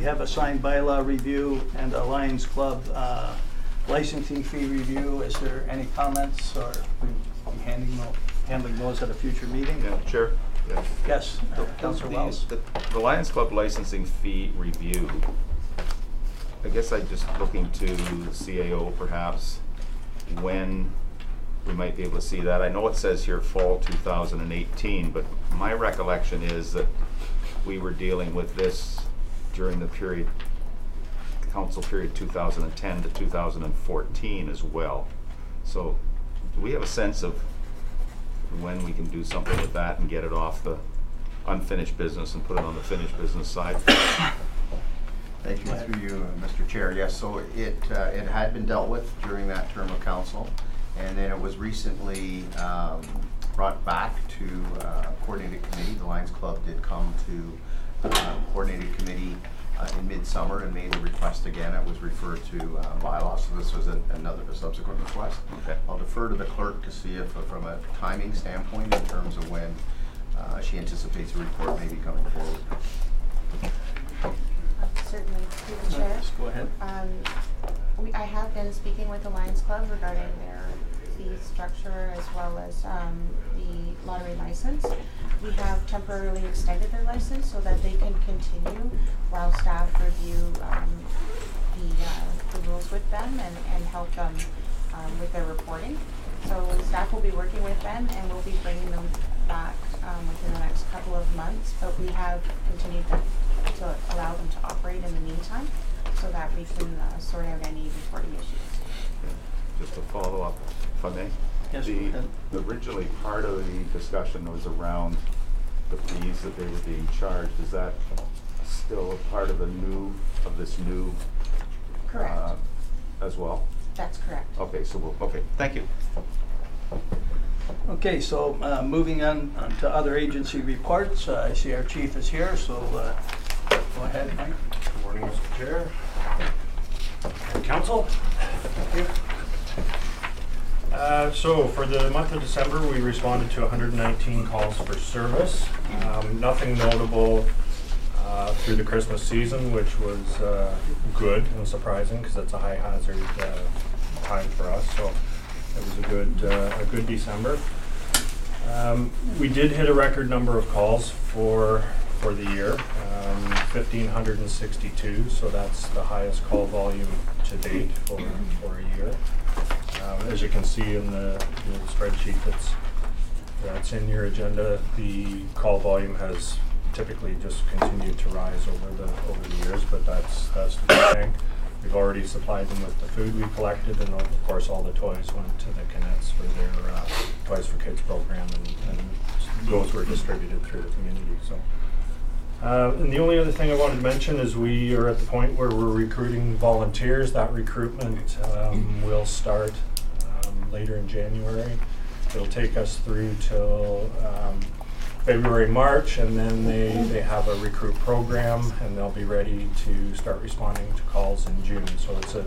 have a signed bylaw review and a Lions Club licensing fee review. Is there any comments, or we be handling those at a future meeting? Yeah, Chair. Yeah. Yes, Councillor Wells. The Lions Club licensing fee review. I guess I'm just looking to the CAO perhaps when we might be able to see that. I know it says here fall 2018, but my recollection is that we were dealing with this during the period, council period 2010 to 2014 as well. So do we have a sense of when we can do something with that and get it off the unfinished business and put it on the finished business side? Thank you through you, Mr. Chair. Yes, so it had been dealt with during that term of council, and then it was recently brought back to coordinated committee. The Lions Club did come to coordinated committee in midsummer and made a request again. It was referred to bylaw, so this was a subsequent request. Okay. I'll defer to the clerk to see if from a timing standpoint in terms of when she anticipates a report may be coming forward. Certainly, through the chair. Just go ahead. I have been speaking with the Lions Club regarding their fee structure as well as the lottery license. We have temporarily extended their license so that they can continue while staff review the rules with them and help them with their reporting. So staff will be working with them and we'll be bringing them back within the next couple of months, but we have continued to allow them to operate in the meantime so that we can sort out any reporting issues. Okay. Just to follow up, if I may. Yes, Originally part of the discussion was around the fees that they were being charged. Is that still a part of this new Correct. As well? That's correct. Okay, so okay, thank you. Okay, so moving on to other agency reports. I see our chief is here, so go ahead, Mike. Good morning, Mr. Chair. And Council. Thank you. So for the month of December, we responded to 119 calls for service. Nothing notable through the Christmas season, which was good and surprising because it's a high hazard time for us. So it was a good December. We did hit a record number of calls for the year, 1,562. So that's the highest call volume to date for a year. As you can see in the spreadsheet that's in your agenda, the call volume has typically just continued to rise over the years, but that's the good thing. We've already supplied them with the food we collected, and of course all the toys went to the Cadets for their Toys for Kids program, and those were distributed through the community. So. And the only other thing I wanted to mention is we are at the point where we're recruiting volunteers. That recruitment will start later in January. It'll take us through till February, March, and then they have a recruit program, and they'll be ready to start responding to calls in June. So it's a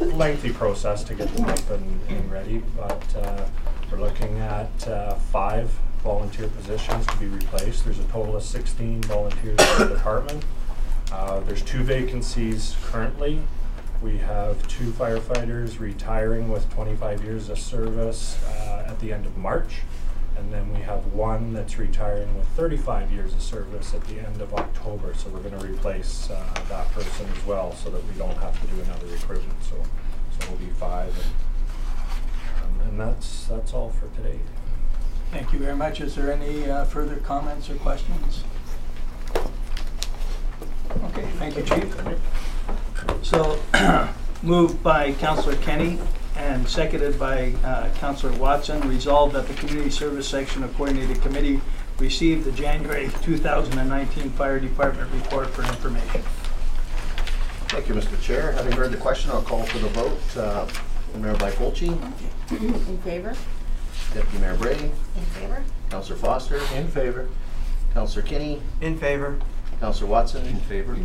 lengthy process to get them up and ready, but we're looking at 5 volunteer positions to be replaced. There's a total of 16 volunteers in the department. There's 2 vacancies currently. We have 2 firefighters retiring with 25 years of service at the end of March. And then we have 1 that's retiring with 35 years of service at the end of October. So we're going to replace that person as well so that we don't have to do another recruitment. So it'll be 5. And that's all for today. Thank you very much. Is there any further comments or questions? Okay, thank you, Chief. So, moved by Councillor Kenny and seconded by Councillor Watson, resolved that the Community Service Section of Coordinated Committee received the January 2019 Fire Department report for information. Thank you, Mr. Chair. Having heard the question, I'll call for the vote. Mayor Black-Volchi. In favor? Deputy Mayor Brady. In favor? Councillor Foster. In favor. Councillor Kinney. In favor. Councillor Watson. In favor.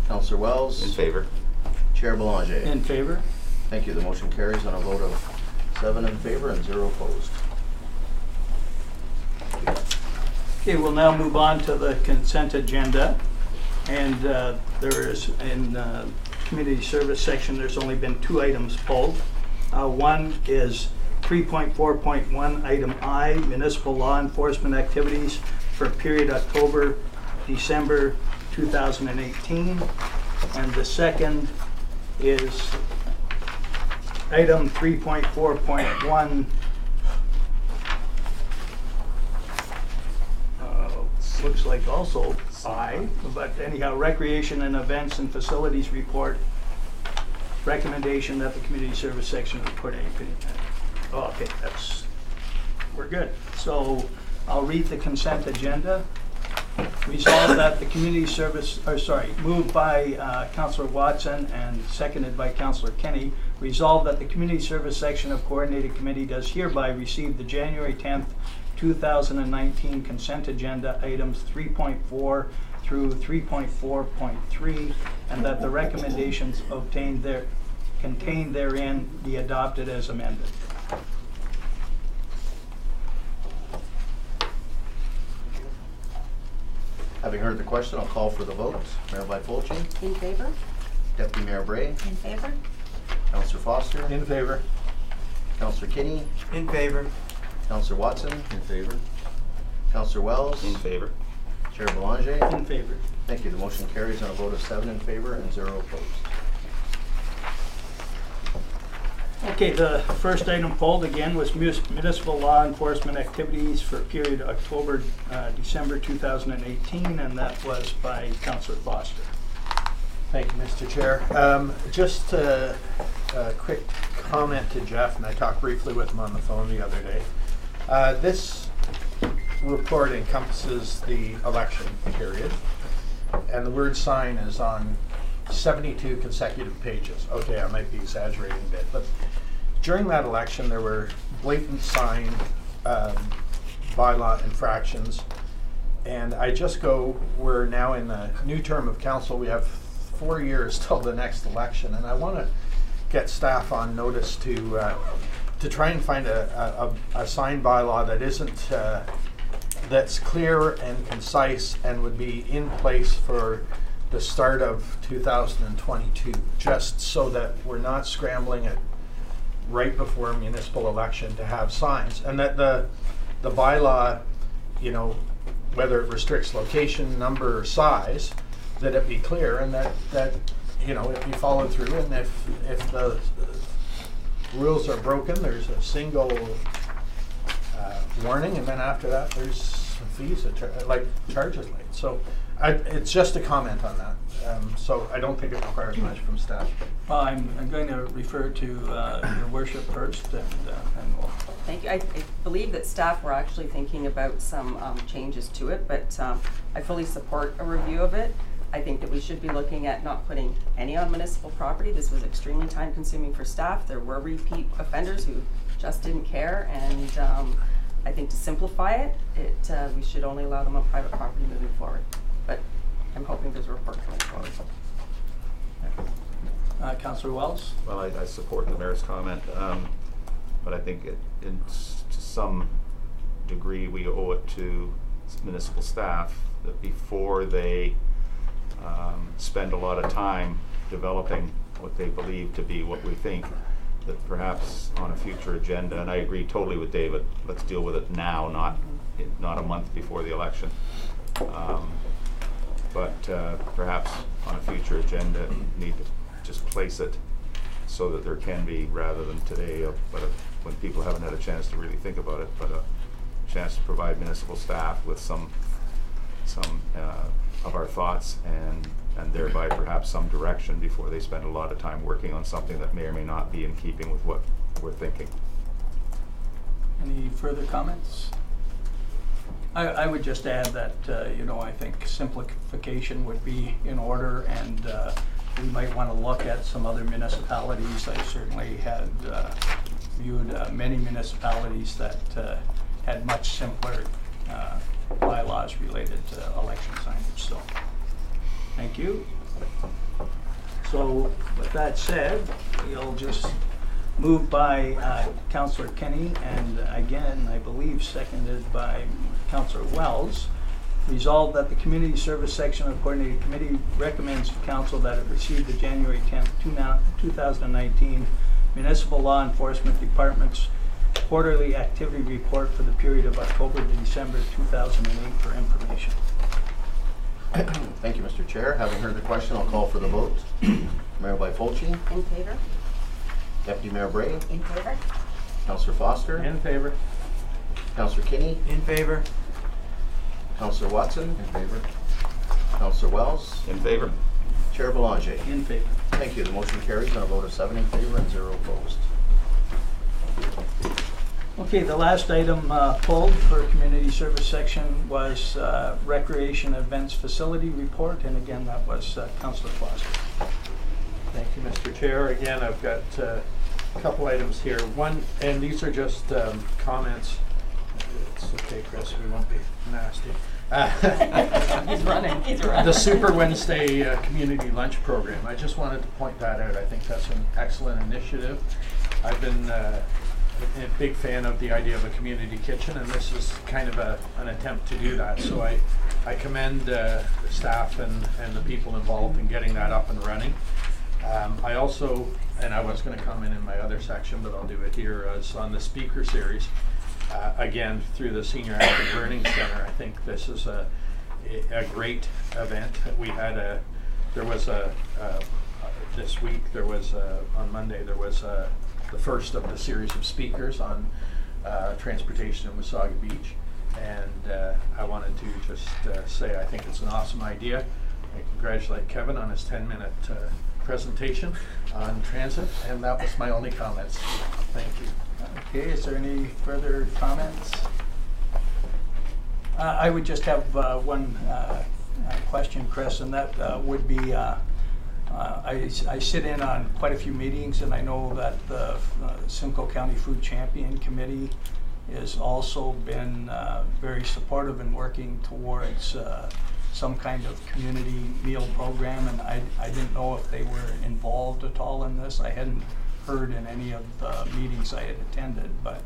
Councillor Wells. In favor. Chair Belanger. In favor. Thank you. The motion carries on a vote of 7 in favor and 0 opposed. Okay, we'll now move on to the consent agenda. And there is, in community service section, there's only been 2 items pulled. One is 3.4.1, item I, municipal law enforcement activities for period October, December 2018. And the second is item 3.4.1, looks like also I, but anyhow, recreation and events and facilities report, recommendation that the community service section report any. Oh, okay, we're good. So I'll read the consent agenda. Resolved that the community service, moved by Councillor Watson and seconded by Councillor Kenny. Resolved that the community service section of coordinated committee does hereby receive the January 10th, 2019 consent agenda items 3.4 through 3.4.3, and that the recommendations contained therein be adopted as amended. Having heard the question, I'll call for the vote. Mayor Byfolchi? In favor? Deputy Mayor Bray? In favor? Councillor Foster? In favor. Councillor Kinney? In favor. Councillor Watson? In favor. Councillor Wells? In favor. Chair Belanger? In favor. Thank you. The motion carries on a vote of 7 in favor and 0 opposed. Okay, the first item pulled again was municipal law enforcement activities for period October, December 2018, and that was by Councillor Foster. Thank you, Mr. Chair. Just a quick comment to Jeff, and I talked briefly with him on the phone the other day. This report encompasses the election period, and the word sign is on 72 consecutive pages. Okay, I might be exaggerating a bit, but during that election there were blatant sign bylaw infractions, and I just go, we're now in the new term of council, we have 4 years till the next election, and I want to get staff on notice to try and find a sign bylaw that isn't that's clear and concise and would be in place for the start of 2022, just so that we're not scrambling it right before a municipal election to have signs, and that the bylaw, you know, whether it restricts location, number, or size, that it be clear, and that you know, it be followed through, and if the rules are broken, there's a single warning, and then after that there's some fees, like charges late. So it's just a comment on that. So I don't think it requires much from staff. Well, I'm going to refer to your worship first, and we'll. Thank you. I believe that staff were actually thinking about some changes to it, but I fully support a review of it. I think that we should be looking at not putting any on municipal property. This was extremely time consuming for staff. There were repeat offenders who just didn't care, and I think to simplify it, we should only allow them on private property moving forward. But I'm hoping there's a report coming forward. Councillor Wells? Well, I support the mayor's comment, but I think to some degree we owe it to municipal staff that before they spend a lot of time developing what they believe to be what we think, that perhaps on a future agenda, and I agree totally with David, let's deal with it now, not a month before the election. But perhaps on a future agenda, need to just place it so that there can be, rather than today, when people haven't had a chance to really think about it, but a chance to provide municipal staff with some of our thoughts and thereby perhaps some direction before they spend a lot of time working on something that may or may not be in keeping with what we're thinking. Any further comments? I would just add that, you know, I think simplification would be in order, and we might want to look at some other municipalities. I certainly had viewed many municipalities that had much simpler bylaws related to election signage. So, thank you. So, with that said, we'll just move by Councillor Kenny, and again, I believe seconded by Councillor Wells, Resolved that the Community Service Section of Coordinated Committee recommends to Council that it receive the January 10th, 2019 Municipal Law Enforcement Department's quarterly activity report for the period of October to December 2008 for information. Thank you, Mr. Chair. Having heard the question, I'll call for the vote. Mayor Byfolchi, In favor? Deputy Mayor Bray, In favor? Councillor Foster, In favor? Councillor Kinney, In favor. Councillor Watson, in favor, Councillor Wells, In favor? Chair Belanger. In favor. Thank you. The motion carries on a vote of 7 in favor and 0 opposed. Okay, the last item pulled for Community Service Section was Recreation Events Facility Report, and again, that was Councillor Foster. Thank you, Mr. Chair. Again, I've got a couple items here. One, and these are just comments. It's okay, Chris, we won't be nasty. He's running. The Super Wednesday Community Lunch Program. I just wanted to point that out. I think that's an excellent initiative. I've been a big fan of the idea of a community kitchen, and this is kind of an attempt to do that. So I commend the staff and the people involved in getting that up and running. I also, and I was going to comment in my other section, but I'll do it here, is on the speaker series. Again, through the Senior Active Learning Center, I think this is a great event. We had this week, on Monday, there was the first of the series of speakers on transportation in Wasaga Beach. And I wanted to just say I think it's an awesome idea. I congratulate Kevin on his 10-minute presentation on transit, and that was my only comments. Thank you. Okay, is there any further comments? I would just have one question, Chris, and that would be, I sit in on quite a few meetings, and I know that the Simcoe County Food Champion Committee has also been very supportive in working towards some kind of community meal program, and I didn't know if they were involved at all in this. I hadn't heard in any of the meetings I had attended, but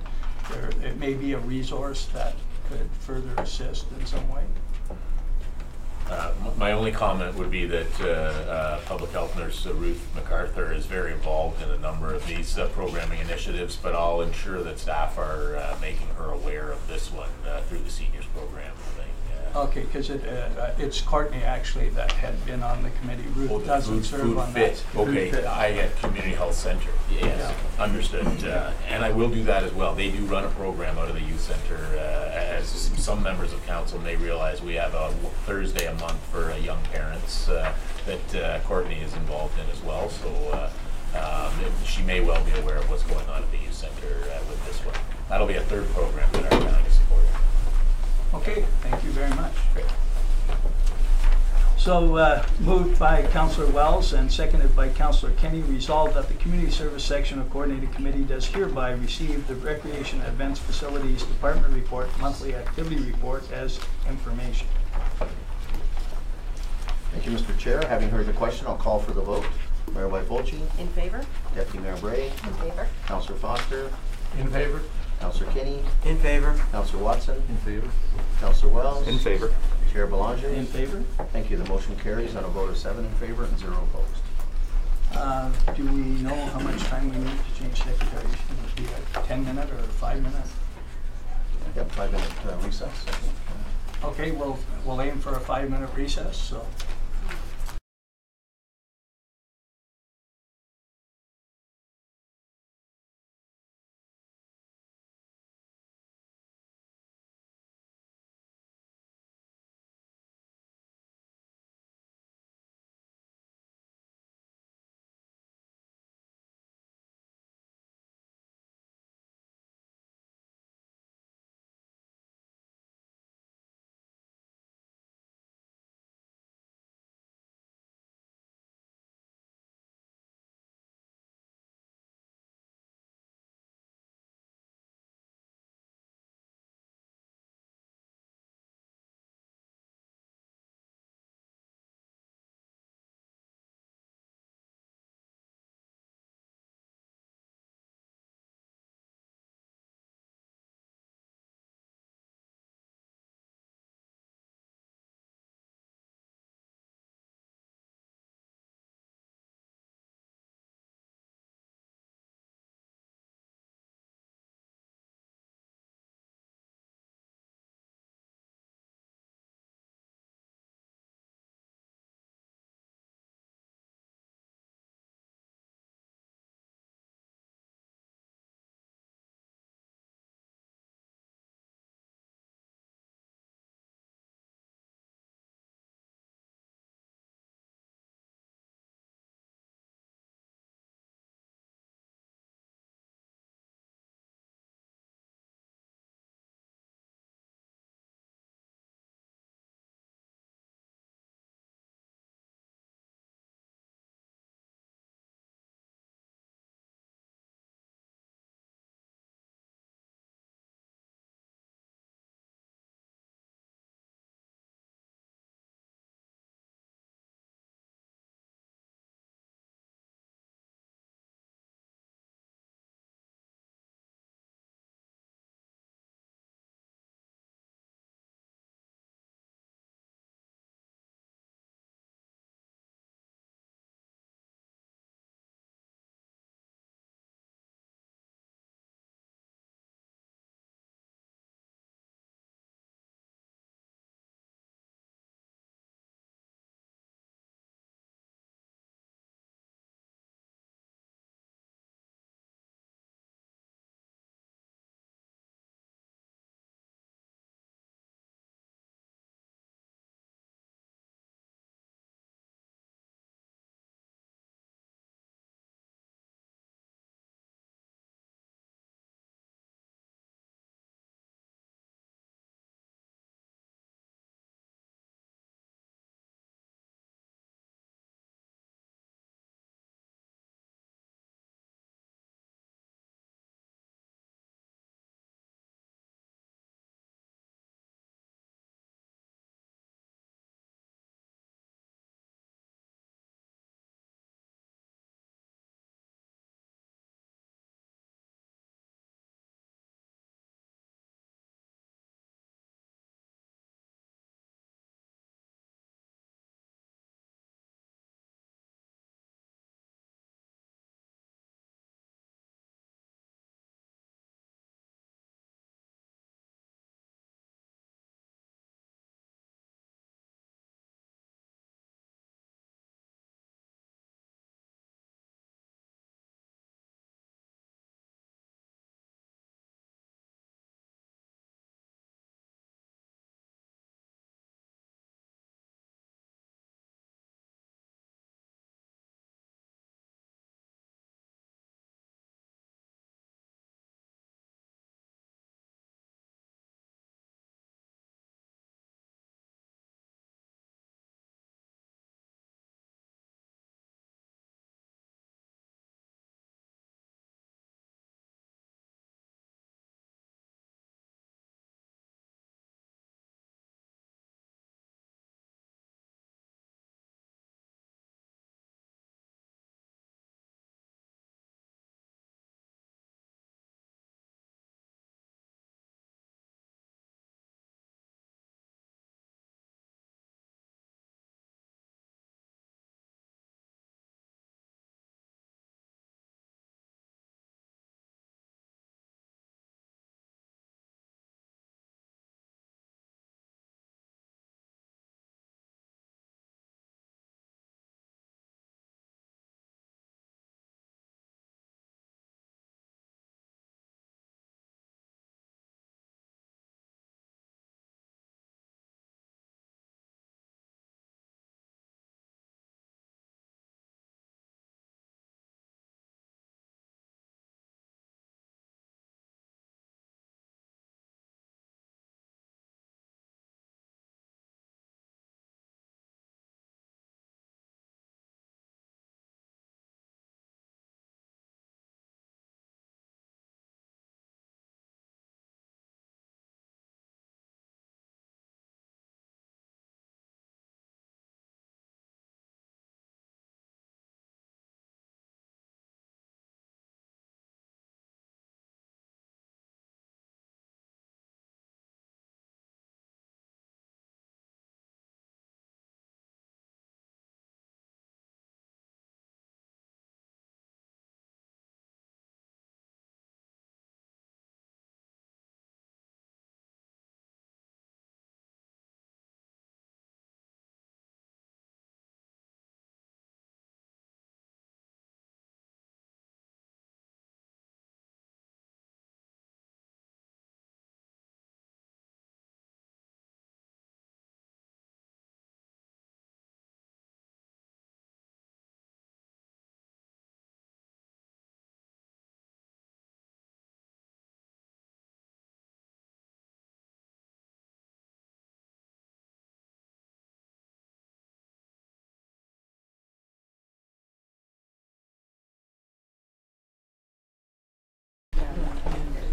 it may be a resource that could further assist in some way. My only comment would be that Public Health Nurse Ruth MacArthur is very involved in a number of these programming initiatives, but I'll ensure that staff are making her aware of this one through the seniors program thing. Okay, because it's Courtney actually that had been on the committee. Ruth doesn't serve on that. Okay, Food Fit. I get Community Health Center. Yes, understood. And I will do that as well. They do run a program out of the youth center. As some members of council may realize, we have a Thursday a month for young parents that Courtney is involved in as well. So she may well be aware of what's going on at the youth center with this one. That'll be a third program that our county is supporting. Okay, thank you very much. Great. So moved by Councillor Wells and seconded by Councillor Kenny, resolved that the Community Service Section of Coordinated Committee does hereby receive the Recreation Events Facilities Department Report, Monthly Activity Report as information. Thank you, Mr. Chair. Having heard the question, I'll call for the vote. Mayor Byfolchi, In favor? Deputy Mayor Bray, In favor? Councillor Foster, In favor? Councillor Kinney, In favor. Councillor Watson, In favor. Councillor Wells, In favor? Chair Belanger. In favor. Thank you. The motion carries on a vote of 7 in favor and 0 opposed. Do we know how much time we need to change secretaries? Would it be a 10-minute or a 5-minute? Yep, 5-minute recess. I think. Okay, we'll aim for a 5-minute recess, so.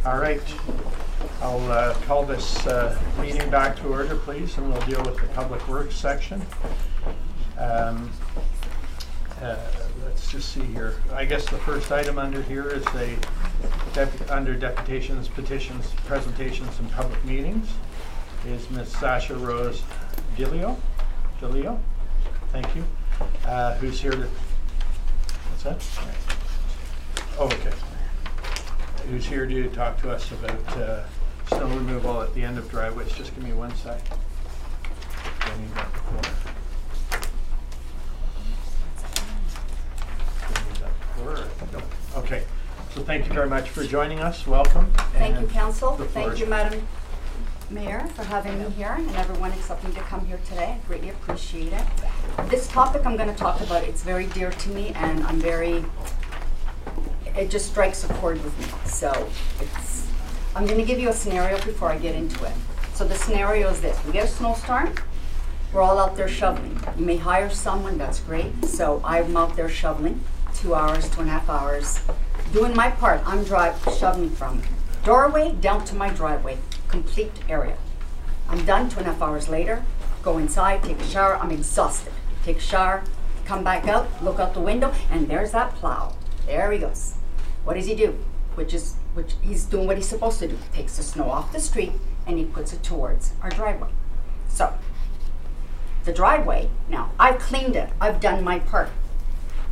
All right. I'll call this meeting back to order, please, and we'll deal with the Public Works section. Let's just see here. I guess the first item under here is under deputations, petitions, presentations, and public meetings is Ms. Sasha Rose Gilio, thank you, who's here to, what's that? Oh, okay. Who's here to talk to us about snow removal at the end of driveways. Just give me one sec. I need that before. Okay, so thank you very much for joining us. Welcome. Thank you, Council. The floor Thank is you, yours. Madam Mayor, for having me here, and everyone accepting to come here today. I greatly appreciate it. This topic I'm going to talk about, it's very dear to me, and it just strikes a chord with me. So I'm going to give you a scenario before I get into it. So the scenario is this. We get a snowstorm. We're all out there shoveling. You may hire someone, that's great. So I'm out there shoveling 2 hours, 2.5 hours, doing my part. I'm shoveling from doorway down to my driveway, complete area. I'm done 2.5 hours later, go inside, take a shower, I'm exhausted. Take a shower, come back out, look out the window, and there's that plow. There he goes. What does he do? Which he's doing what he's supposed to do. Takes the snow off the street and he puts it towards our driveway. So, the driveway, now I've cleaned it, I've done my part.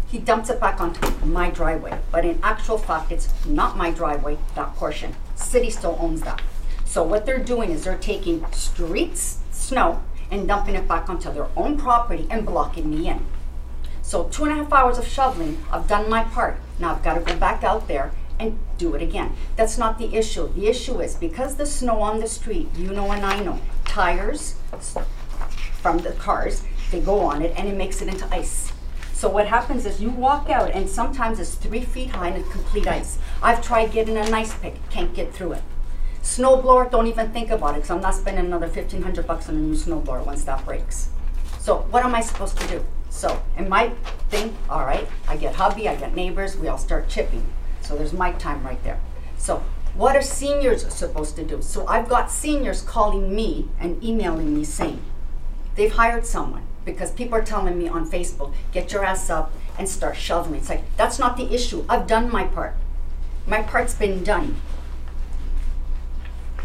He dumps it back onto my driveway, but in actual fact, it's not my driveway, that portion. City still owns that. So what they're doing is they're taking street snow and dumping it back onto their own property and blocking me in. So 2.5 hours of shoveling, I've done my part. Now I've got to go back out there and do it again. That's not the issue. The issue is because the snow on the street, you know and I know, tires from the cars, they go on it and it makes it into ice. So what happens is you walk out and sometimes it's 3 feet high and it's complete ice. I've tried getting an ice pick, can't get through it. Snow blower, don't even think about it because I'm not spending another $1,500 on a new snow blower once that breaks. So what am I supposed to do? So in my thing, all right, I get hubby, I get neighbors, we all start chipping. So there's my time right there. So what are seniors supposed to do? So I've got seniors calling me and emailing me saying they've hired someone because people are telling me on Facebook, get your ass up and start shoveling. It's like, that's not the issue. I've done my part. My part's been done.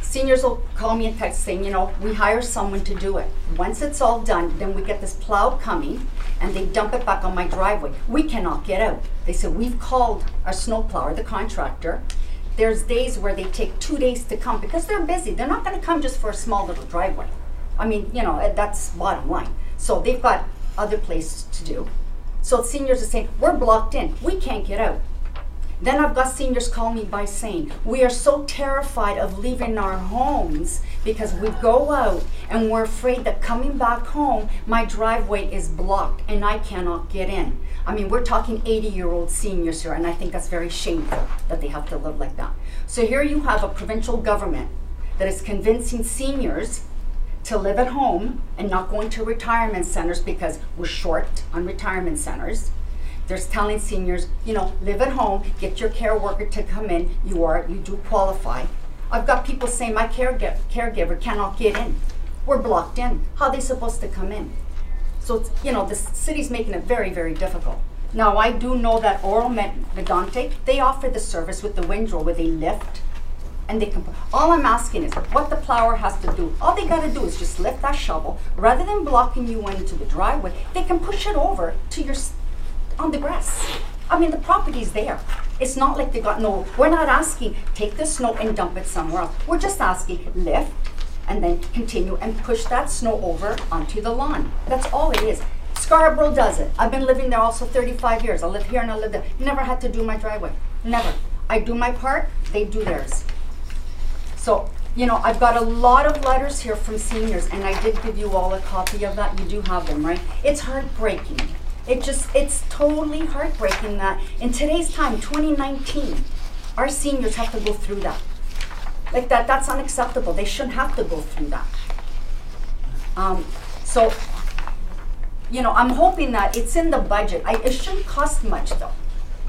Seniors will call me and text saying, you know, we hire someone to do it. Once it's all done, then we get this plow coming and they dump it back on my driveway. We cannot get out. They said, we've called our snow plower, the contractor. There's days where they take 2 days to come because they're busy. They're not gonna come just for a small little driveway. I mean, you know, that's bottom line. So they've got other places to do. So seniors are saying, we're blocked in, we can't get out. Then I've got seniors call me by saying, we are so terrified of leaving our homes because we go out and we're afraid that coming back home, my driveway is blocked and I cannot get in. I mean, we're talking 80-year-old seniors here, and I think that's very shameful that they have to live like that. So here you have a provincial government that is convincing seniors to live at home and not going to retirement centers because we're short on retirement centers. They're telling seniors, you know, live at home, get your care worker to come in, you do qualify. I've got people saying my caregiver cannot get in. We're blocked in. How are they supposed to come in? So, it's, you know, the city's making it very, very difficult. Now, I do know that Oral Medonte, they offer the service with the windrow where they lift and they can, all I'm asking is what the plower has to do. All they gotta do is just lift that shovel. Rather than blocking you into the driveway, they can push it over to your, on the grass. I mean, the property's there. It's not like they got no, we're not asking, take the snow and dump it somewhere else. We're just asking, lift and then continue and push that snow over onto the lawn. That's all it is. Scarborough does it. I've been living there also 35 years. I live here and I live there. Never had to do my driveway, never. I do my part, they do theirs. So, you know, I've got a lot of letters here from seniors, and I did give you all a copy of that. You do have them, right? It's heartbreaking. It's totally heartbreaking that in today's time, 2019, our seniors have to go through that. Like that's unacceptable. They shouldn't have to go through that. So, you know, I'm hoping that it's in the budget. It shouldn't cost much though,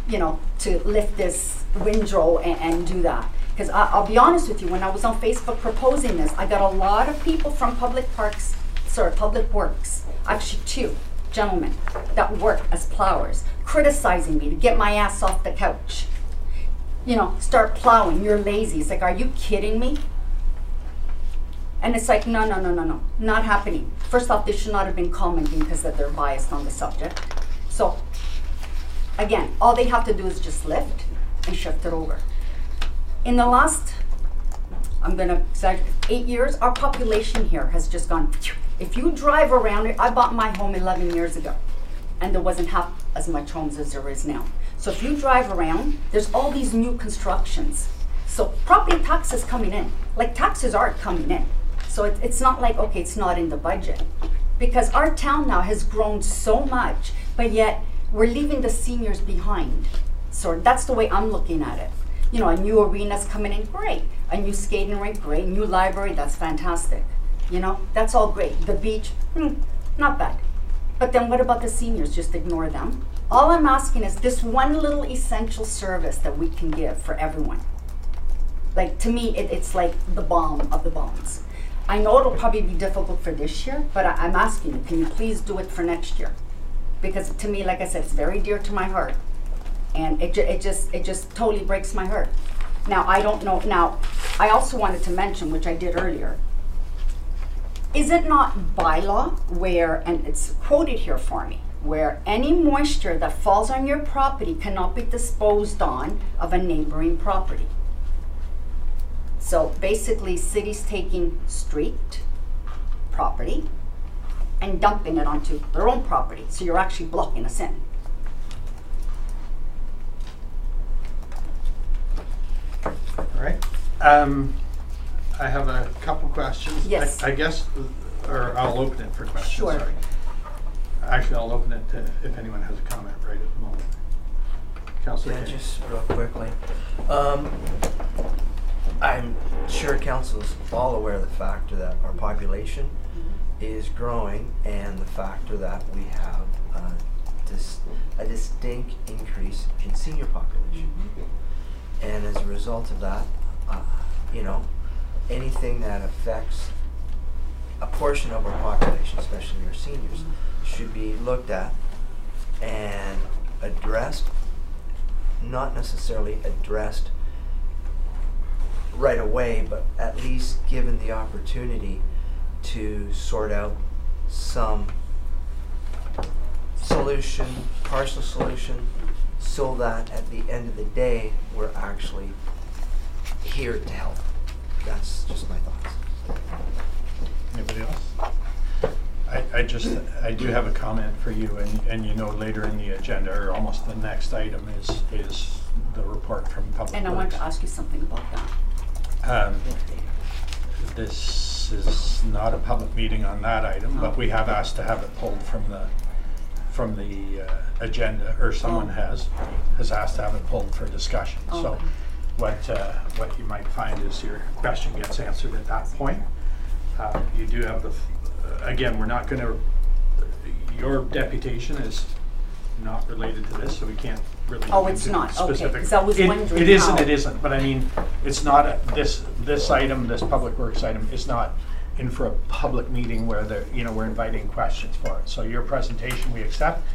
you know, to lift this windrow and do that. Because I'll be honest with you, when I was on Facebook proposing this, I got a lot of people from Public Works, actually 2 gentlemen that work as plowers, criticizing me to get my ass off the couch. You know, start plowing, you're lazy. It's like, are you kidding me? And it's like, no, not happening. First off, they should not have been commenting because that they're biased on the subject. So, again, all they have to do is just lift and shift it over. In the last, I'm gonna exaggerate, 8 years, our population here has just gone, if you drive around it, I bought my home 11 years ago, and there wasn't half as much homes as there is now. So if you drive around, there's all these new constructions. So property taxes coming in, like taxes are coming in. So it's not like, okay, it's not in the budget. Because our town now has grown so much, but yet we're leaving the seniors behind. So that's the way I'm looking at it. You know, a new arena's coming in, great. A new skating rink, great. New library, that's fantastic. You know, that's all great. The beach, not bad. But then what about the seniors? Just ignore them. All I'm asking is this one little essential service that we can give for everyone. Like, to me, it's like the bomb of the bombs. I know it'll probably be difficult for this year, but I'm asking you, can you please do it for next year? Because to me, like I said, it's very dear to my heart. And it just totally breaks my heart. Now, I don't know, now, I also wanted to mention, which I did earlier, is it not by law where, and it's quoted here for me, where any moisture that falls on your property cannot be disposed on of a neighboring property? So basically, cities taking street property and dumping it onto their own property. So you're actually blocking us in. All right. I have a couple questions. Yes. I guess, or I'll open it for questions. Sure. Sorry. Actually, I'll open it to if anyone has a comment right at the moment. Councillor Yeah, Kane. just real quickly. I'm sure council's all aware of the factor that our population is growing and the factor that we have a distinct increase in senior population. And as a result of that, you know, anything that affects a portion of our population, especially our seniors, should be looked at and addressed, not necessarily addressed right away, but at least given the opportunity to sort out some solution, partial solution, so that at the end of the day, we're actually here to help. That's just my thoughts. Anybody else? I do have a comment for you, and you know, later in the agenda, or almost the next item is the report from Public Works. And I wanted to ask you something about that. This is not a public meeting on that item, but we have asked to have it pulled from the agenda, or someone has asked to have it pulled for discussion. Oh, So what you might find is your question gets answered at that point. You do have the, again, we're not going to, your deputation is not related to this, so we can't really. Oh, it's into not, okay, specific. 'cause I was wondering It isn't, how. it isn't, but I mean, it's not, this item, this Public Works item is not in for a public meeting where we're inviting questions for it. So your presentation we accept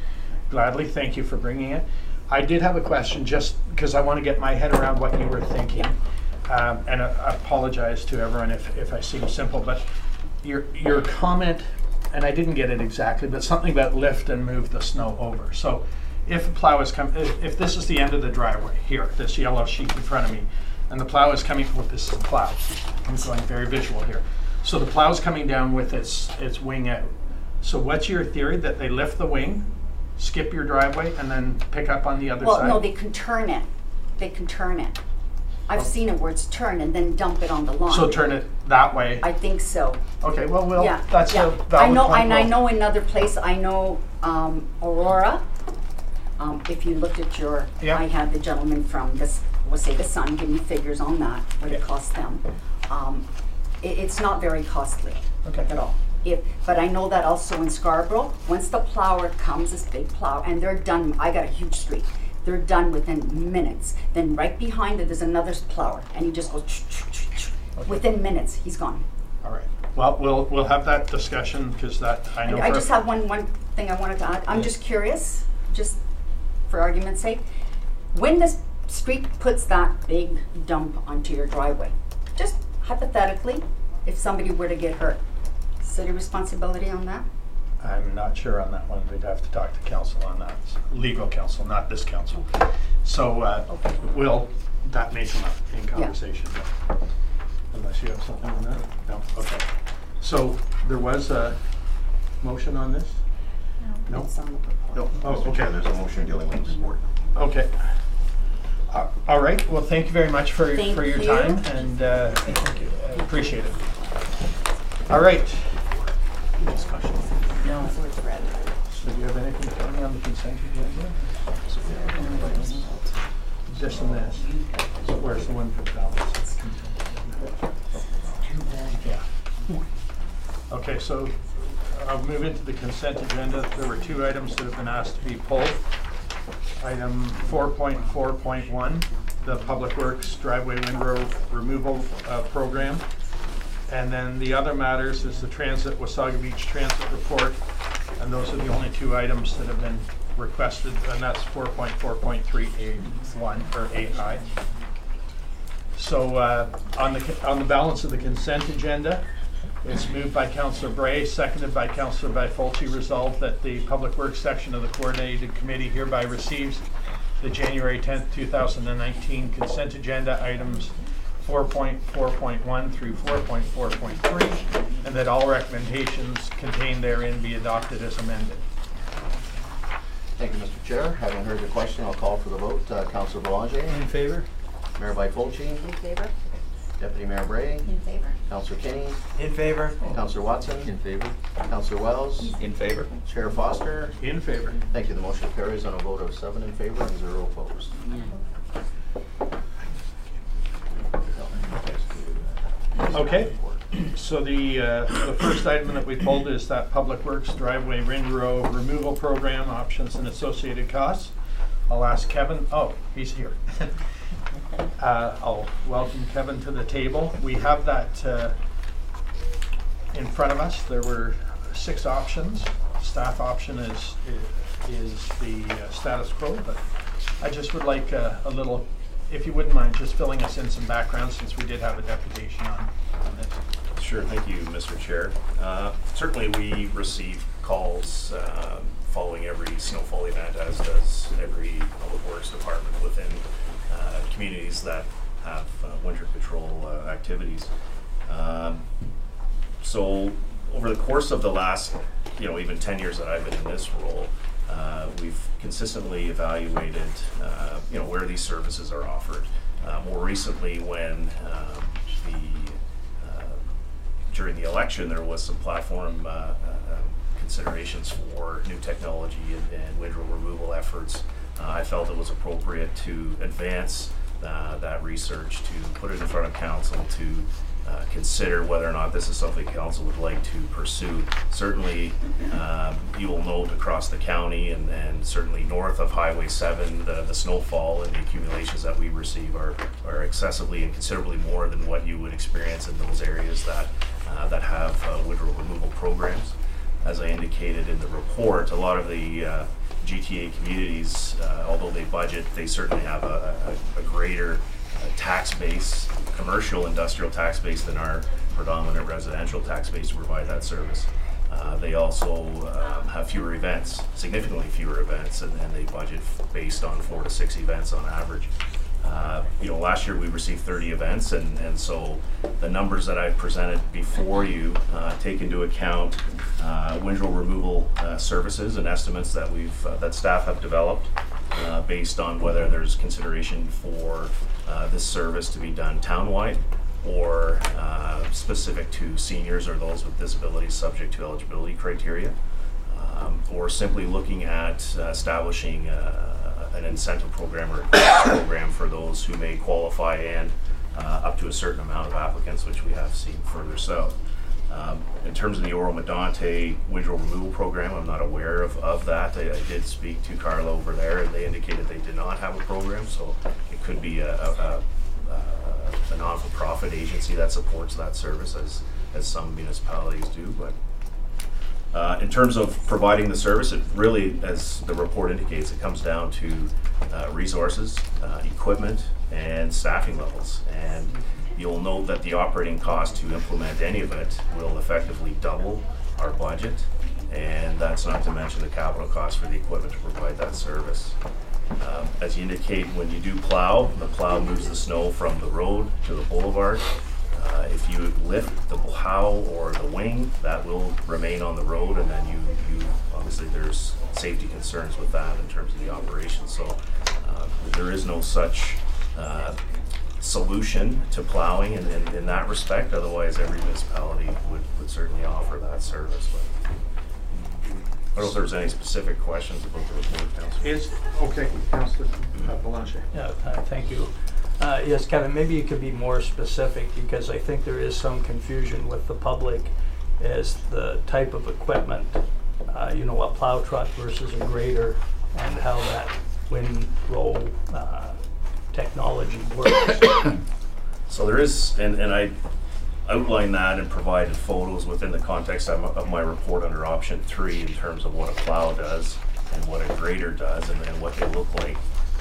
gladly, thank you for bringing it. I did have a question, just because I want to get my head around what you were thinking. And I apologize to everyone if I seem simple, but your comment, and I didn't get it exactly, but something about lift and move the snow over. So if a plow is if this is the end of the driveway here, this yellow sheet in front of me, and the plow is coming with this plow, I'm going very visual here. So the plow's coming down with its wing out. So what's your theory, that they lift the wing, skip your driveway, and then pick up on the other side? Well, no, they can turn it. They can turn it. I've seen it where it's turned and then dump it on the lawn. So turn it that way? I think so. Okay, well, Yeah, that's yeah. a valid I know, point. and I know another place. I know Aurora. If you looked at your, Yeah. I had the gentleman from this Wasaga Sun give me figures on that, what it costs them. It's not very costly at all. But I know that also in Scarborough, once the plower comes, this big plow, and they're done, I got a huge street. They're done within minutes. Then right behind it, there's another plower, and he just goes, within minutes, he's gone. All right. Well, we'll have that discussion, because that, I know. I just have one thing I wanted to add. I'm just curious, just for argument's sake, when this street puts that big dump onto your driveway, just hypothetically, if somebody were to get hurt, city responsibility on that? I'm not sure on that one. We'd have to talk to council on that. Legal counsel, not this council. So that may come up in conversation. Yeah. Unless you have something on that? No? Okay. So there was a motion on this? No. It's on the proposal. No. Oh, okay. There's a motion dealing with the sport. Okay. All right. Well, thank you very much for your you. time, and appreciate it. All right. No, so it's red. So do you have anything for me on the consent agenda? This and this. So where's the one for balance? Yeah. Okay, so I'll move into the consent agenda. There were 2 items that have been asked to be pulled. Item 4.4.1, the Public Works Driveway Windrow Removal Program. And then the other matters is the Wasaga Beach Transit Report. And those are the only 2 items that have been requested, and that's 4.4.3A1 or AI. So on the balance of the consent agenda, it's moved by Councillor Bray, seconded by Councillor Bifulci, resolved that the Public Works section of the Coordinated Committee hereby receives the January 10th, 2019 consent agenda items 4.4.1 through 4.4.3, and that all recommendations contained therein be adopted as amended. Thank you, Mr. Chair. Having heard the question, I'll call for the vote. Councillor Boulanger? In favor? Mayor Bifulci? In favor? Deputy Mayor Bray? In favor. Councillor Kenny? In favor? Councillor Watson? In favor? Councillor Wells? In favor? Chair Foster? In favor. Thank you. The motion carries on a vote of 7 in favor and 0 opposed. Okay, so the first item that we pulled is that Public Works Driveway Windrow Removal Program, options and associated costs. I'll ask Kevin, oh, he's here. I'll welcome Kevin to the table. We have that in front of us. There were 6 options. Staff option is the status quo, but I just would like a little, if you wouldn't mind just filling us in some background, since we did have a deputation on this. Sure, thank you, Mr. Chair. Certainly we receive calls following every snowfall event, as does every public works department within communities that have winter patrol activities. So over the course of the last, even 10 years that I've been in this role, we've consistently evaluated, where these services are offered. More recently, when during the election, there was some platform considerations for new technology and windrow removal efforts. I felt it was appropriate to advance that research, to put it in front of council, to consider whether or not this is something council would like to pursue. Certainly, you will note across the county and certainly north of Highway 7, the snowfall and the accumulations that we receive are excessively and considerably more than what you would experience in those areas that have windrow removal programs. As I indicated in the report, a lot of the GTA communities, although they budget, they certainly have a greater tax base, commercial industrial tax base, than our predominant residential tax base to provide that service. They also have fewer events, significantly fewer events, and they budget based on 4 to 6 events on average. Last year we received 30 events, and so the numbers that I presented before you take into account windrow removal services and estimates that that staff have developed based on whether there's consideration for this service to be done townwide or specific to seniors or those with disabilities subject to eligibility criteria, or simply looking at establishing an incentive program or a program for those who may qualify and up to a certain amount of applicants, which we have seen further south. In terms of the Oro Medonte Widrow removal program, I'm not aware of that. I did speak to Carla over there, and they indicated they did not have a program, so it could be a non-for-profit agency that supports that service, as some municipalities do. But in terms of providing the service, it really, as the report indicates, it comes down to resources, equipment, and staffing levels. And you'll note that the operating cost to implement any of it will effectively double our budget, and that's not to mention the capital cost for the equipment to provide that service. As you indicate, when you do plow, the plow moves the snow from the road to the boulevard. If you lift the plow or the wing, that will remain on the road, and then you obviously there's safety concerns with that in terms of the operation. So there is no such solution to plowing in that respect. Otherwise, every municipality would certainly offer that service. But I don't know if there's any specific questions about the report, Councillor. Okay, Councillor Belanger. Yeah, thank you. Yes, Kevin, maybe you could be more specific, because I think there is some confusion with the public as the type of equipment, you know, a plow truck versus a grader, and how that windrow technology works. So there is, and I outlined that and provided photos within the context of my report under option 3 in terms of what a plow does and what a grader does and what they look like.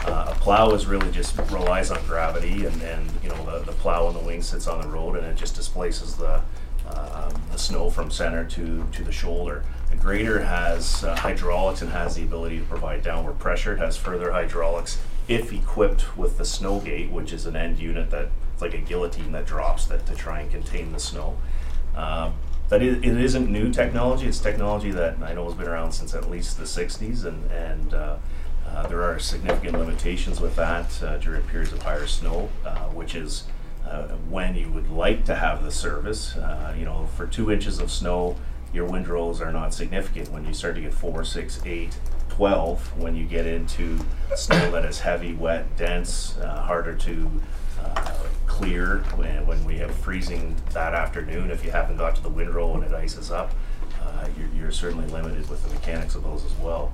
A plow is really just relies on gravity, and you know the plow on the wing sits on the road, and it just displaces the snow from center to the shoulder. A grader has hydraulics and has the ability to provide downward pressure. It has further hydraulics if equipped with the snow gate, which is an end unit that it's like a guillotine that drops that to try and contain the snow. It isn't new technology. It's technology that I know has been around since at least the 60s, and there are significant limitations with that during periods of higher snow, which is when you would like to have the service. You know, for 2 inches of snow, your windrows are not significant. When you start to get 4, 6, 8, 12, when you get into snow that is heavy, wet, dense, harder to clear, when we have freezing that afternoon, if you haven't got to the windrow and it ices up, you're certainly limited with the mechanics of those as well.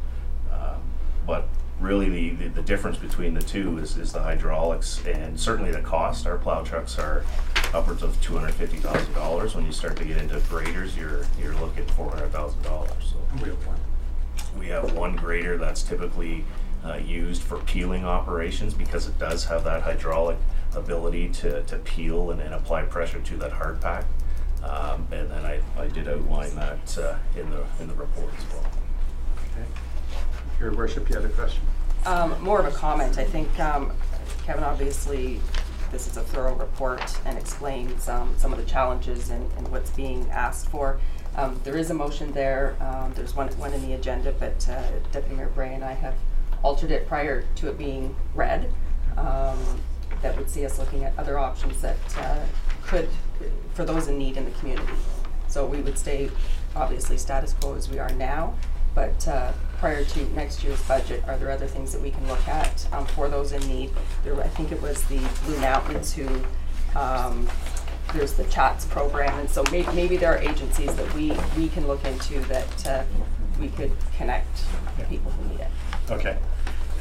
But really the difference between the two is the hydraulics and certainly the cost. Our plow trucks are upwards of $250,000. When you start to get into graders, you're looking at $400,000. So we have one grader that's typically used for peeling operations, because it does have that hydraulic ability to peel and apply pressure to that hard pack. And then I did outline that in the report as well. Okay. Your Worship, you had a question? More of a comment. I think, Kevin, obviously, this is a thorough report and explains some of the challenges and what's being asked for. There is a motion there. There's one in the agenda, but Deputy Mayor Bray and I have altered it prior to it being read. That would see us looking at other options that could, for those in need in the community. So we would stay, obviously, status quo as we are now, but prior to next year's budget, are there other things that we can look at for those in need? I think it was the Blue Mountains who, there's the CHATS program, and so maybe there are agencies that we can look into that we could connect people who need it. Okay,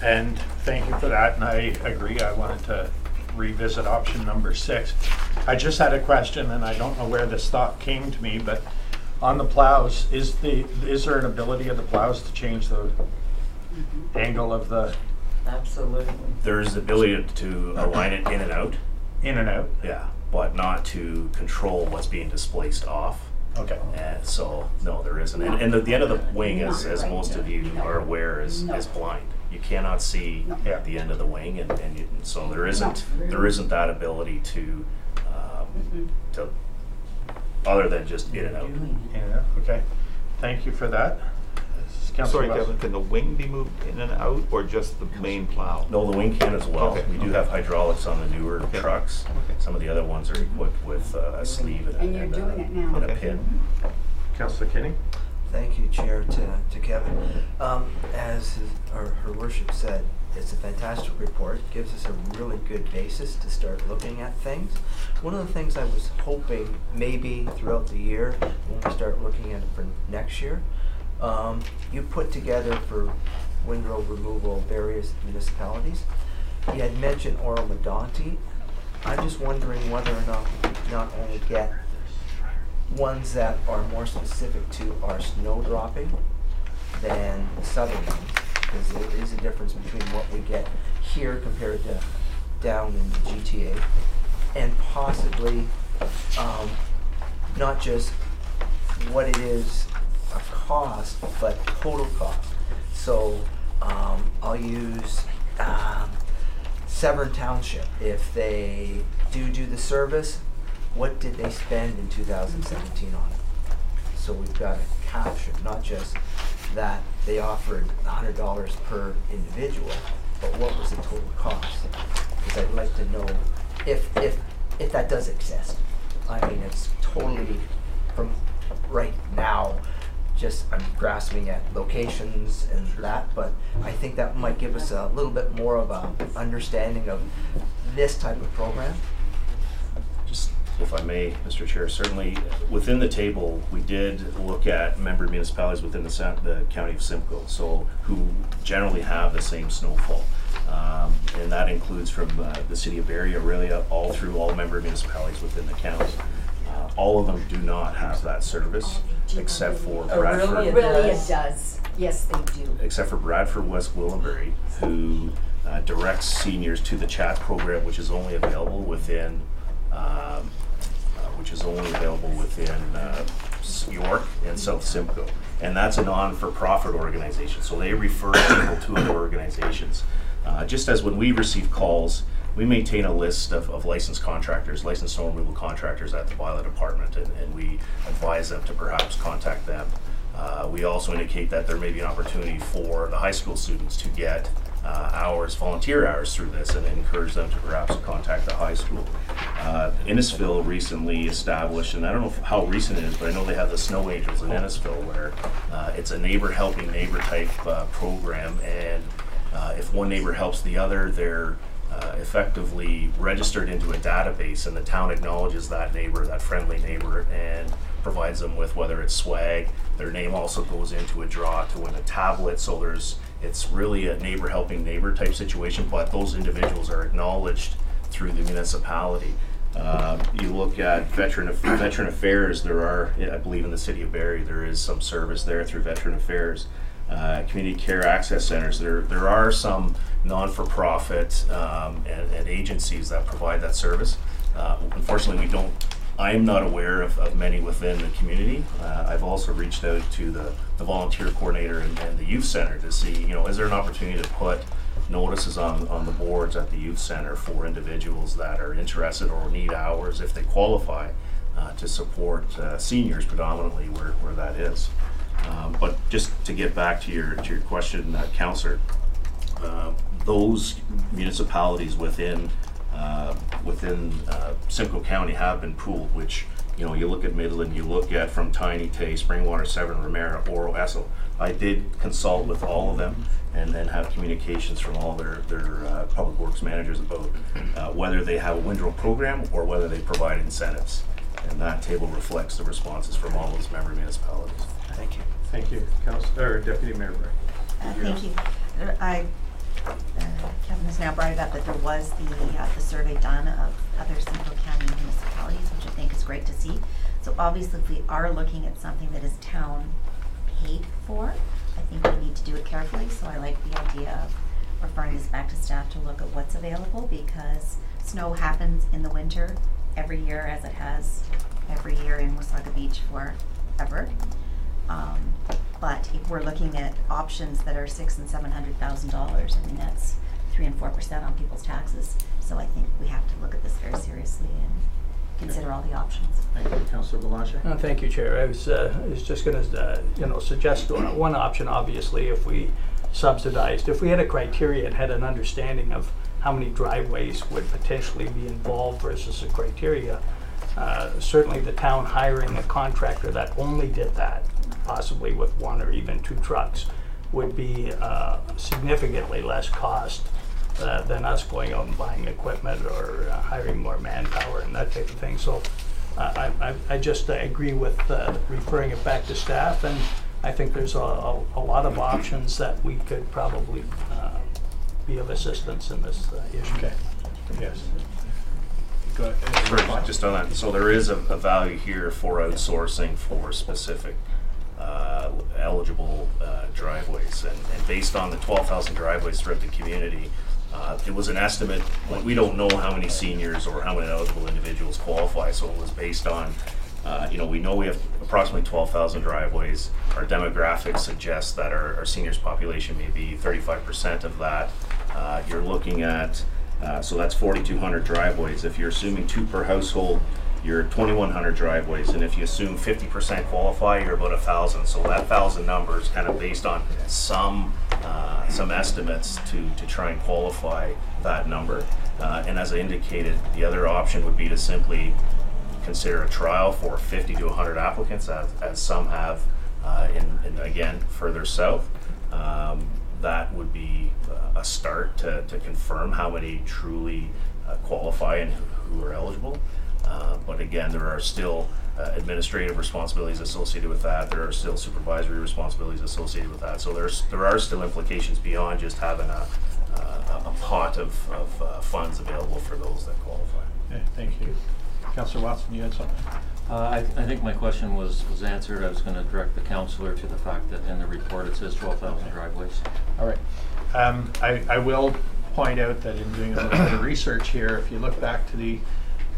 and thank you for that, and I agree. I wanted to revisit option number 6. I just had a question, and I don't know where this thought came to me, but on the plows, is there an ability of the plows to change the angle of the? Absolutely. There's the ability to align it in and out. In and out? Yeah, but not to control what's being displaced off. Okay. And so, no, there isn't. And the end of the wing, as most of you are aware, is blind. You cannot see the end of the wing, and so there isn't that ability to other than just in and out. Yeah, okay. Thank you for that. Sorry, Kevin, can the wing be moved in and out, or just the main plow? No, the wing can as well. Okay. We do have hydraulics on the newer trucks. Okay. Some of the other ones are equipped with a sleeve and a pin. Councillor Kinney? Thank you, Chair, to Kevin. As her worship said, it's a fantastic report. It gives us a really good basis to start looking at things. One of the things I was hoping maybe throughout the year, when we start looking at it for next year, you put together for windrow removal various municipalities. You had mentioned Oro Medonte. I'm just wondering whether or not we not only get ones that are more specific to our snow dropping than the southern ones, because there is a difference between what we get here compared to down in the GTA, and possibly not just what it is a cost, but total cost. So I'll use Severn Township. If they do the service, what did they spend in 2017 on it? So we've got to capture not just that they offered $100 per individual, but what was the total cost? Because I'd like to know if that does exist. I mean, it's totally from right now. Just I'm grasping at locations and that, but I think that might give us a little bit more of a understanding of this type of program. Just, if I may, Mr. Chair, certainly within the table, we did look at member municipalities within the county of Simcoe, so who generally have the same snowfall. And that includes from the city of Barrie, Aurelia, all through all member municipalities within the county. All of them do not have that service, except for Bradford. Really it does. Yes, they do. Except for Bradford West Gwillimbury, who directs seniors to the chat program, which is only available within York and South Simcoe, and that's a non-for-profit organization. So they refer people to other organizations. Just as when we receive calls, we maintain a list of licensed contractors, licensed snow removal contractors at the bylaw department, and we advise them to perhaps contact them. We also indicate that there may be an opportunity for the high school students to get volunteer hours through this, and encourage them to perhaps contact the high school. Innisfil recently established, and I don't know how recent it is, but I know they have the Snow Angels in Innisfil, where it's a neighbor helping neighbor type program, and if one neighbor helps the other, they're effectively registered into a database, and the town acknowledges that neighbor, that friendly neighbor, and provides them with, whether it's swag. Their name also goes into a draw to win a tablet, so it's really a neighbor helping neighbor type situation, but those individuals are acknowledged through the municipality. You look at veteran affairs, there are, I believe in the city of Barrie, there is some service there through veteran affairs. Community care access centers, there are some non-for-profit and agencies that provide that service. Unfortunately, I am not aware of many within the community. I've also reached out to the volunteer coordinator and the youth center to see, is there an opportunity to put notices on the boards at the youth center for individuals that are interested or need hours, if they qualify, to support seniors predominantly where that is. But just to get back to your question, Councillor, those municipalities within Simcoe County have been pooled, which, you look at Midland, you look at from Tiny, Tay, Springwater, Severn, Ramera, Oro, Esso. I did consult with all of them and then have communications from all their public works managers about whether they have a windrow program or whether they provide incentives. And that table reflects the responses from all those member municipalities. Thank you. Thank you, Deputy Mayor Bray. Thank you. Kevin has now brought it up that there was the survey done of other Simcoe County municipalities, which I think is great to see. So obviously, if we are looking at something that is town paid for, I think we need to do it carefully. So I like the idea of referring this back to staff to look at what's available, because snow happens in the winter every year, as it has every year in Wasaga Beach forever. But if we're looking at options that are $600,000 and $700,000, I mean, that's 3 and 4% on people's taxes. So I think we have to look at this very seriously and consider all the options. Thank you, Councillor Belanger. Thank you, Chair. I was just going to suggest one option. Obviously, if we subsidized, if we had a criteria and had an understanding of how many driveways would potentially be involved versus a criteria, certainly the town hiring a contractor that only did that possibly with one or even two trucks, would be significantly less cost than us going out and buying equipment or hiring more manpower and that type of thing. So I just agree with referring it back to staff, and I think there's a lot of options that we could probably be of assistance in this issue. Okay. Yes. Go ahead. Sorry, just on that, so there is a value here for outsourcing for specific eligible driveways, and based on the 12,000 driveways throughout the community, it was an estimate. We don't know how many seniors or how many eligible individuals qualify, so it was based on, we know we have approximately 12,000 driveways. Our demographics suggest that our seniors population may be 35% of that. You're looking at, so that's 4,200 driveways. If you're assuming 2 per household, you're 2,100 driveways, and if you assume 50% qualify, you're about 1,000. So that 1,000 number is kind of based on some estimates to try and qualify that number. And as I indicated, the other option would be to simply consider a trial for 50 to 100 applicants, as some have in again further south. That would be a start to confirm how many truly qualify and who are eligible. But again, there are still administrative responsibilities associated with that. There are still supervisory responsibilities associated with that. So there are still implications beyond just having a pot of funds available for those that qualify. Okay, thank you. Councillor Watson, you had something? I think my question was answered. I was going to direct the councillor to the fact that in the report it says 12,000 driveways. All right. I will point out that in doing a little bit of research here, if you look back to the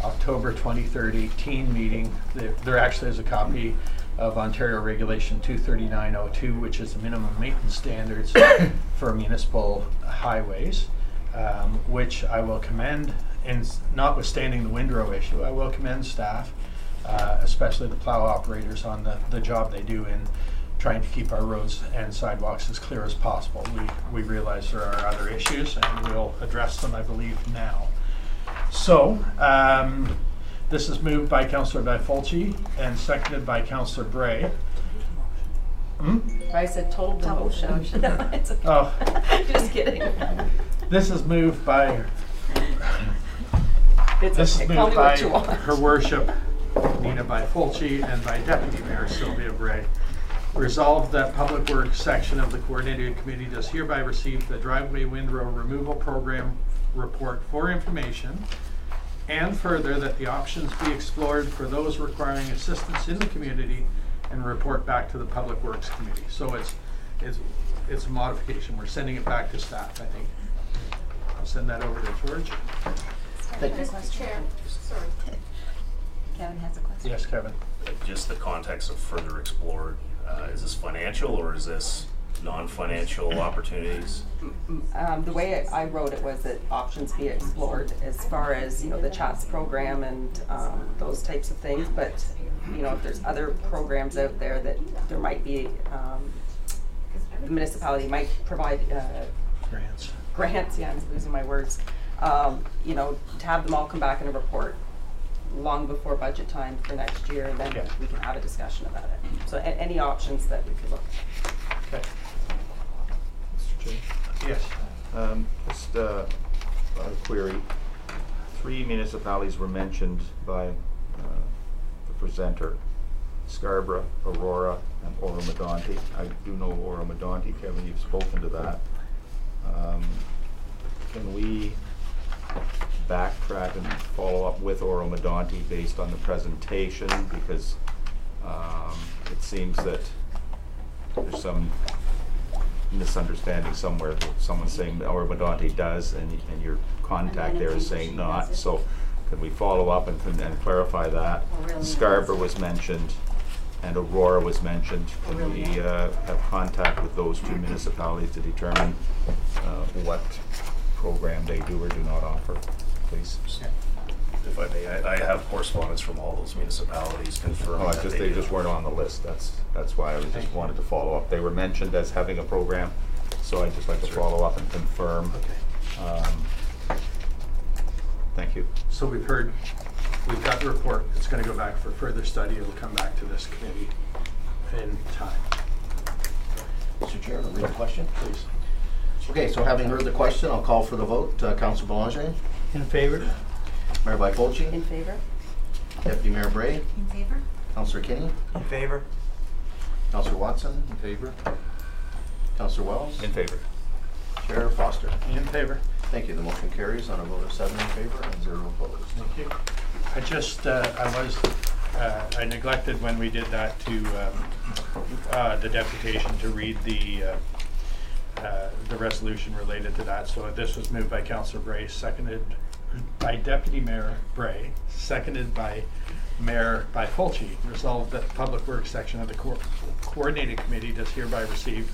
October 2018 meeting, there actually is a copy of Ontario Regulation 23902, which is the minimum maintenance standards for municipal highways, which I will commend, and notwithstanding the windrow issue, I will commend staff, especially the plow operators, on the job they do in trying to keep our roads and sidewalks as clear as possible. We realize there are other issues, and we'll address them, I believe, now. So, this is moved by Councillor Bifulci and seconded by Councillor Bray. I said total devotion. Oh. Just kidding. This is moved by Her Worship Nina Bifulci and by Deputy Mayor Sylvia Bray. Resolved that Public Works section of the Coordinated Committee does hereby receive the driveway windrow removal program report for information, and further that the options be explored for those requiring assistance in the community and report back to the Public Works Committee. So it's a modification. We're sending it back to staff, I think. I'll send that over to George. Mr. Chair, sorry. Kevin has a question. Yes, Kevin. Just the context of further explored, is this financial or is this non-financial opportunities? The way I wrote it was that options be explored as far as, the CHATS program and those types of things. But, if there's other programs out there that there might be, the municipality might provide grants, yeah, I'm losing my words. To have them all come back in a report long before budget time for next year, and then we can have a discussion about it. So any options that we could look at. Okay. Mr. Chair? Yes. Just a query. 3 municipalities were mentioned by the presenter: Scarborough, Aurora, and Oro-Medonte. I do know Oro-Medonte, Kevin, you've spoken to that. Can we backtrack and follow up with Oro-Medonte based on the presentation? Because it seems that there's some misunderstanding somewhere. Someone's saying Oro-Medonte does, and your contact there is saying not. So can we follow up and clarify that? Scarborough was mentioned and Aurora was mentioned. Can we have contact with those 2 municipalities to determine what program they do or do not offer, please? If I may, I have correspondence from all those municipalities confirming that they just weren't on the list. That's why I just wanted to follow up. They were mentioned as having a program, so I'd just like to follow up and confirm. Thank you. So we've got the report. It's going to go back for further study. It'll come back to this committee, in time. Mr. Chair, read the question, please. Okay, so having heard the question, I'll call for the vote. Councillor Belanger, In favor? Mayor Byfolchi, In favor? Deputy Mayor Bray, In favor? Councillor Kinney, In favor? Councillor Watson, In favor? Councillor Wells, In favor. Chair Foster. In favor. Thank you. The motion carries on a vote of 7 in favor and 0 opposed. Thank you. I neglected when we did that to the deputation to read the resolution related to that. So this was moved by Councillor Bray, seconded by Deputy Mayor Bray, seconded by Mayor Byfolchi. Resolved that the Public Works section of the Coordinated Committee does hereby receive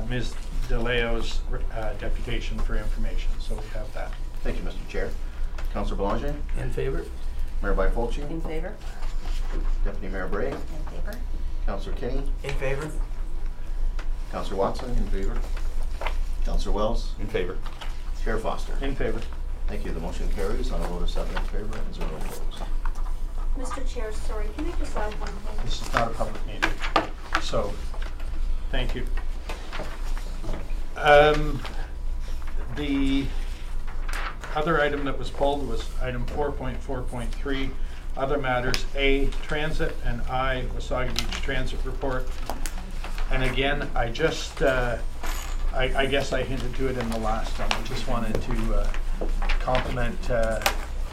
Ms. DeLeo's deputation for information. So we have that. Thank you, Mr. Chair. Councillor Belanger, In favor? Mayor Byfolchi, In favor? Deputy Mayor Bray, In favor? Councillor Kinney, In favor? Councillor Watson, in favor. Councillor Wells, In favor. Chair Foster. In favor. Thank you. The motion carries on a vote of 7 in favor and 0 opposed. Mr. Chair, sorry, can I just add one thing? This is not a public meeting, so, thank you. The other item that was pulled was item 4.4.3, other matters, A, transit, and I, Wasaga Beach Transit Report. And again, I just, I guess I hinted to it in the last one. I just wanted to compliment,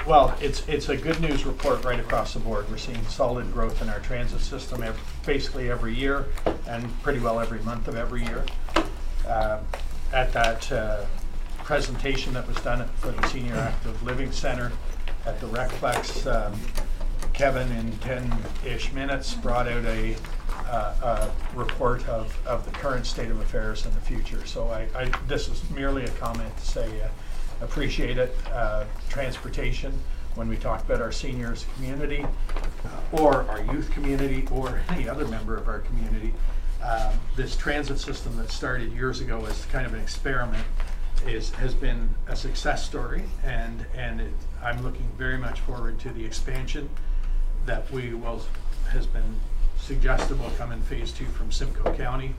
well, it's a good news report right across the board. We're seeing solid growth in our transit system basically every year and pretty well every month of every year. At that presentation that was done for the Senior Active Living Center at the Recplex, Kevin in 10-ish minutes brought out a report of the current state of affairs and the future. So this is merely a comment to say appreciate it. Transportation, when we talk about our seniors community or our youth community or any other member of our community, this transit system that started years ago as kind of an experiment has been a success story, and I'm looking very much forward to the expansion that has been suggested will come in phase 2 from Simcoe County,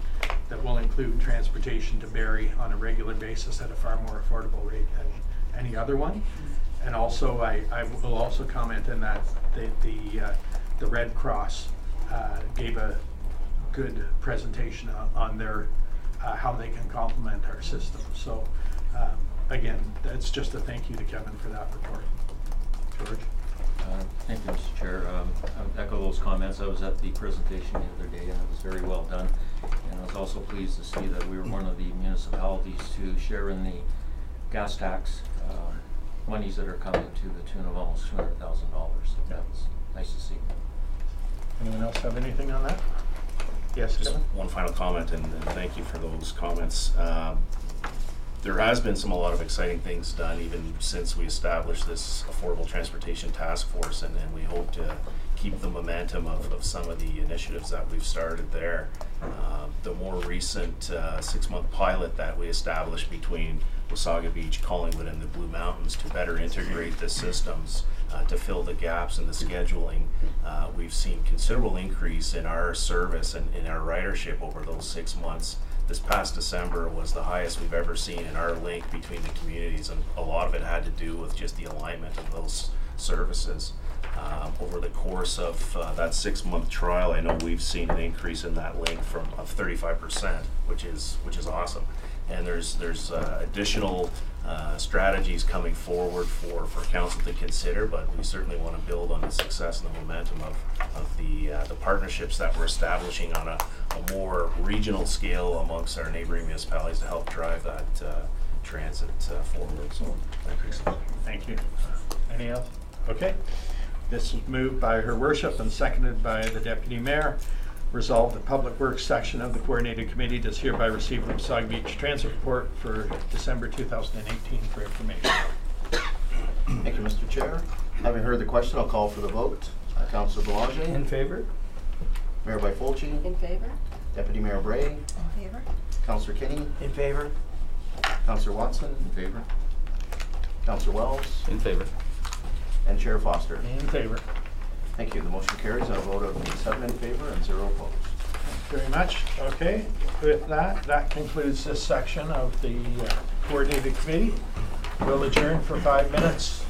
that will include transportation to Barrie on a regular basis at a far more affordable rate than any other one. And also, I will also comment on that the Red Cross gave a good presentation on their how they can complement our system. So again, that's just a thank you to Kevin for that report. George? Thank you, Mr. Chair. I echo those comments. I was at the presentation the other day and it was very well done. And I was also pleased to see that we were one of the municipalities to share in the gas tax monies that are coming to the tune of almost $200,000. So that was nice to see. Anyone else have anything on that? Yes, Just Kevin? one final comment, and thank you for those comments. There has been a lot of exciting things done even since we established this Affordable Transportation Task Force, and we hope to keep the momentum of some of the initiatives that we've started there. The more recent 6-month pilot that we established between Wasaga Beach, Collingwood, and the Blue Mountains to better integrate the systems to fill the gaps in the scheduling. We've seen considerable increase in our service and in our ridership over those 6 months. This past December was the highest we've ever seen in our link between the communities, and a lot of it had to do with just the alignment of those services. Over the course of that 6-month trial, I know we've seen an increase in that link of 35%, which is awesome. And there's additional strategies coming forward for council to consider, but we certainly want to build on the success and the momentum of the partnerships that we're establishing on a more regional scale amongst our neighboring municipalities to help drive that transit forward. So thank you. Thank you. Any else? Okay. This is moved by Her Worship and seconded by the Deputy Mayor. Resolved, the Public Works section of the Coordinated Committee does hereby receive the Wasaga Beach Transit Report for December 2018 for information. Thank you, Mr. Chair. Having heard the question, I'll call for the vote. Councillor Belanger. In favor? Mayor Byfolchi. In favor? Deputy Mayor Bray. In favor? Councillor Kinney. In favor? Councillor Watson. In favor? Councillor Wells. In favor. And Chair Foster. In favor. Thank you. The motion carries on a vote of 7 in favor and 0 opposed. very much. Okay, with that, that concludes this section of the coordinated committee. We'll adjourn for 5 minutes.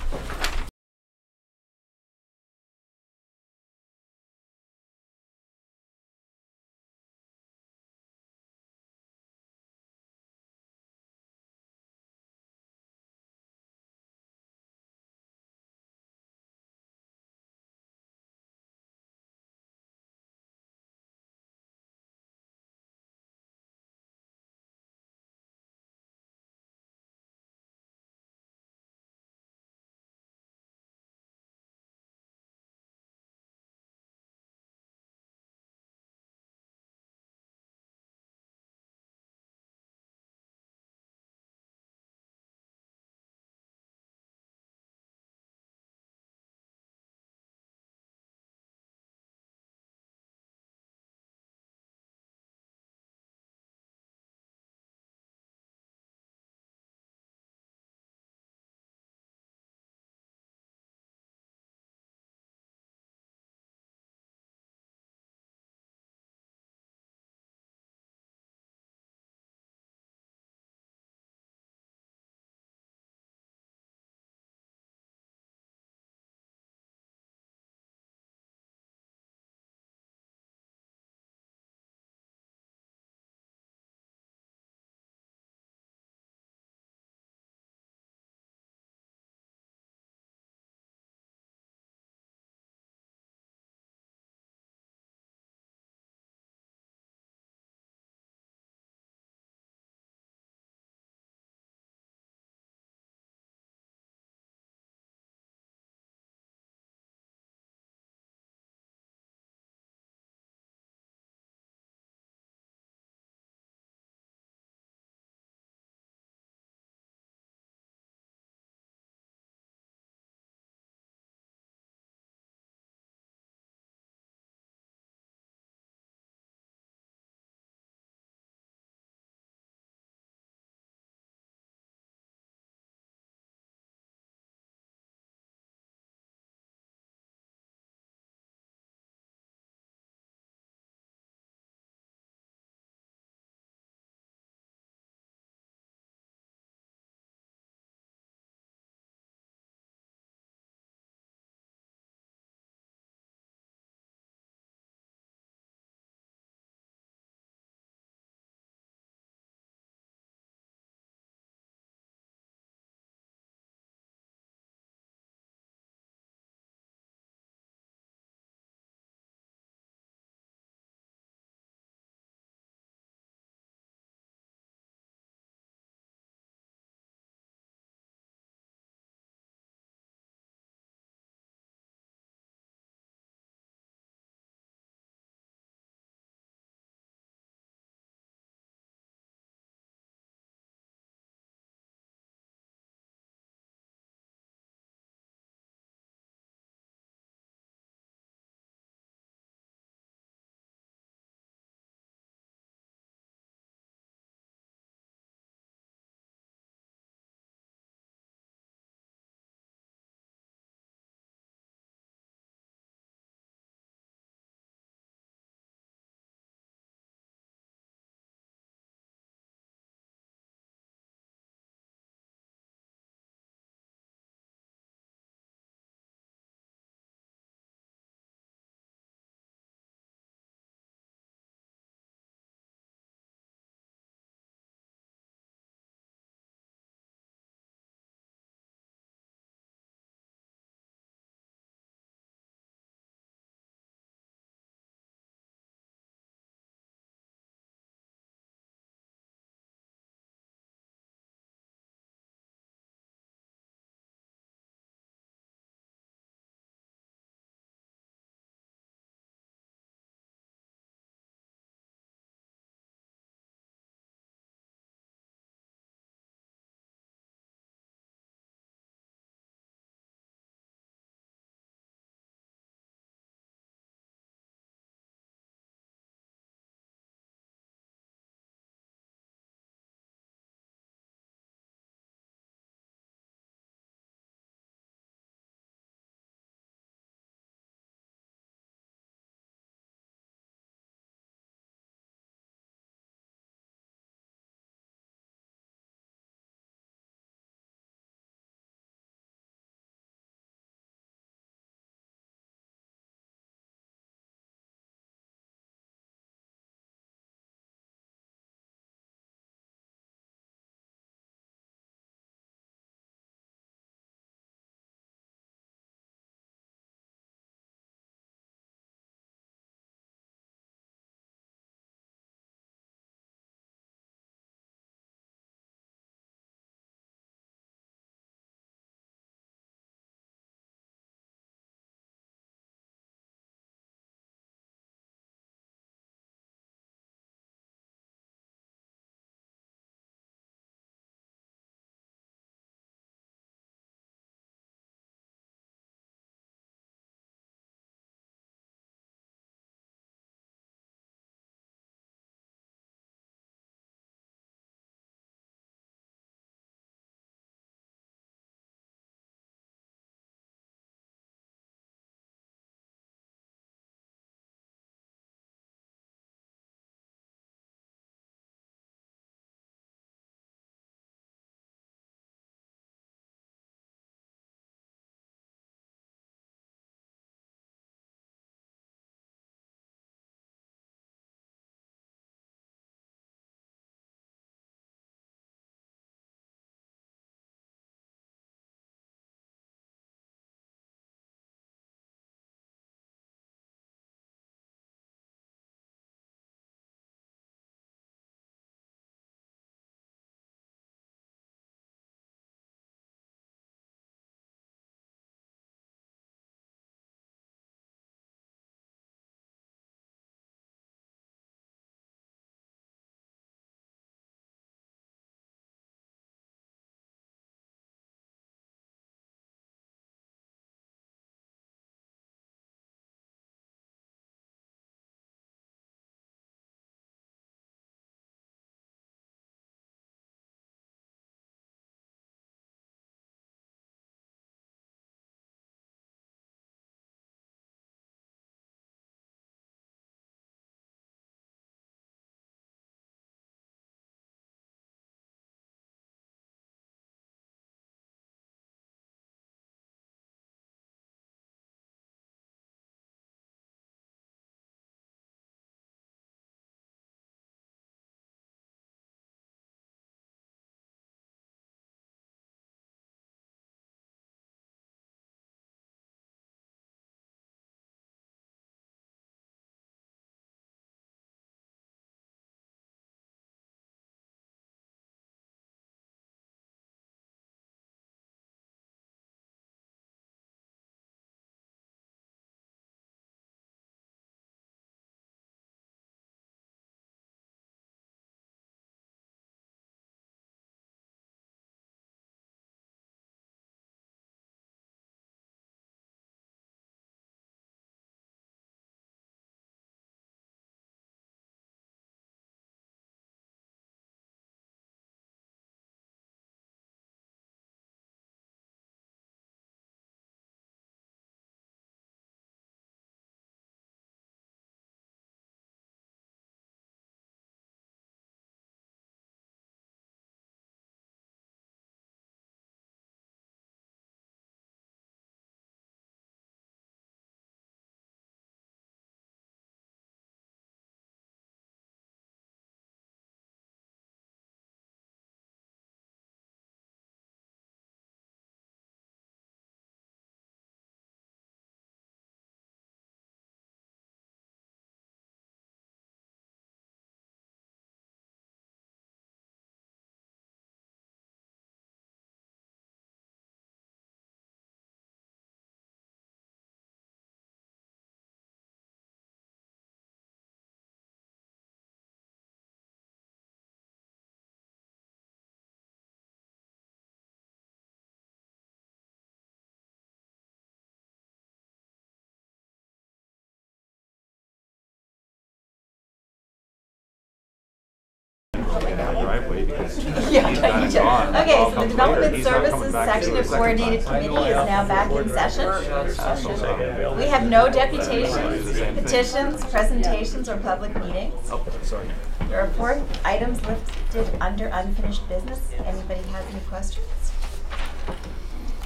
quickly because he's Yeah, done and gone. and it Okay, all so the comes Development later. He's not coming Services back to Section do it of a second Coordinated time. Committee is now back in session. We have no deputations, petitions, presentations, or public meetings. Oh, sorry. There are 4 items listed under unfinished business. Anybody has any questions?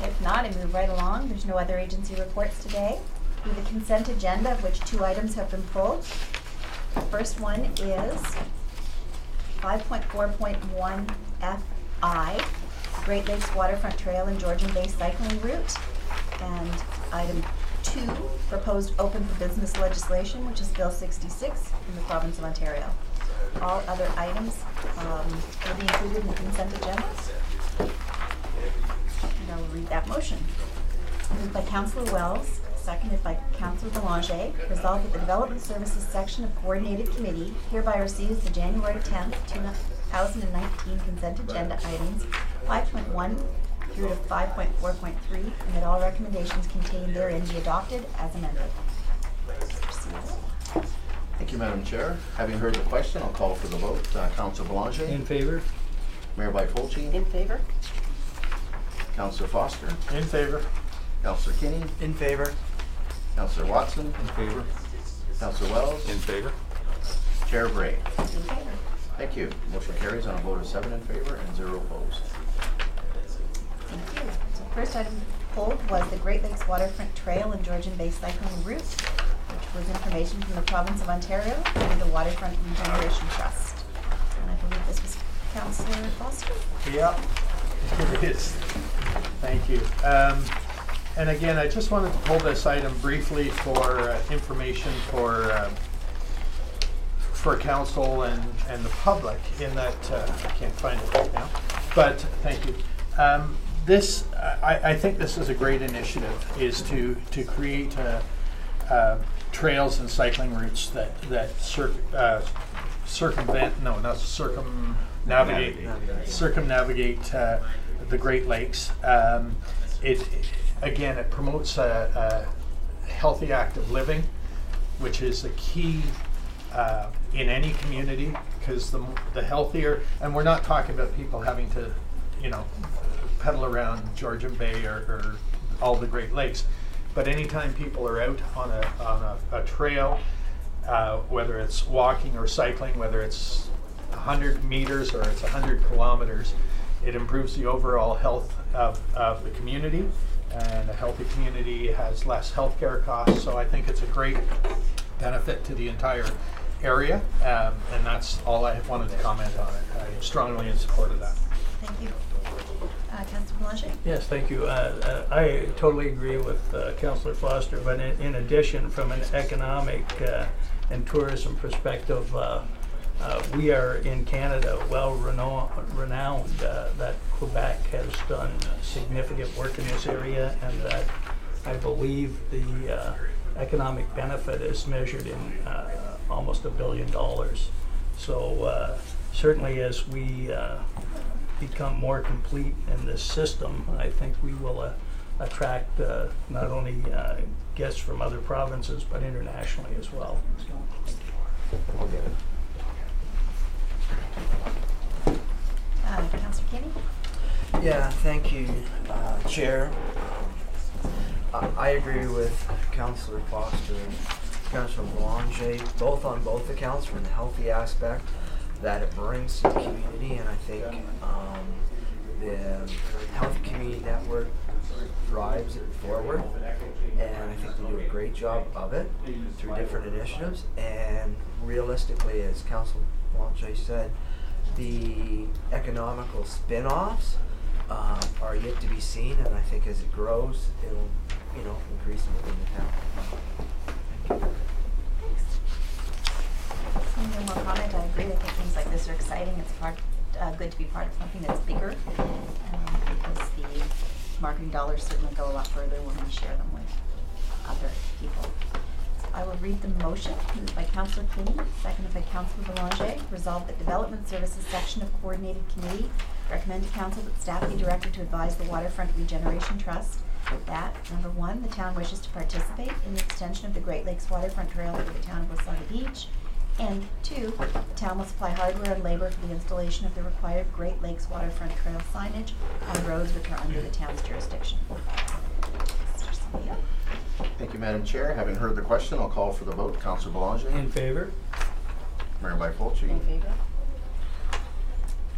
If not, I move right along. There's no other agency reports today. We have a consent agenda of which 2 items have been pulled. The first one is 5.4.1 FI, Great Lakes Waterfront Trail and Georgian Bay Cycling Route. And item 2, proposed open for business legislation, which is Bill 66 in the province of Ontario. All other items will be included in the consent agenda. And I will read that motion. Moved by Councillor Wells, seconded by Councillor Belanger, resolved that the Development Services section of Coordinated Committee hereby receives the January 10th, 2019 consent agenda items 5.1 through to 5.4.3, and that all recommendations contained therein be adopted as amended. Thank you, Madam Chair. Having heard the question, I'll call for the vote. Councillor Belanger. In favor? Mayor Byfolchi. In favor? Councillor Foster. In favor? Councillor Kinney. In favor? Councillor Watson. In favor? Councillor Wells. In favor? Chair Bray. In favor. Thank you. Motion carries on a vote of 7 in favor and 0 opposed. Thank you. So first item pulled was the Great Lakes Waterfront Trail and Georgian Bay Cycling Route, which was information from the province of Ontario through the Waterfront Regeneration Trust. And I believe this was Councillor Foster. Yeah, it is. Thank you. And again, I just wanted to pull this item briefly for information for council and the public in that, I can't find it right now, but thank you. I think this is a great initiative, is to create trails and cycling routes that circumnavigate the Great Lakes. It promotes a healthy, active living, which is a key in any community, because the healthier, and we're not talking about people having to, pedal around Georgian Bay or all the Great Lakes, but anytime people are out on a trail, whether it's walking or cycling, whether it's 100 meters or it's 100 kilometers, it improves the overall health of the community, and a healthy community has less healthcare costs, so I think it's a great benefit to the entire area, and that's all I wanted to comment on it. I'm strongly in support of that. Thank you. Councillor Belanger. Yes, thank you. I totally agree with Councillor Foster, but in addition, from an economic and tourism perspective, we are in Canada well renowned that Quebec has done significant work in this area, and that I believe the economic benefit is measured in almost $1 billion. So certainly as we become more complete in this system, I think we will attract not only guests from other provinces, but internationally as well. Councillor Kinney. Yeah, thank you, Chair. I agree with Councillor Foster and Councillor Belanger, both on both accounts, from the healthy aspect that it brings to the community, and I think the Healthy Community Network drives it forward, and I think they do a great job of it through different initiatives. And realistically, as Councillor Belanger said, the economical spin-offs are yet to be seen, and I think as it grows, it'll increase within the town. Thank you. Thanks. No more comment. I agree. I think things like this are exciting. It's good to be part of something that's bigger, because the marketing dollars certainly go a lot further when we share them with other people. So I will read the motion. Moved by Councillor Kinney, seconded by Councillor Belanger. Resolved that Development Services section of Coordinated Committee recommend to Council that staff be directed to advise the Waterfront Regeneration Trust that, number 1, the town wishes to participate in the extension of the Great Lakes Waterfront Trail through the town of Wasaga Beach, And 2, town will supply hardware and labor for the installation of the required Great Lakes waterfront trail signage on roads which are under the town's jurisdiction. Mr. Cynthia? Thank you, Madam Chair. Having heard the question, I'll call for the vote. Councillor Belanger. In favor? Mayor Byfolchi. In favor?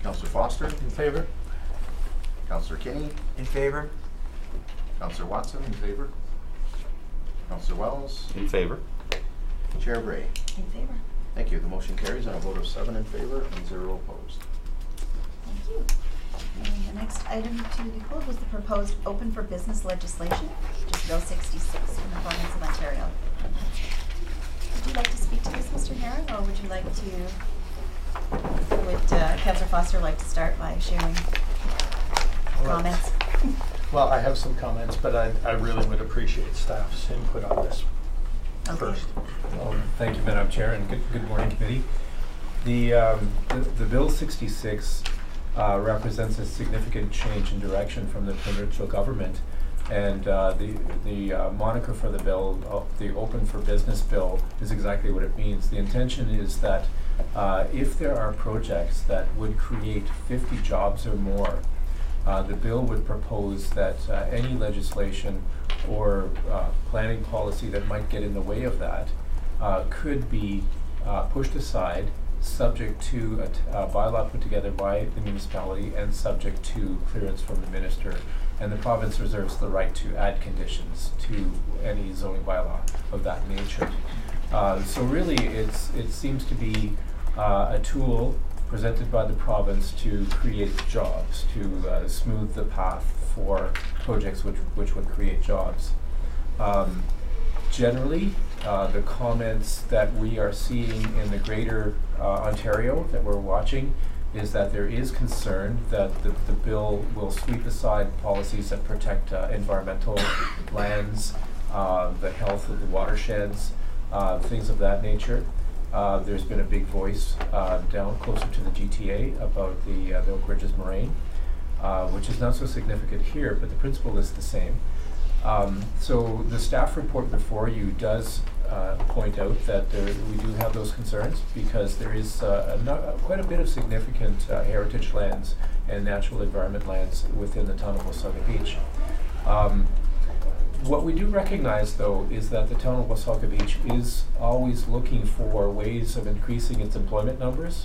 Councillor Foster. In favor? Councillor Kinney. In favor? Councillor Watson. In favor. Councillor Wells. In favor? Chair Bray. In favor. Thank you. The motion carries on a vote of 7 in favor and 0 opposed. Thank you. And the next item to be pulled was the proposed open for business legislation, which is Bill 66 in the province of Ontario. Would you like to speak to this, Mr. Herron, or would you like to, would Councillor Foster like to start by sharing comments? Well, I have some comments, but I really would appreciate staff's input on this first. Thank you, Madam Chair, and good morning, committee. The Bill 66 represents a significant change in direction from the provincial government, and the moniker for the bill, the Open for Business Bill, is exactly what it means. The intention is that if there are projects that would create 50 jobs or more, the bill would propose that any legislation or planning policy that might get in the way of that could be pushed aside, subject to a bylaw put together by the municipality and subject to clearance from the minister. And the province reserves the right to add conditions to any zoning bylaw of that nature. So really, it seems to be a tool presented by the province to create jobs, to smooth the path for projects which would create jobs. Generally, the comments that we are seeing in the greater Ontario that we're watching is that there is concern that the bill will sweep aside policies that protect environmental lands, the health of the watersheds, things of that nature. There's been a big voice down closer to the GTA about the Oak Ridges Moraine, which is not so significant here, but the principle is the same. So the staff report before you does point out that we do have those concerns because there is quite a bit of significant heritage lands and natural environment lands within the town of Wasaga Beach. What we do recognize, though, is that the town of Wasaga Beach is always looking for ways of increasing its employment numbers.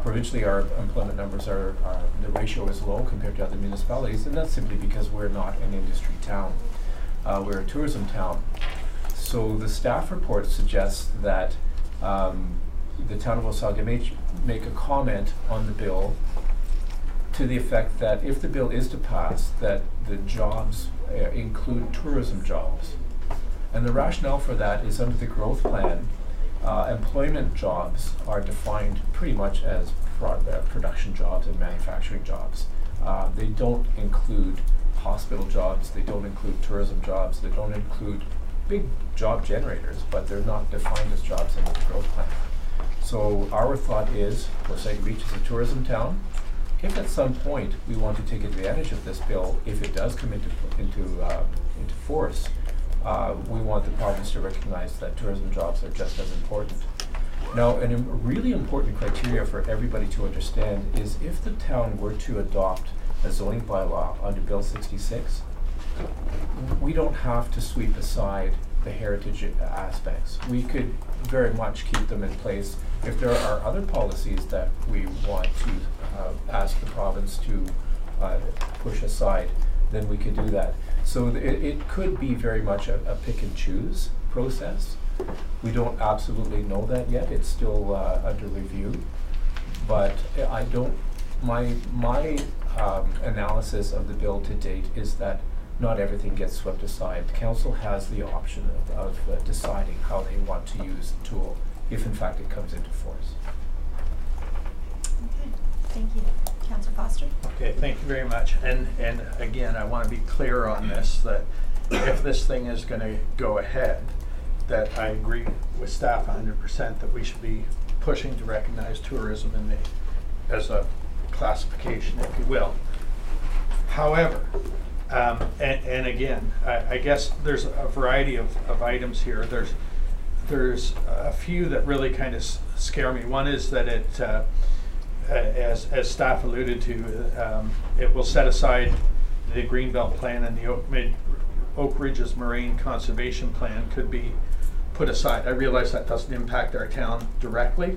Provincially, our employment numbers the ratio is low compared to other municipalities, and that's simply because we're not an industry town. We're a tourism town. So the staff report suggests that the town of Wasaga make a comment on the bill to the effect that if the bill is to pass, that the jobs include tourism jobs. And the rationale for that is under the growth plan, employment jobs are defined pretty much as production jobs and manufacturing jobs. They don't include hospital jobs, they don't include tourism jobs, they don't include big job generators, but they're not defined as jobs in the growth plan. So our thought is, Wasaga Beach is a tourism town. If at some point we want to take advantage of this bill, if it does come into force, we want the province to recognize that tourism jobs are just as important. Now, a really important criteria for everybody to understand is if the town were to adopt a zoning bylaw under Bill 66, we don't have to sweep aside the heritage aspects. We could very much keep them in place. If there are other policies that we want to ask the province to push aside, then we could do that. So it could be very much a pick and choose process. We don't absolutely know that yet. It's still under review. But my analysis of the bill to date is that not everything gets swept aside. The council has the option of deciding how they want to use the tool, if in fact it comes into force. Okay, thank you. Councillor Foster? Okay, thank you very much. And again, I want to be clear on this, that if this thing is going to go ahead, that I agree with staff 100% that we should be pushing to recognize tourism as a classification, if you will. However, and again, I guess there's a variety of items here. there's a few that really kind of scare me. One is that it, as staff alluded to, it will set aside the Greenbelt Plan, and the Oak Ridges Moraine Conservation Plan could be put aside. I realize that doesn't impact our town directly,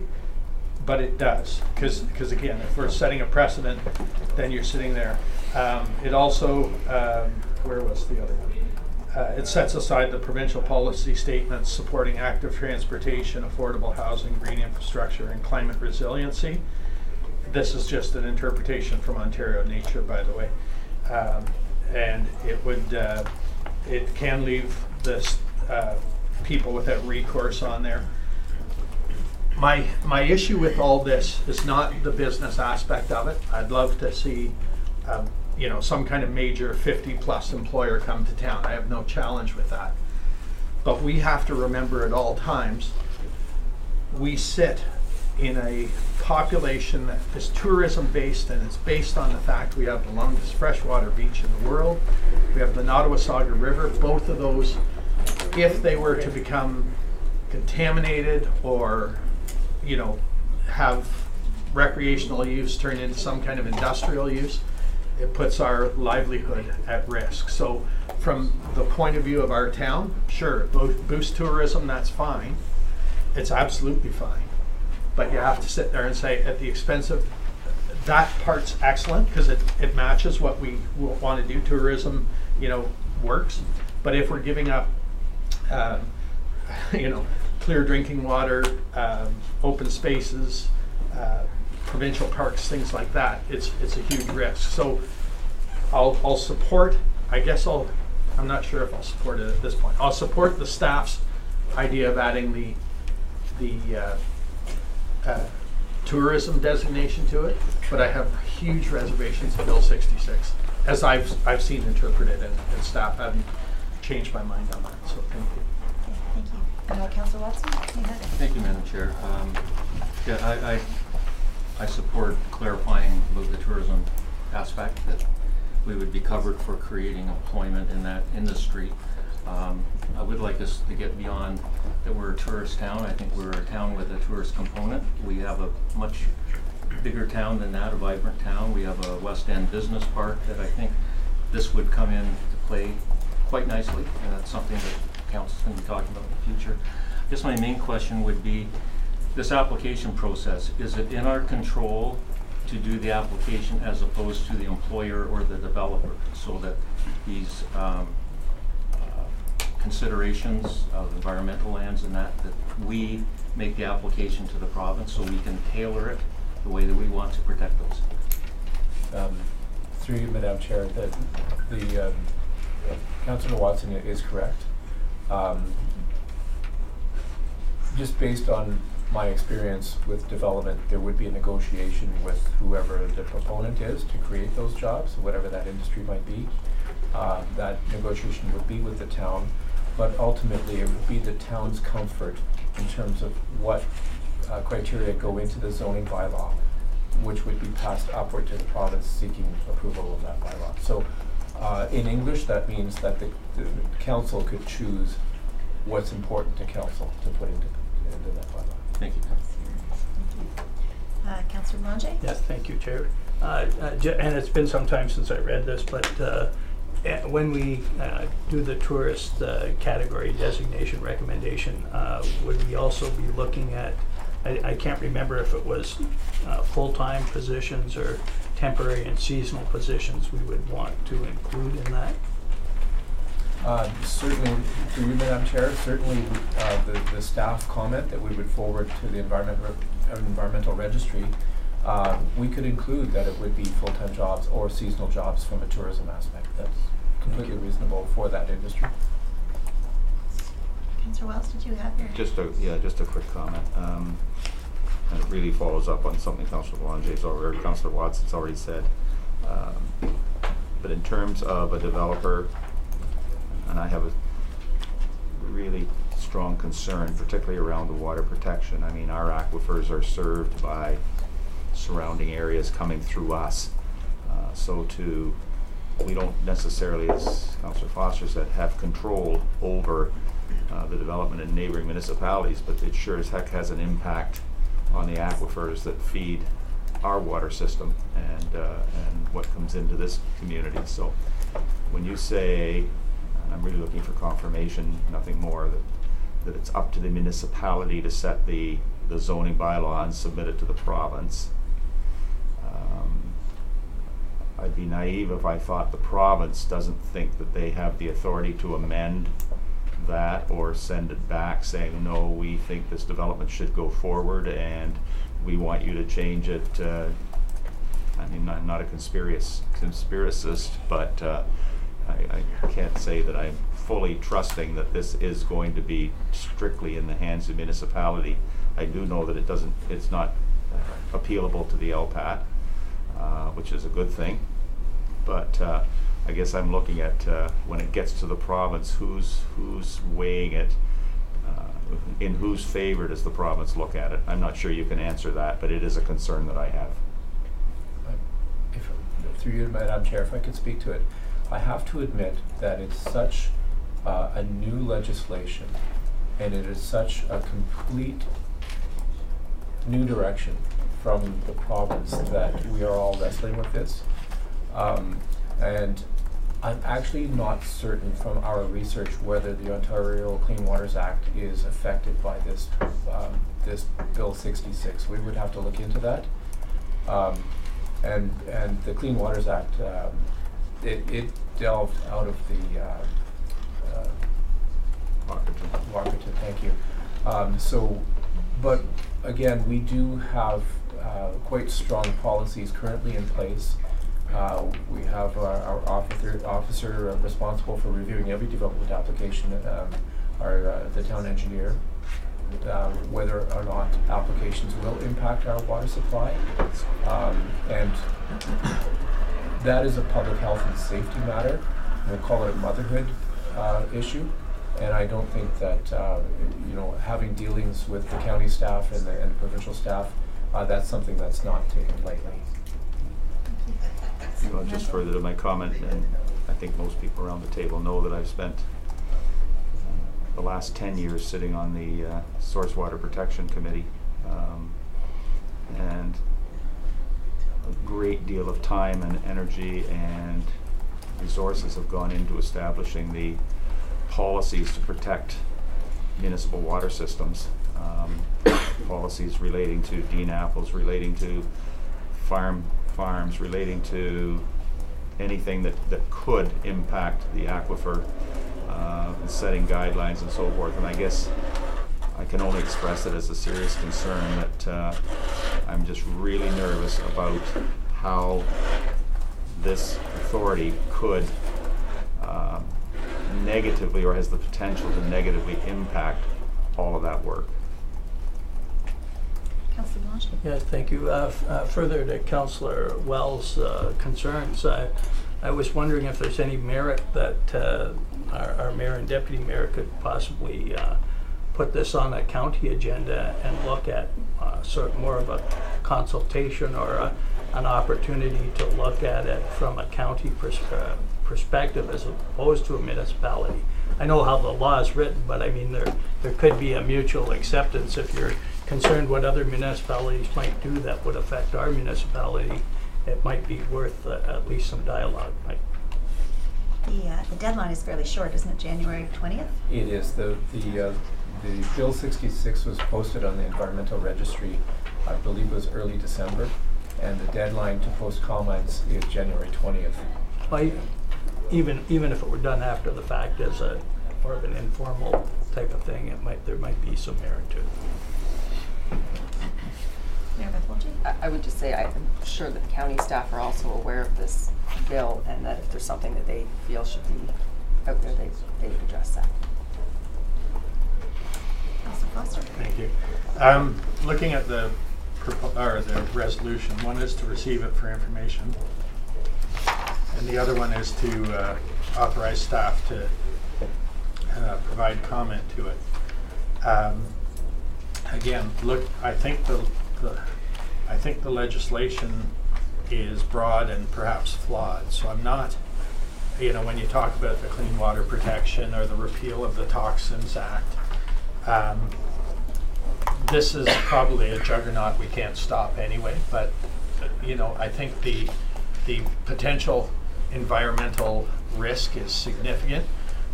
but it does, because again, if we're setting a precedent, then you're sitting there. It also, where was the other one? It sets aside the provincial policy statements supporting active transportation, affordable housing, green infrastructure, and climate resiliency. This is just an interpretation from Ontario Nature, by the way. And it would, it can leave this people without recourse on there. My issue with all this is not the business aspect of it. I'd love to see you know, some kind of major 50+ employer come to town. I have no challenge with that. But we have to remember at all times, we sit in a population that is tourism based, and it's based on the fact we have the longest freshwater beach in the world. We have the Wasaga River. Both of those, if they were to become contaminated or, you know, have recreational use turn into some kind of industrial use, it puts our livelihood at risk. So from the point of view of our town, sure, boost tourism, that's fine. It's absolutely fine. But you have to sit there and say, at the expense of, that part's excellent because it matches what we want to do. Tourism, you know, works. But if we're giving up, you know, clear drinking water, open spaces, provincial parks, things like that, it's a huge risk. So I'll support, I guess I'm not sure if I'll support it at this point. I'll support the staff's idea of adding the tourism designation to it, but I have huge reservations of Bill 66, as I've seen interpreted, and staff haven't changed my mind on that, so thank you. Okay, thank you. Councillor Watson, you had it. Thank you, Madam Chair. Yeah, I support clarifying about the tourism aspect, that we would be covered for creating employment in that industry. I would like us to get beyond that we're a tourist town. I think we're a town with a tourist component. We have a much bigger town than that, a vibrant town. We have a West End business park that I think this would come in to play quite nicely, and that's something that council's going to be talking about in the future. I guess my main question would be, this application process, is it in our control to do the application as opposed to the employer or the developer, so that these considerations of environmental lands and that we make the application to the province so we can tailor it the way that we want to protect those? Through you, Madam Chair, the Councillor Watson is correct. Just based on my experience with development, there would be a negotiation with whoever the proponent is to create those jobs, whatever that industry might be. That negotiation would be with the town, but ultimately it would be the town's comfort in terms of what criteria go into the zoning bylaw, which would be passed upward to the province seeking approval of that bylaw. So in English, that means that the council could choose what's important to council to put into that bylaw. Thank you. Councillor Boulanger? Yes, thank you, Chair. And it's been some time since I read this, but when we do the tourist category designation recommendation, would we also be looking at, I can't remember if it was full-time positions or temporary and seasonal positions we would want to include in that? Certainly, through you, Madam Chair, certainly the staff comment that we would forward to the environmental registry, we could include that it would be full-time jobs or seasonal jobs from a tourism aspect. That's completely reasonable for that industry. Councillor Wells, did you have your... Just a quick comment. And it really follows up on something Councillor Boulanger's or Councillor Watson's already said. But in terms of a developer, and I have a really strong concern, particularly around the water protection. I mean, our aquifers are served by surrounding areas coming through us. We don't necessarily, as Councillor Foster said, have control over the development in neighboring municipalities, but it sure as heck has an impact on the aquifers that feed our water system and what comes into this community. So when you say, and I'm really looking for confirmation, nothing more, that it's up to the municipality to set the zoning bylaw and submit it to the province, I'd be naive if I thought the province doesn't think that they have the authority to amend that or send it back saying, no, we think this development should go forward and we want you to change it. I mean, I'm not a conspiracist, but I can't say that I'm fully trusting that this is going to be strictly in the hands of municipality. I do know that it's not appealable to the LPAT, which is a good thing. But I guess I'm looking at when it gets to the province, who's weighing it, in whose favor does the province look at it? I'm not sure you can answer that, but it is a concern that I have. Through you, Madam Chair, if I could speak to it, I have to admit that it's such a new legislation, and it is such a complete new direction from the province that we are all wrestling with this. And I'm actually not certain from our research whether the Ontario Clean Waters Act is affected by this this Bill 66. We would have to look into that. And the Clean Waters Act, it delved out of the Washington, thank you. But again, we do have quite strong policies currently in place. We have our officer responsible for reviewing every development application, the town engineer, whether or not applications will impact our water supply. And that is a public health and safety matter. We'll call it a motherhood issue. And I don't think that, having dealings with the county staff and the provincial staff, that's something that's not taken lightly. Well, just further to my comment, and I think most people around the table know that I've spent the last 10 years sitting on the Source Water Protection Committee, and a great deal of time and energy and resources have gone into establishing the policies to protect municipal water systems, policies relating to DNAPLs, relating to farms, relating to anything that could impact the aquifer, setting guidelines and so forth. And I guess I can only express it as a serious concern that I'm just really nervous about how this authority could negatively, or has the potential to negatively impact all of that work. Councillor Blanche? Yes, thank you. Further to Councillor Wells' concerns, I was wondering if there's any merit that our mayor and deputy mayor could possibly put this on a county agenda and look at sort of more of a consultation or an opportunity to look at it from a county perspective as opposed to a municipality. I know how the law is written, but I mean there could be a mutual acceptance if you're concerned what other municipalities might do that would affect our municipality. It might be worth at least some dialogue. The deadline is fairly short, isn't it? January 20th? It is. The Bill 66 was posted on the environmental registry, I believe it was early December, and the deadline to post comments is January 20th. Even if it were done after the fact as a more of an informal type of thing, there might be some merit to it. I would just say I'm sure that the county staff are also aware of this bill, and that if there's something that they feel should be out there, they would address that. Councillor Foster? Thank you. Looking at the resolution, one is to receive it for information, and the other one is to authorize staff to provide comment to it. Again, I think the legislation is broad and perhaps flawed, so I'm not you know, when you talk about the Clean Water Protection or the repeal of the Toxins Act, this is probably a juggernaut we can't stop anyway, but you know, I think the potential environmental risk is significant.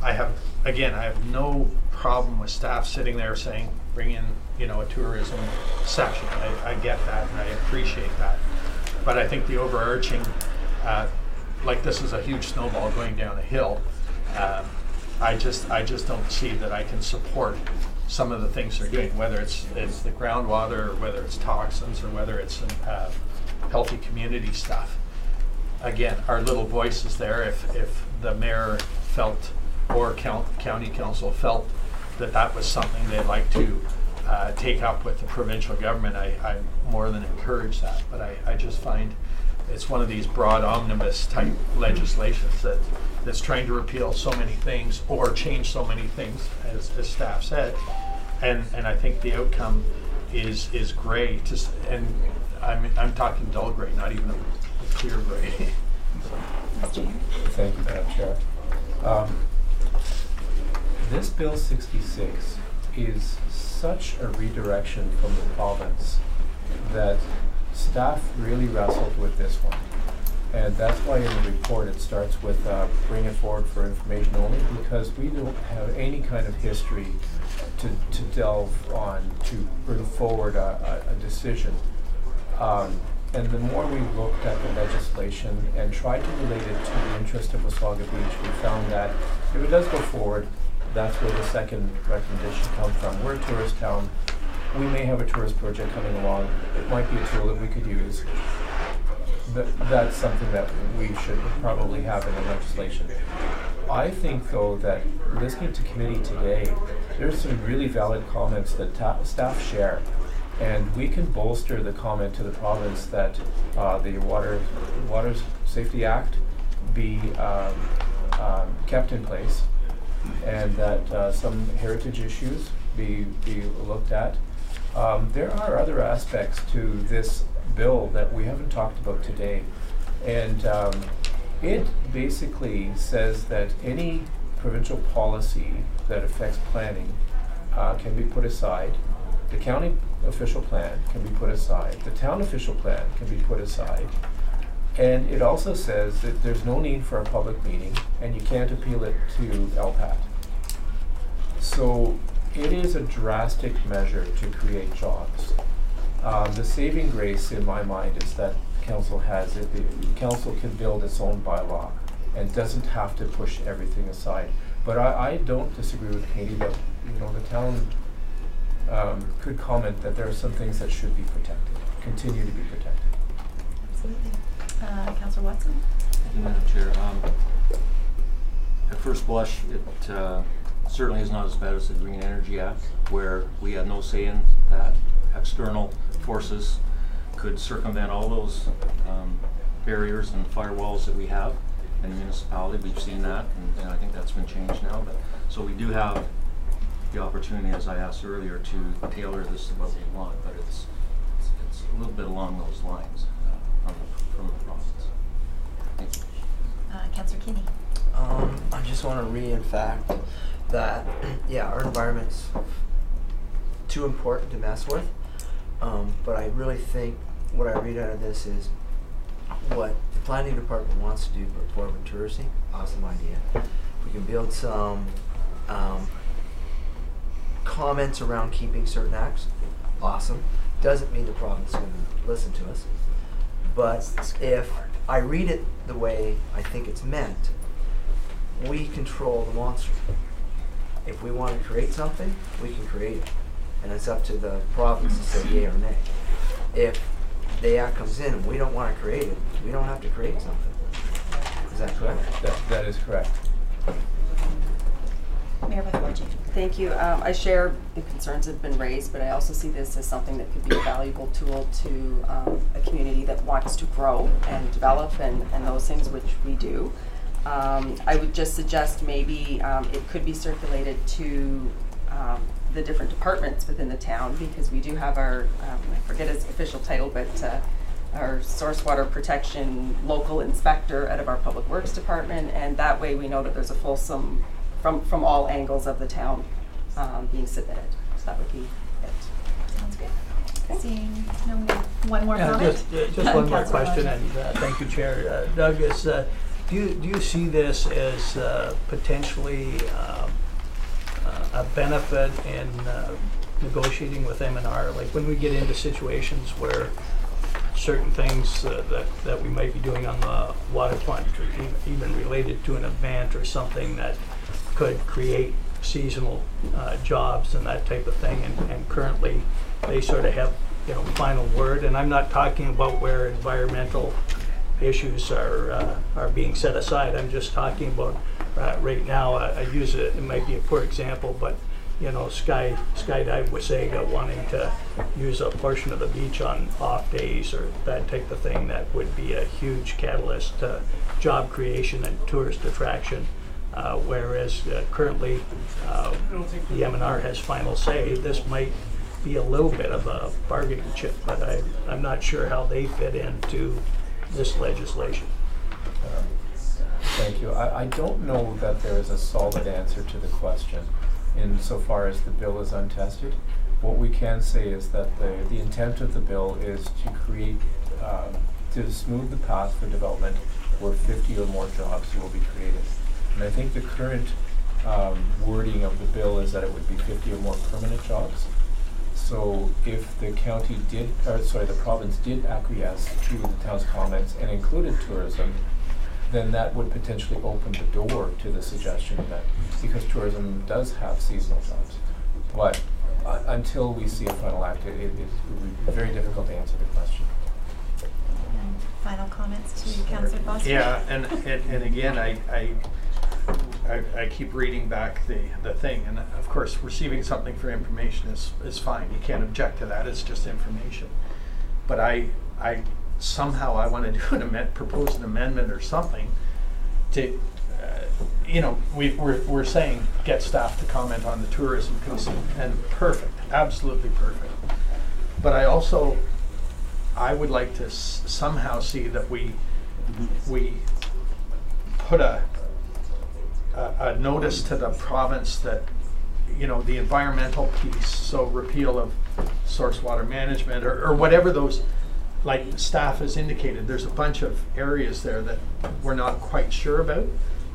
I have no problem with staff sitting there saying, bring in, you know, a tourism section. I get that and I appreciate that. But I think the overarching, like this is a huge snowball going down a hill. I just don't see that I can support some of the things they're doing, whether it's the groundwater, or whether it's toxins, or whether it's healthy community stuff. Again, our little voice is there. If the mayor felt, or county council felt that that was something they'd like to take up with the provincial government, I more than encourage that. But I just find it's one of these broad omnibus type legislations that's trying to repeal so many things or change so many things, as staff said, and I think the outcome is gray. And I'm talking dull gray, not even a clear gray. Thank you, Madam Chair. This Bill 66 is such a redirection from the province that staff really wrestled with this one. And that's why in the report it starts with bring it forward for information only, because we don't have any kind of history to delve on to bring forward a decision. And the more we looked at the legislation and tried to relate it to the interest of Wasaga Beach, we found that if it does go forward, that's where the second recommendation comes from. We're a tourist town. We may have a tourist project coming along. It might be a tool that we could use. That's something that we should probably have in the legislation. I think, though, that listening to committee today, there's some really valid comments that staff share. And we can bolster the comment to the province that the Water Safety Act be kept in place, and that some heritage issues be looked at. There are other aspects to this bill that we haven't talked about today, and it basically says that any provincial policy that affects planning can be put aside. The county official plan can be put aside. The town official plan can be put aside. And it also says that there's no need for a public meeting and you can't appeal it to LPAT. So it is a drastic measure to create jobs. The saving grace in my mind is that council has it. The council can build its own bylaw and doesn't have to push everything aside. But I don't disagree with Katie that, you know, the town could comment that there are some things that should be protected, continue to be protected. Absolutely. Councillor Watson? Thank you, Madam Chair. At first blush, it certainly is not as bad as the Green Energy Act, where we had no say in that. External forces could circumvent all those barriers and firewalls that we have in the municipality. We've seen that, and I think that's been changed now. But so we do have the opportunity, as I asked earlier, to tailor this to what we want, but it's a little bit along those lines from the province. Thank you. Councillor Kinney? I just want to reiterate that, yeah, our environment's too important to mess with, but I really think what I read out of this is what the planning department wants to do for Port Touristy. Awesome idea. We can build some comments around keeping certain acts. Awesome. Doesn't mean the province is going to listen to us. But if I read it the way I think it's meant, we control the monster. If we want to create something, we can create it. And it's up to the province to say yay or nay. If the act comes in and we don't want to create it, we don't have to create something. Is that correct? That is correct. Mayor Bethorji? Thank you. I share the concerns that have been raised, but I also see this as something that could be a valuable tool to a community that wants to grow and develop and those things, which we do. I would just suggest maybe it could be circulated to the different departments within the town, because we do have our, I forget its official title, but our source water protection local inspector out of our public works department, and that way we know that there's a fulsome, from all angles of the town being submitted. So that would be it. Sounds good. Seeing no more, one more Yeah, comment? just one more Councillor question, Rogers. and thank you, Chair. Doug, do you see this as potentially a benefit in negotiating with M&R? Like when we get into situations where certain things that we might be doing on the waterfront, or even related to an event or something that could create seasonal jobs and that type of thing, and currently they sort of have, final word. And I'm not talking about where environmental issues are being set aside. I'm just talking about right now. I use it might be a poor example, but Skydive Wasaga wanting to use a portion of the beach on off days or that type of thing, that would be a huge catalyst to job creation and tourist attraction. Whereas currently the M&R has final say. This might be a little bit of a bargaining chip, but I'm not sure how they fit into this legislation. Thank you. I don't know that there is a solid answer to the question insofar as the bill is untested. What we can say is that the intent of the bill is to create, to smooth the path for development where 50 or more jobs will be created. And I think the current wording of the bill is that it would be 50 or more permanent jobs. So if the county did, the province did acquiesce to the town's comments and included tourism, then that would potentially open the door to the suggestion that, because tourism does have seasonal jobs. But until we see a final act, it would be very difficult to answer the question. And final comments to Councillor Foster? Yeah, and again, I keep reading back the thing, and of course receiving something for information is fine. You can't object to that, it's just information. But I somehow I want to do propose an amendment or something to, we're saying get staff to comment on the tourism piece, and perfect, absolutely perfect. But I would like to somehow see that we put a notice to the province that, the environmental piece, so repeal of source water management or whatever those, like staff has indicated, there's a bunch of areas there that we're not quite sure about,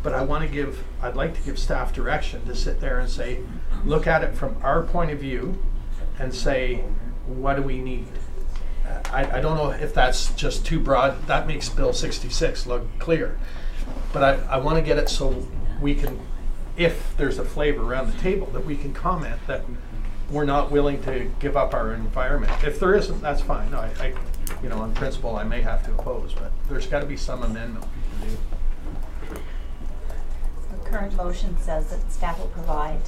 but I'd like to give staff direction to sit there and say, look at it from our point of view and say, what do we need? I don't know if that's just too broad. That makes Bill 66 look clear. But I want to get it so we can, if there's a flavor around the table, that we can comment that we're not willing to give up our environment. If there isn't, that's fine. No, on principle, I may have to oppose, but there's got to be some amendment we can do. The current motion says that staff will provide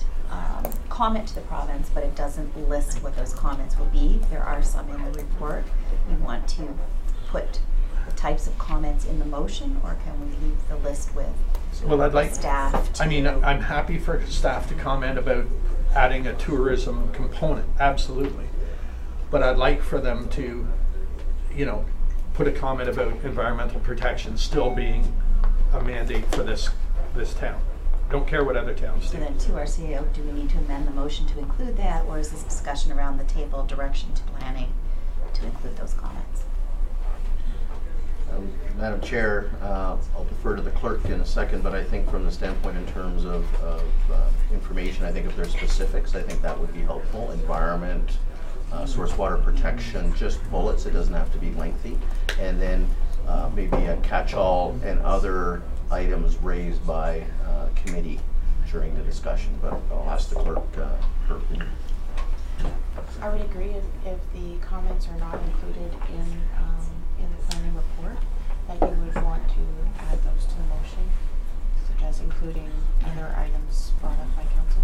comment to the province, but it doesn't list what those comments will be. There are some in the report. We want to put the types of comments in the motion, or can we leave the list with staff to I'm happy for staff to comment about adding a tourism component, absolutely. But I'd like for them to, put a comment about environmental protection still being a mandate for this town. Don't care what other towns do. So then to our CEO, do we need to amend the motion to include that, or is this discussion around the table direction to planning to include those comments? Madam Chair, I'll defer to the clerk in a second, but I think from the standpoint in terms of information, I think if there's specifics, I think that would be helpful. Environment, source water protection, just bullets, it doesn't have to be lengthy. And then maybe a catch-all and other items raised by committee during the discussion, but I'll ask the clerk. I would agree if the comments are not included in the planning report, that you would want to add those to the motion, such as including other items brought up by council.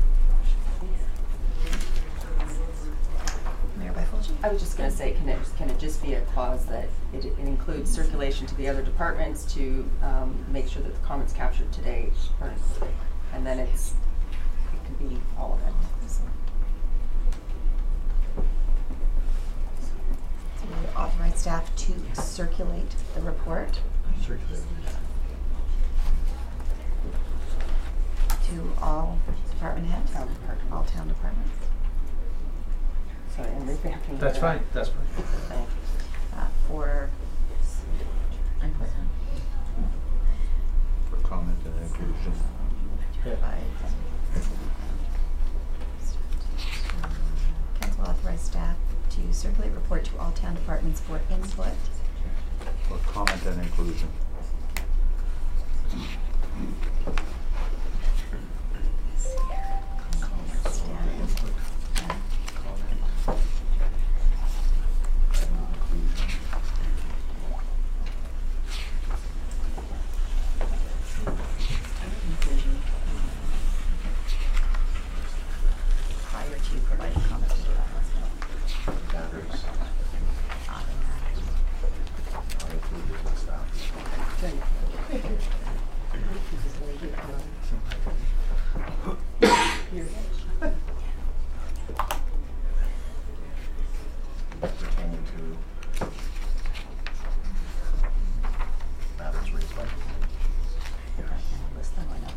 Mayor Byfuglien? I was just going to say, can it just be a clause that it includes circulation to the other departments to make sure that the comments captured today are included, and then it can be all of it. So we authorize staff to circulate the report Circulate. to all department heads, Town department. all town departments, Sorry, I'm revamping. That's the- fine, that's fine. Thank you. for input. For comment and inclusion. Council authorized staff to circulate report to all town departments for input. For comment and inclusion. Prior to providing comment to the Pertaining to matters raised by. list them or not.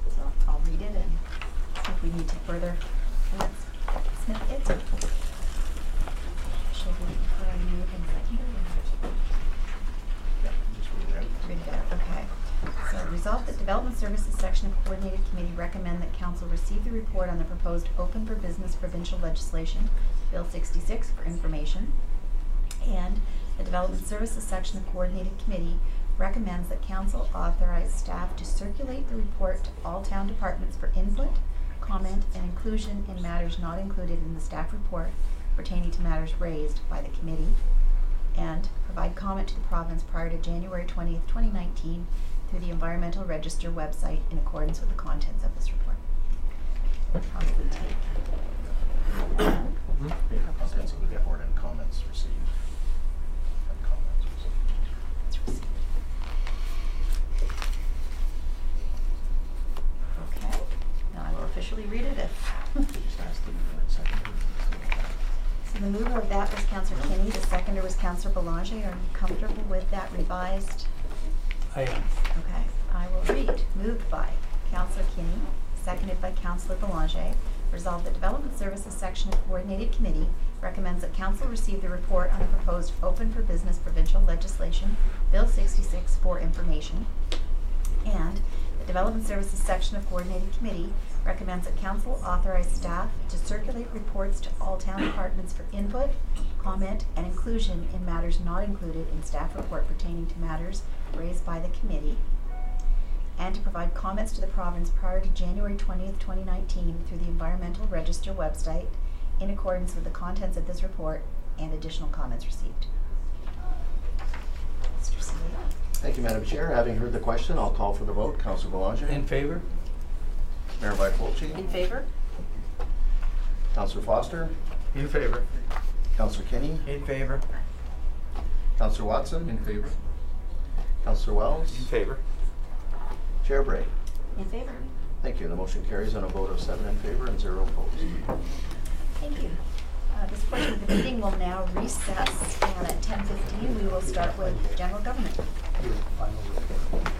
So I'll read it and see if we need to further smith it. Should we before I move and second it? Yeah, just read it out. Read it out, okay. So resolve that Development Services Section of Coordinated Committee recommend that Council receive the report on the proposed open for business provincial legislation, Bill 66, for information. And the Development Services Section of Coordinated Committee recommends that Council authorize staff to circulate the report to all town departments for input, comment, and inclusion in matters not included in the staff report pertaining to matters raised by the committee, and provide comment to the province prior to January 20th, 2019 through the Environmental Register website in accordance with the contents of this report. Probably take. Contents of the report and comments received. And comments received. It's received. Okay, now I will officially read it if. Just ask the mover and seconder. So the mover of that was Councillor Kinney, the seconder was Councillor Belanger. Are you comfortable with that revised? I am. Okay, I will read. Moved by Councillor Kinney, seconded by Councillor Belanger. Resolved that Development Services Section of Coordinated Committee recommends that Council receive the report on the proposed open for business provincial legislation, Bill 66, for information. And the Development Services Section of Coordinated Committee recommends that Council authorize staff to circulate reports to all town departments for input, comment, and inclusion in matters not included in staff report pertaining to matters raised by the committee, and to provide comments to the province prior to January 20th, 2019 through the Environmental Register website in accordance with the contents of this report and additional comments received. Mr. Seeley? Thank you, Madam Chair. Having heard the question, I'll call for the vote. Councillor Belanger. In favor? Mayor Vitolci. In favor? Councillor Foster. In favor. Councillor Kinney. In favor. Councillor Watson. In favor. Councillor Wells. In favor. Chair Bray. In favor? Thank you. The motion carries on a vote of 7 in favor and 0 opposed. Thank you. This portion of the meeting will now recess, and at 10:15 we will start with general government. Your final report.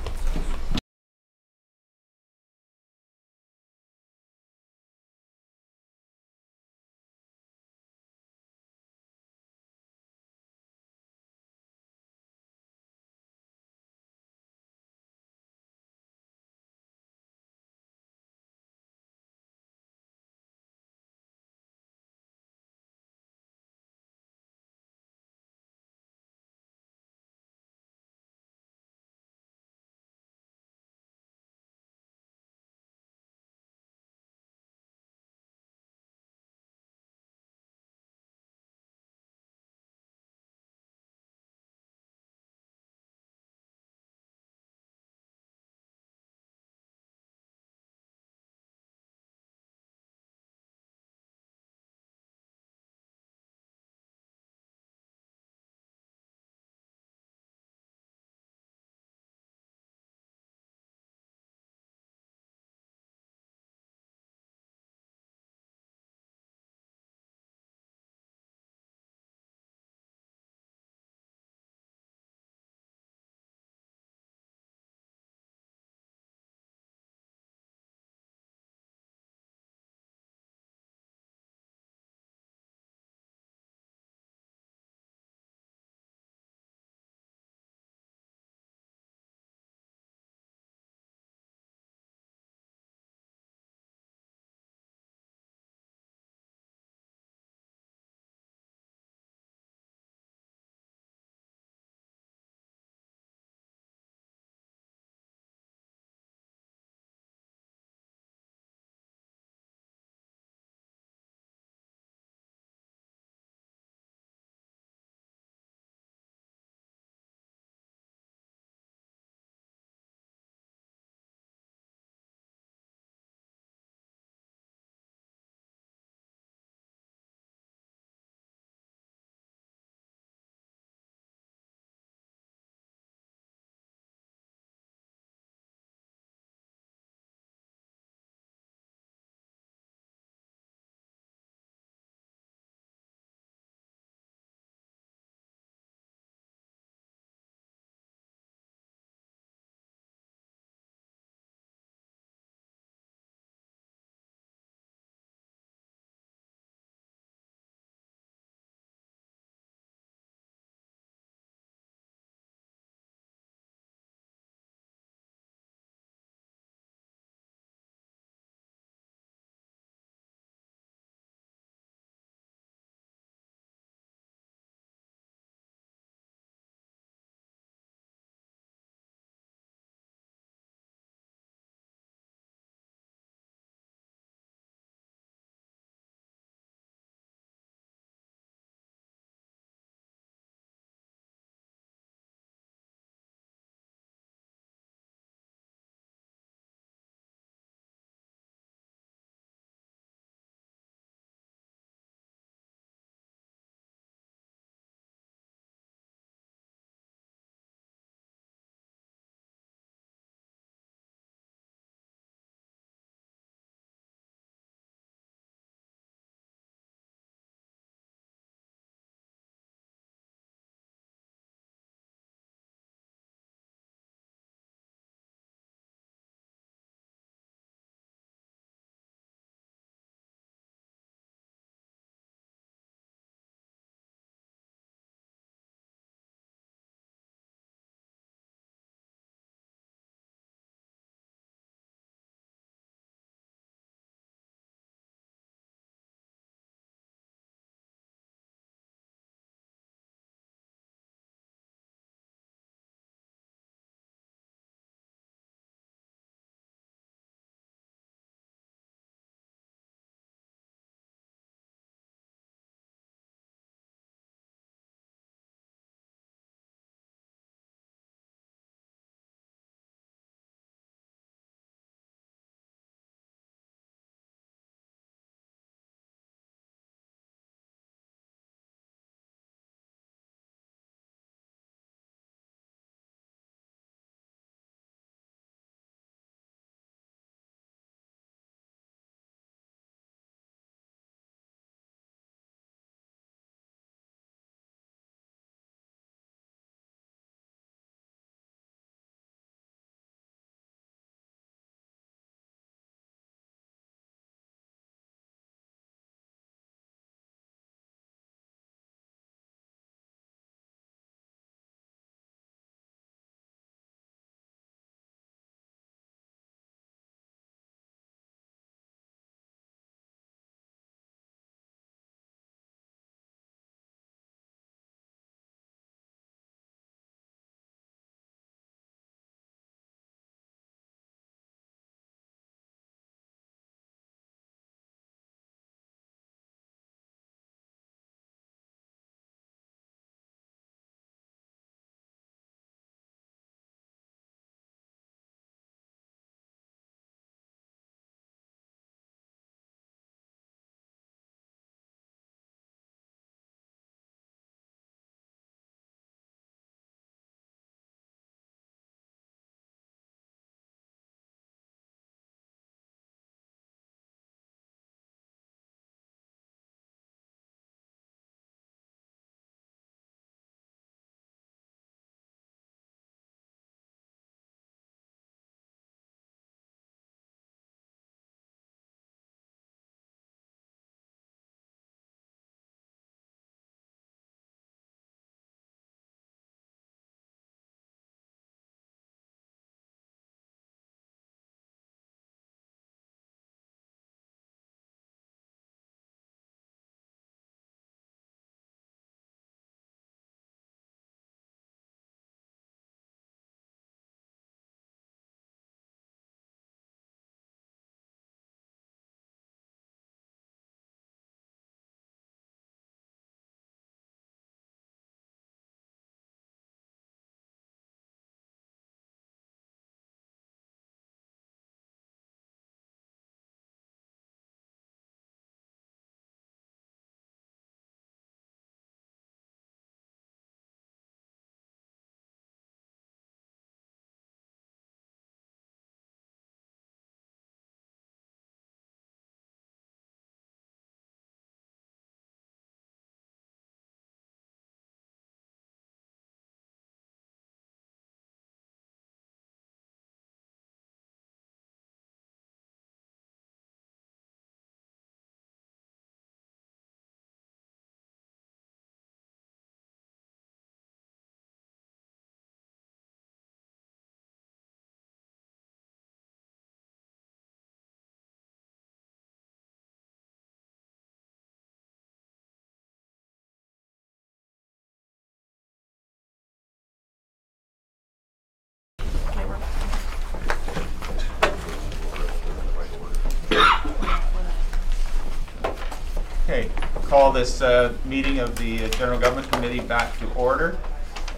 call this meeting of the General Government Committee back to order.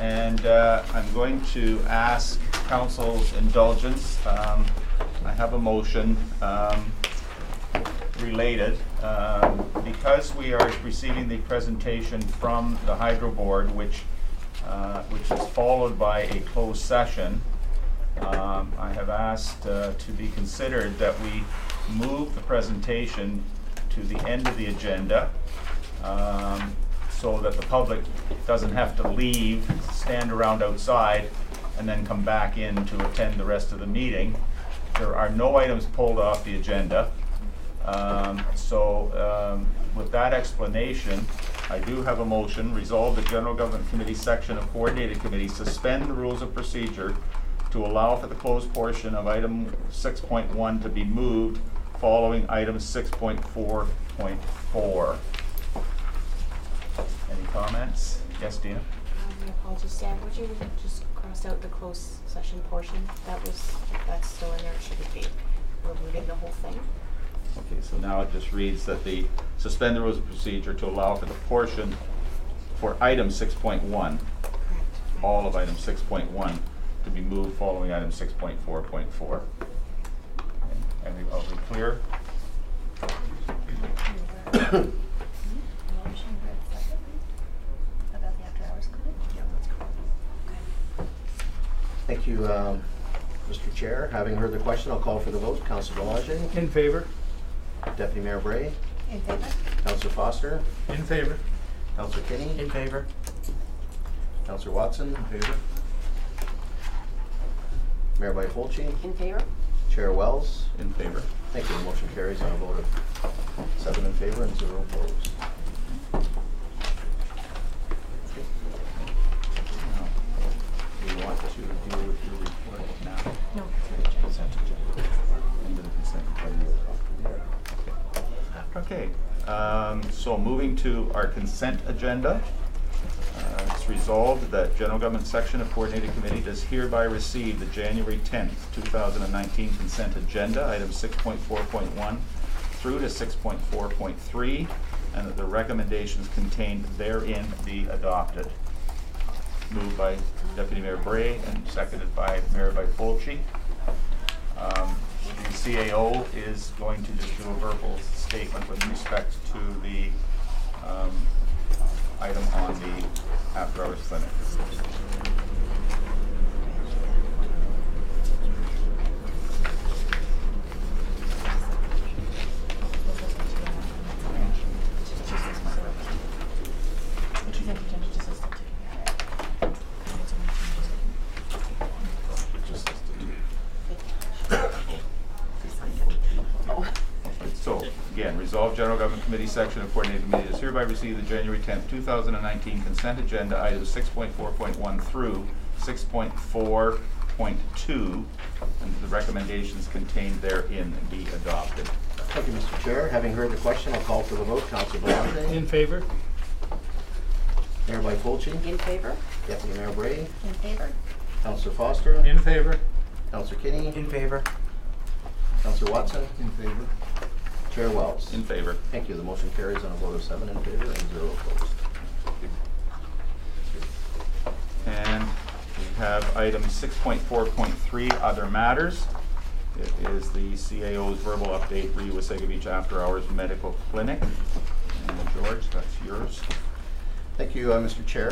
And I'm going to ask Council's indulgence. I have a motion related. Because we are receiving the presentation from the Hydro Board, which is followed by a closed session, I have asked to be considered that we move the presentation to the end of the agenda so that the public doesn't have to leave, stand around outside, and then come back in to attend the rest of the meeting. There are no items pulled off the agenda. With that explanation, I do have a motion. Resolve the General Government Committee section of Coordinated Committee suspend the rules of procedure to allow for the closed portion of item 6.1 to be moved following item 6.4.4. Any comments? Yes, Dina? My apologies, Dan, would you just cross out the closed session portion? That's still in there, it shouldn't be removing the whole thing. Okay, so now it just reads that the suspend the rules of procedure to allow for the portion for item 6.1, Correct. all of item 6.1 to be moved following item 6.4.4. And are we clear? Thank you, Mr. Chair. Having heard the question, I'll call for the vote. Councillor Belanger. In favor? Deputy Mayor Bray. In favor? Councillor Foster. In favor. Councillor Kinney. In favor. Councillor Watson. In favor. Mayor Byfolchi. In favor? Chair Wells. In favor. Thank you. The motion carries on a vote of 7 in favor and 0 opposed. Now, we want to deal with your report now. No. Consent agenda. Into the consent agenda. Okay, so moving to our consent agenda. It's resolved that General Government Section of Coordinated Committee does hereby receive the January 10th, 2019 consent agenda, items 6.4.1 through to 6.4.3, and that the recommendations contained therein be adopted. Moved by Deputy Mayor Bray and seconded by Mayor Byfolchi. The CAO is going to just do a verbal statement with respect to the item on the after-hours clinic. So, again, resolve General Government Committee section of Coordinated Committee does hereby receive the January 10th, 2019 consent agenda items 6.4.1 through 6.4.2, and the recommendations contained therein be adopted. Thank you, Mr. Chair. Having heard the question, I'll call for the vote. Councillor Belanger. In favor? Mayor Byfolchi. In favor? Deputy Mayor Bray. In favor? Councillor Foster. In favor? Councillor Kinney. In favor. Councillor Watson. In favor. Chair Wells. In favor. Thank you. The motion carries on a vote of 7 in favor and 0 opposed. And we have item 6.4.3, other matters. It is the CAO's verbal update for Wasaga Beach After Hours Medical Clinic. And George, that's yours. Thank you, Mr. Chair.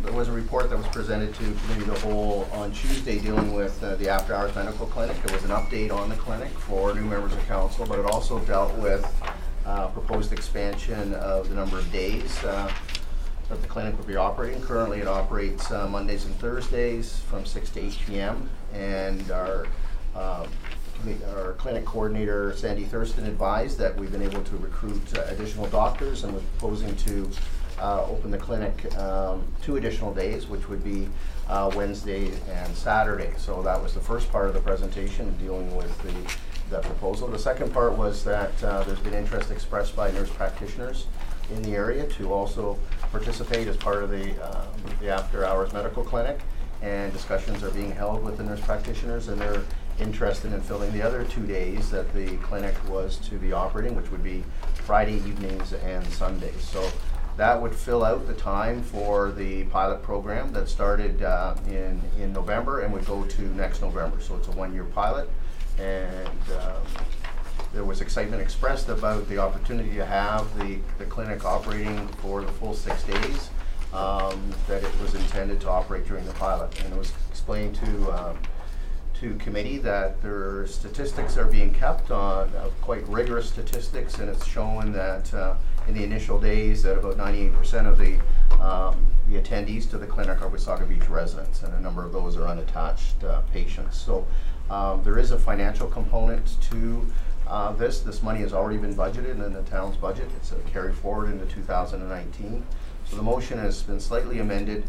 There was a report that was presented to Committee of the Whole on Tuesday dealing with the After Hours Medical Clinic. It was an update on the clinic for new members of council, but it also dealt with proposed expansion of the number of days that the clinic will be operating. Currently, it operates Mondays and Thursdays from 6 to 8 p.m. And our clinic coordinator, Sandy Thurston, advised that we've been able to recruit additional doctors and was proposing to open the clinic 2 additional days, which would be Wednesday and Saturday. So that was the first part of the presentation, dealing with the proposal. The second part was that there's been interest expressed by nurse practitioners in the area to also participate as part of the after-hours medical clinic, and discussions are being held with the nurse practitioners, and they're interested in filling the other 2 days that the clinic was to be operating, which would be Friday evenings and Sundays. So that would fill out the time for the pilot program that started in November and would go to next November. So it's a 1-year pilot, and there was excitement expressed about the opportunity to have the clinic operating for the full 6 days that it was intended to operate during the pilot. And it was explained to committee that their statistics are being kept on quite rigorous statistics, and it's shown that in the initial days that about 98% of the attendees to the clinic are Wasaga Beach residents, and a number of those are unattached patients. So there is a financial component to this money has already been budgeted in the town's budget. It's a carry forward into 2019. So the motion has been slightly amended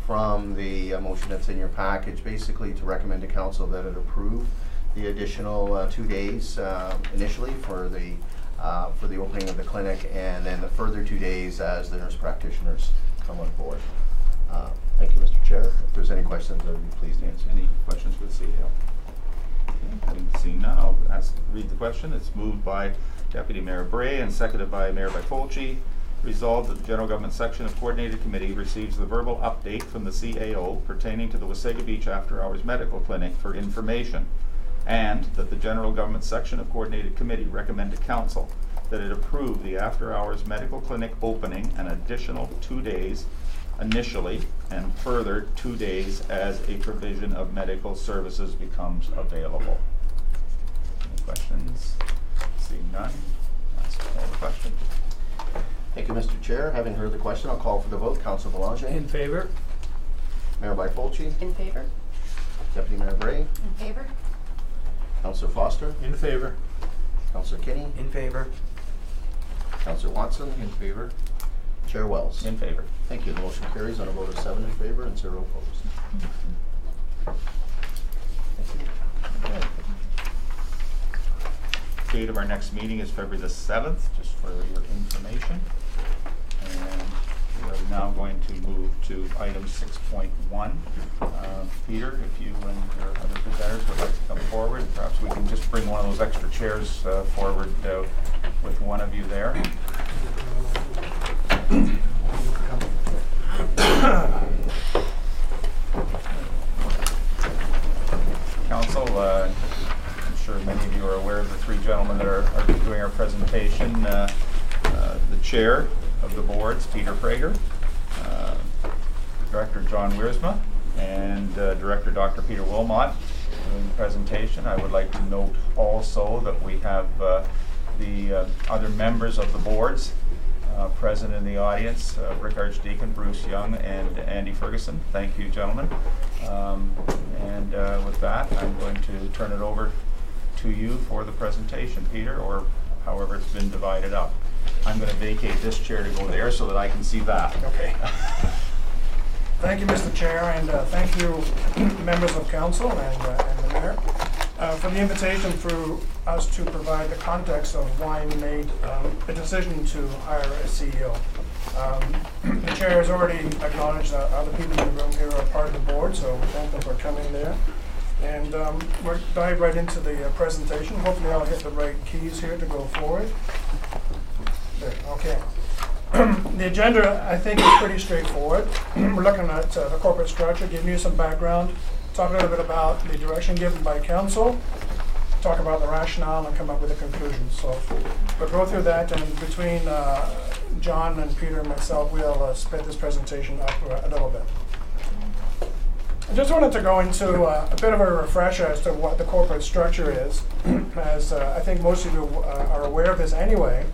from the motion that's in your package, basically to recommend to council that it approve the additional 2 days initially for the opening of the clinic, and then the further 2 days as the nurse practitioners come on board. Thank you, Mr. Chair. If there's any questions, I would be pleased to answer. Any questions for the CEO? Okay, seeing none, I'll read the question. It's moved by Deputy Mayor Bray and seconded by Mayor Bifolchi. Resolved that the General Government Section of Coordinated Committee receives the verbal update from the CAO pertaining to the Wasaga Beach After Hours Medical Clinic for information, and that the General Government Section of Coordinated Committee recommend to Council that it approve the After Hours Medical Clinic opening an additional 2 days initially, and further 2 days as a provision of medical services becomes available. Any questions? Seeing none, that's all the question. Thank you, Mr. Chair. Having heard the question, I'll call for the vote. Councillor Belanger. In favor? Mayor Bifolchi. In favor? Deputy Mayor Bray. In favor? Councillor Foster. In favor. Councillor Kinney. In favor. Councillor Watson. In favor? Chair Wells. In favor. Thank you. The motion carries on a vote of 7 in favor and 0 opposed. Okay. Date of our next meeting is February the 7th, just for your information. And we are now going to move to item 6.1. Peter, if you and your other presenters would like to come forward, perhaps we can just bring one of those extra chairs forward with one of you there. Council, I'm sure many of you are aware of the three gentlemen that are doing our presentation. The chair of the boards, Peter Prager, Director John Wiersma, and Director Dr. Peter Wilmot doing the presentation. I would like to note also that we have the other members of the boards present in the audience, Rick Archdeacon, Bruce Young, and Andy Ferguson. Thank you, gentlemen. And with that, I'm going to turn it over to you for the presentation, Peter, or however it's been divided up. I'm going to vacate this chair to go there so that I can see that. Okay. Thank you, Mr. Chair, and thank you, members of council and the mayor, for the invitation for us to provide the context of why we made a decision to hire a CEO. The chair has already acknowledged that other people in the room here are part of the board, so we thank them for coming there. And we'll dive right into the presentation. Hopefully I'll hit the right keys here to go forward. There, okay. The agenda, I think, is pretty straightforward. We're looking at the corporate structure, giving you some background, talk a little bit about the direction given by council, talk about the rationale, and come up with a conclusion. So we'll go through that, and between John and Peter and myself, we'll split this presentation up a little bit. I just wanted to go into a bit of a refresher as to what the corporate structure is, as I think most of you are aware of this anyway.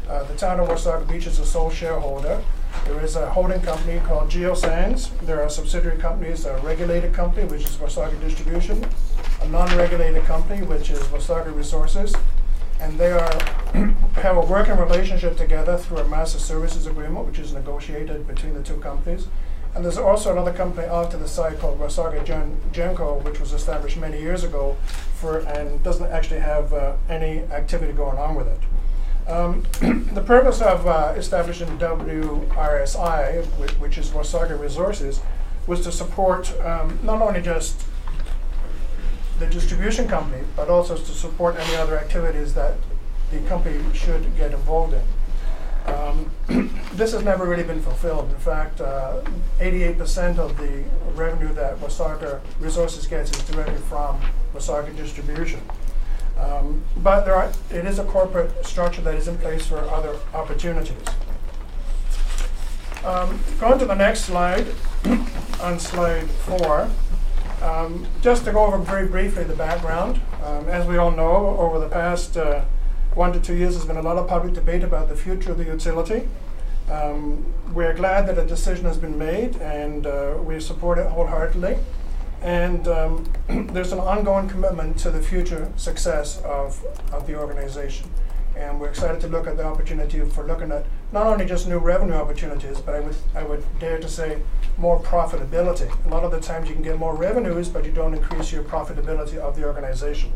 The town of Wasaga Beach is a sole shareholder. There is a holding company called Geosands. There are subsidiary companies, a regulated company, which is Wasaga Distribution, a non-regulated company, which is Wasaga Resources, and they have a working relationship together through a master services agreement, which is negotiated between the two companies. And there's also another company off to the side called Wasaga Genco, which was established many years ago and doesn't actually have any activity going on with it. The purpose of establishing WRSI, which is Wasaga Resources, was to support not only just the distribution company, but also to support any other activities that the company should get involved in. This has never really been fulfilled. In fact, 88% of the revenue that Wasaga Resources gets is directly from Wasaga Distribution. But it is a corporate structure that is in place for other opportunities. Going to the next slide, on slide 4, just to go over very briefly the background. As we all know, over the past 1 to 2 years, there's been a lot of public debate about the future of the utility. We're glad that a decision has been made, and we support it wholeheartedly. And there's an ongoing commitment to the future success of the organization. And we're excited to look at the opportunity for looking at not only just new revenue opportunities, but I would dare to say more profitability. A lot of the times you can get more revenues, but you don't increase your profitability of the organization.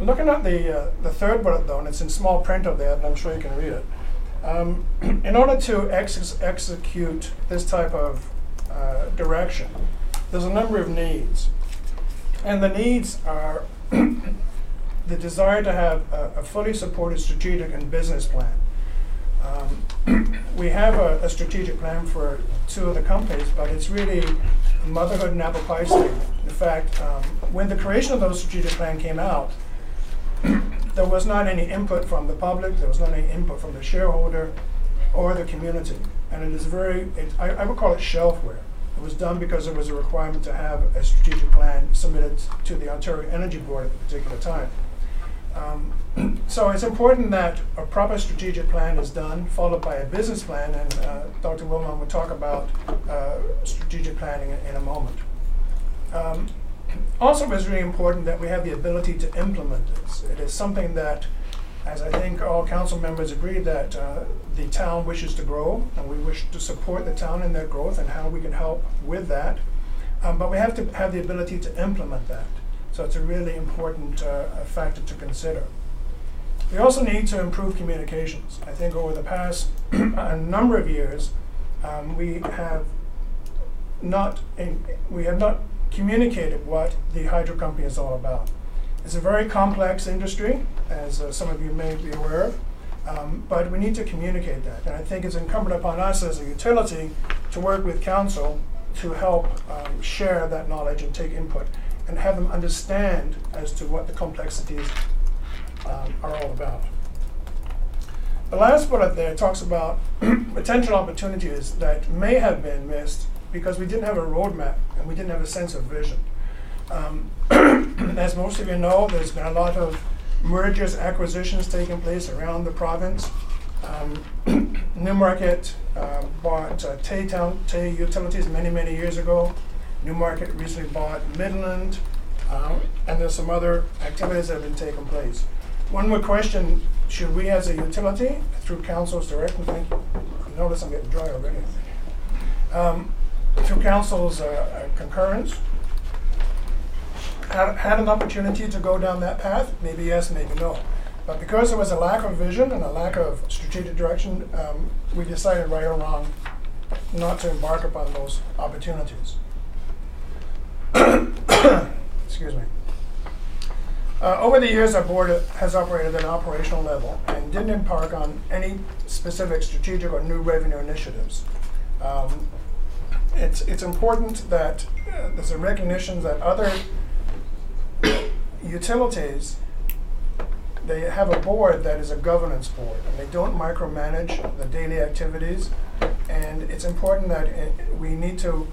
Looking at the third bullet though, and it's in small print up there, but I'm sure you can read it. In order to execute this type of direction, there's a number of needs. And the needs are the desire to have a fully supported strategic and business plan. We have a strategic plan for 2 of the companies, but it's really motherhood and apple pie statement. In fact, when the creation of those strategic plan came out, there was not any input from the public, there was not any input from the shareholder or the community. And it is I would call it shelfware. It was done because there was a requirement to have a strategic plan submitted to the Ontario Energy Board at a particular time. So it's important that a proper strategic plan is done, followed by a business plan, and Dr. Wilman will talk about strategic planning in a moment. Also, it's really important that we have the ability to implement this. It is something that, as I think all council members agree, that the town wishes to grow, and we wish to support the town in their growth and how we can help with that. But we have to have the ability to implement that. So it's a really important factor to consider. We also need to improve communications. I think over the past a number of years, we have not communicated what the hydro company is all about. It's a very complex industry, as some of you may be aware of, but we need to communicate that. And I think it's incumbent upon us as a utility to work with council to help share that knowledge and take input and have them understand as to what the complexities are all about. The last bullet there talks about potential opportunities that may have been missed because we didn't have a roadmap and we didn't have a sense of vision. As most of you know, there's been a lot of mergers, acquisitions taking place around the province. Newmarket bought Tay Utilities many years ago. Newmarket recently bought Midland, and there's some other activities that have been taking place. One would question, should we as a utility, through council's direction, thank you, notice I'm getting dry already, through council's concurrence, had an opportunity to go down that path? Maybe yes, maybe no. But because there was a lack of vision and a lack of strategic direction, we decided, right or wrong, not to embark upon those opportunities. Excuse me. Over the years, our board has operated at an operational level and didn't embark on any specific strategic or new revenue initiatives. It's important that there's a recognition that other utilities, they have a board that is a governance board, and they don't micromanage the daily activities. And it's important that we need to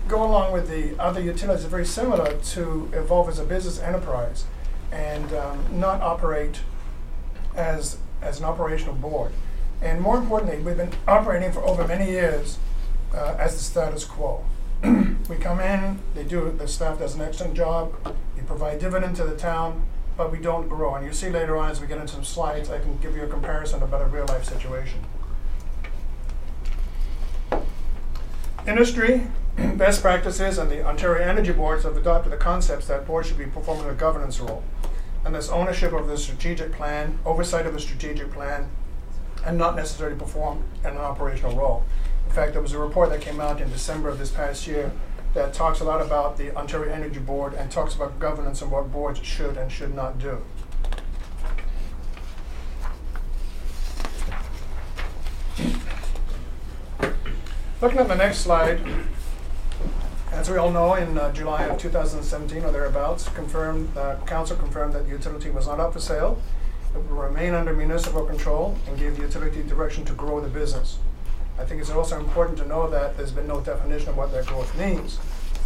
go along with the other utilities, very similar, to evolve as a business enterprise and not operate as an operational board. And more importantly, we've been operating for over many years as the status quo. We come in, the staff does an excellent job, they provide dividend to the town, but we don't grow. And you see later on as we get into some slides, I can give you a comparison about a real life situation. Industry best practices and the Ontario Energy Boards have adopted the concepts that boards should be performing a governance role. And there's ownership of the strategic plan, oversight of the strategic plan, and not necessarily perform in an operational role. In fact, there was a report that came out in December of this past year that talks a lot about the Ontario Energy Board and talks about governance and what boards should and should not do. Looking at the next slide, as we all know, in July of 2017 or thereabouts, council confirmed that the utility was not up for sale. It will remain under municipal control and gave the utility direction to grow the business. I think it's also important to know that there's been no definition of what that growth means.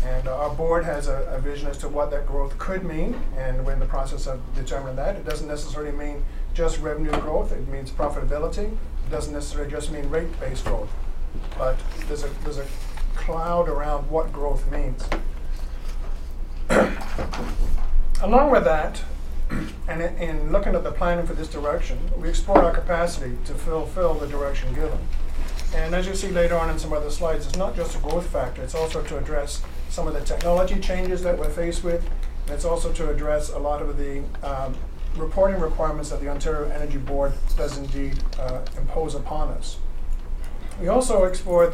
And our board has a vision as to what that growth could mean, and we're in the process of determining that. It doesn't necessarily mean just revenue growth, it means profitability. It doesn't necessarily just mean rate-based growth. But there's a cloud around what growth means. Along with that, and in looking at the planning for this direction, we explored our capacity to fulfill the direction given. And as you see later on in some other slides, it's not just a growth factor, it's also to address some of the technology changes that we're faced with, and it's also to address a lot of the reporting requirements that the Ontario Energy Board does indeed impose upon us. We also explored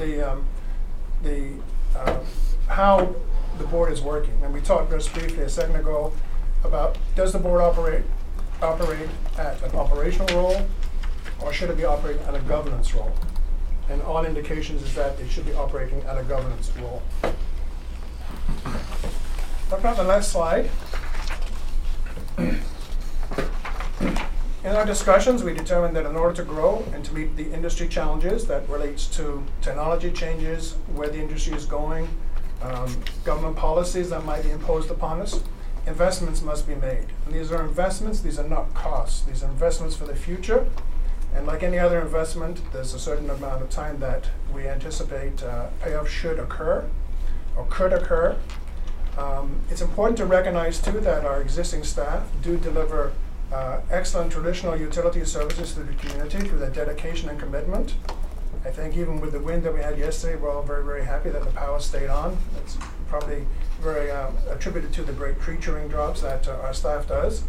how the board is working, and we talked just briefly a second ago about, does the board operate at an operational role, or should it be operating at a governance role? And all indications is that it should be operating at a governance role. Looking at the next slide. In our discussions, we determined that in order to grow and to meet the industry challenges that relates to technology changes, where the industry is going, government policies that might be imposed upon us, investments must be made. And these are investments, these are not costs. These are investments for the future. And like any other investment, there's a certain amount of time that we anticipate payoff should occur or could occur. It's important to recognize too that our existing staff do deliver excellent traditional utility services to the community through their dedication and commitment. I think even with the wind that we had yesterday, we're all very, very happy that the power stayed on. It's probably very attributed to the great tree trimming jobs that our staff does.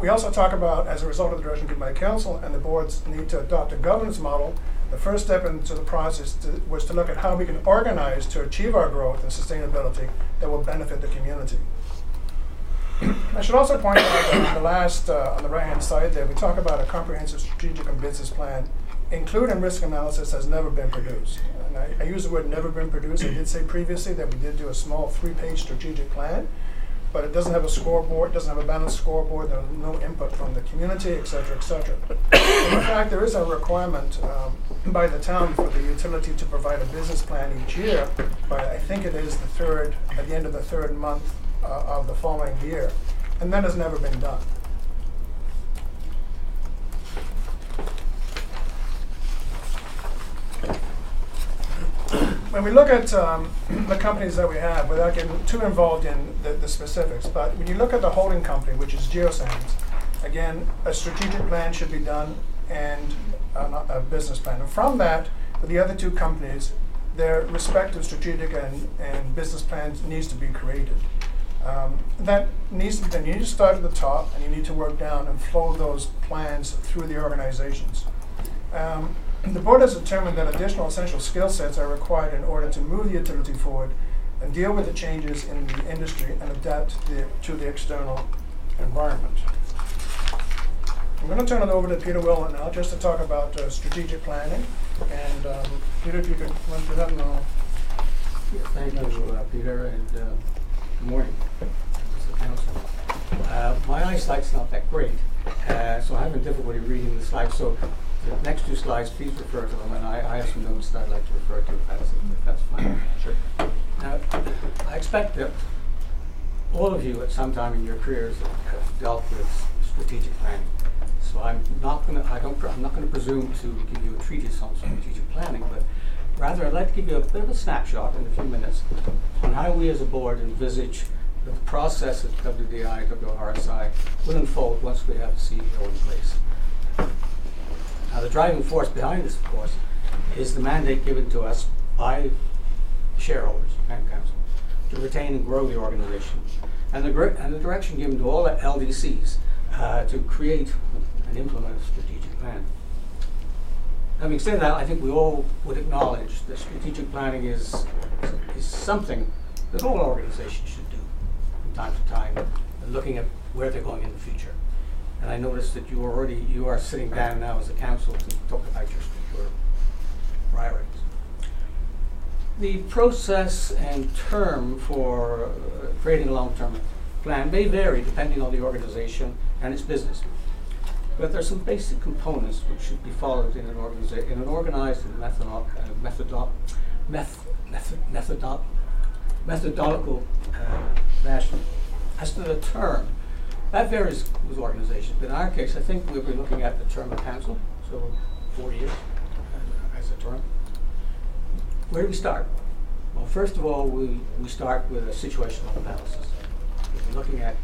We also talk about, as a result of the direction given by council and the board's need to adopt a governance model, the first step into the process was to look at how we can organize to achieve our growth and sustainability that will benefit the community. I should also point out that on the last, on the right-hand side there, we talk about a comprehensive strategic and business plan, including risk analysis, has never been produced. And I use the word never been produced. I did say previously that we did do a small 3-page strategic plan, but it doesn't have a scoreboard, doesn't have a balanced scoreboard, there's no input from the community, et cetera, et cetera. In fact, there is a requirement by the town for the utility to provide a business plan each year, but I think it is at the end of the third month of the following year, and that has never been done. When we look at the companies that we have, without getting too involved in the specifics, but when you look at the holding company, which is Geosands, again, a strategic plan should be done and a business plan. And from that, for the other two companies, their respective strategic and business plans needs to be created. That needs to be done. You need to start at the top and you need to work down and flow those plans through the organizations. The board has determined that additional essential skill sets are required in order to move the utility forward and deal with the changes in the industry and adapt to the external environment. I'm going to turn it over to Peter Willen now just to talk about strategic planning. And Peter, if you could run through that now. Yeah, thank you, Peter, and good morning, Mr. Council. My eyesight's not that great, so I'm having difficulty reading the slides. So the next two slides, please refer to them, and I have some notes that I'd like to refer to if that's fine. Sure. Now, I expect that all of you at some time in your careers have dealt with strategic planning. So I'm not going to presume to give you a treatise on strategic planning, but rather I'd like to give you a bit of a snapshot in a few minutes on how we as a board envisage that the process at WDI, WRSI will unfold once we have a CEO in place. Now, the driving force behind this, of course, is the mandate given to us by shareholders and council to retain and grow the organization, and the direction given to all the LDCs to create and implement a strategic plan. Having said that, I think we all would acknowledge that strategic planning is something that all organizations should do from time to time, looking at where they're going in the future. And I noticed that you are sitting down now as a council to talk about your priorities. The process and term for creating a long-term plan may vary depending on the organization and its business. But there are some basic components which should be followed in an organized and methodological fashion. As to the term, that varies with organizations. But in our case, I think we'll be looking at the term of council, so 4 years as a term. Where do we start? Well, first of all, we start with a situational analysis. We're looking at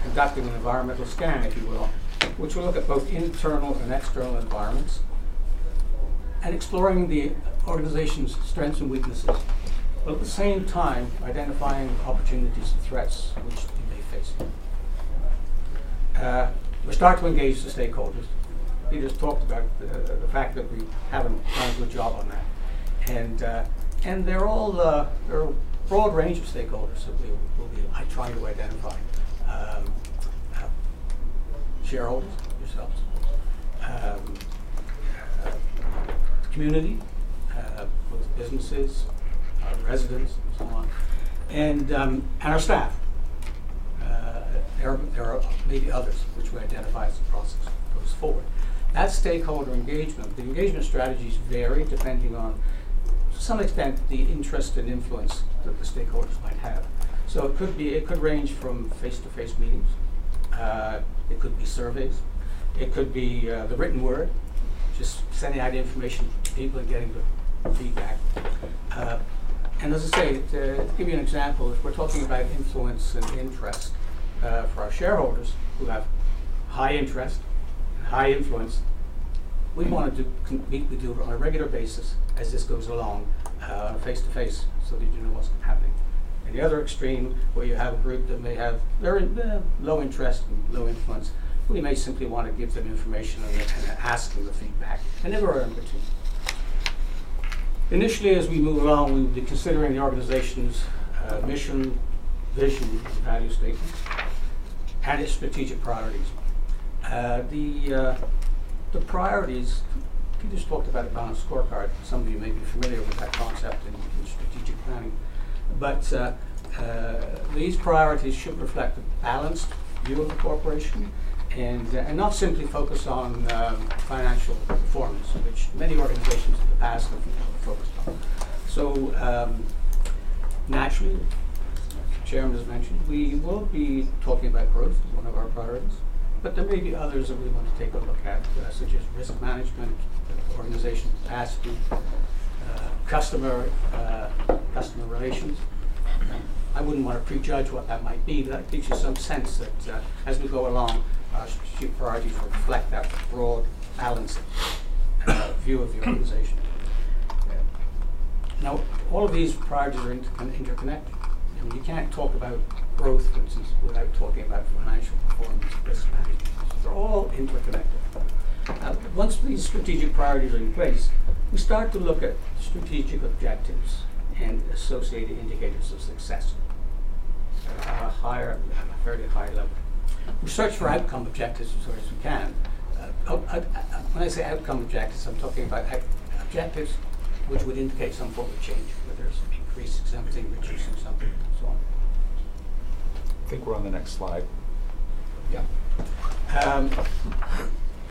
conducting an environmental scan, if you will, which will look at both internal and external environments and exploring the organization's strengths and weaknesses, but at the same time identifying opportunities and threats which you may face. We start to engage the stakeholders. Peter's talked about the fact that we haven't done a good job on that. And they're all, there are a broad range of stakeholders that we will be trying to identify. Shareholders, yourselves, community, both businesses, residents, and so on, and our staff. There are maybe others which we identify as the process goes forward. That stakeholder engagement, the engagement strategies vary depending on, to some extent, the interest and influence that the stakeholders might have. So it could range from face-to-face meetings. It could be surveys. It could be the written word, just sending out information to people and getting the feedback. And as I say, to give you an example, if we're talking about influence and interest for our shareholders who have high interest and high influence, we want to meet with you on a regular basis as this goes along, face-to-face, so that you know what's happening. And the other extreme, where you have a group that may have very low interest and low influence, we may simply want to give them information and ask them the feedback, and everywhere in between. Initially, as we move along, we will be considering the organization's mission, vision, and value statements, and its strategic priorities. The priorities, Peter's talked about a balanced scorecard. Some of you may be familiar with that concept in strategic planning. But these priorities should reflect a balanced view of the corporation and not simply focus on financial performance, which many organizations in the past have focused on. So naturally, as the Chairman has mentioned, we will be talking about growth as one of our priorities, but there may be others that we want to take a look at, such as risk management, organization capacity, customer relations. I wouldn't want to prejudge what that might be, but that gives you some sense that as we go along, our strategic priorities reflect that broad, balanced view of the organization. Now, all of these priorities are interconnected. I mean, you can't talk about growth, for instance, without talking about financial performance, risk management. So they're all interconnected. Once these strategic priorities are in place, we start to look at strategic objectives and associated indicators of success at a fairly high level. We search for outcome objectives as far as we can. When I say outcome objectives, I'm talking about objectives which would indicate some form of change, whether it's increasing something, reducing something, and so on. I think we're on the next slide. Yeah.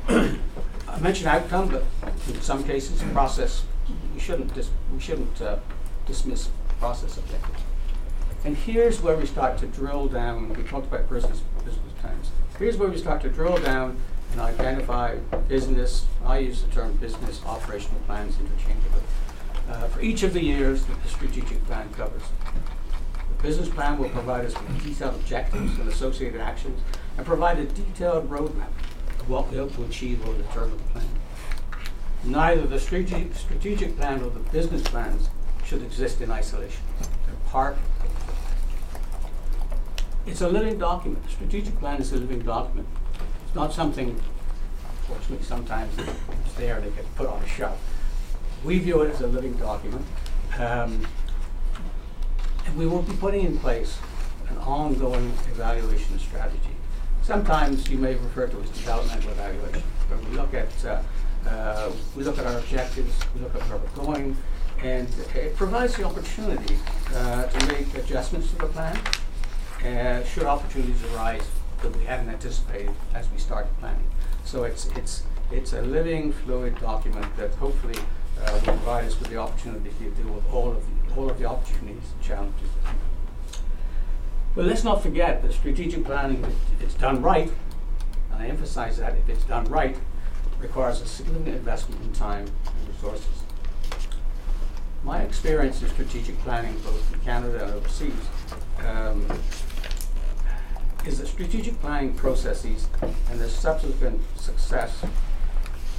I mentioned outcome, but in some cases, process. We shouldn't dismiss process objectives. And here's where we start to drill down. We talked about business plans. Here's where we start to drill down and identify business. I use the term business operational plans interchangeably for each of the years that the strategic plan covers. The business plan will provide us with detailed objectives and associated actions, and provide a detailed roadmap of what we hope to achieve over the term of the plan. Neither the strategic plan or the business plans should exist in isolation. They're part of the plan. It's a living document. The strategic plan is a living document. It's not something Unfortunately, sometimes it's there and it gets put on a shelf. We view it as a living document. And we will be putting in place an ongoing evaluation strategy. Sometimes you may refer to it as developmental evaluation, where we look at our objectives, we look at where we're going, and it provides the opportunity to make adjustments to the plan should opportunities arise that we hadn't anticipated as we started planning. So it's a living, fluid document that hopefully will provide us with the opportunity to deal with all of the opportunities and challenges. But let's not forget that strategic planning, if it's done right, and I emphasize that, if it's done right, requires a significant investment in time and resources. My experience in strategic planning, both in Canada and overseas, is that strategic planning processes and their subsequent success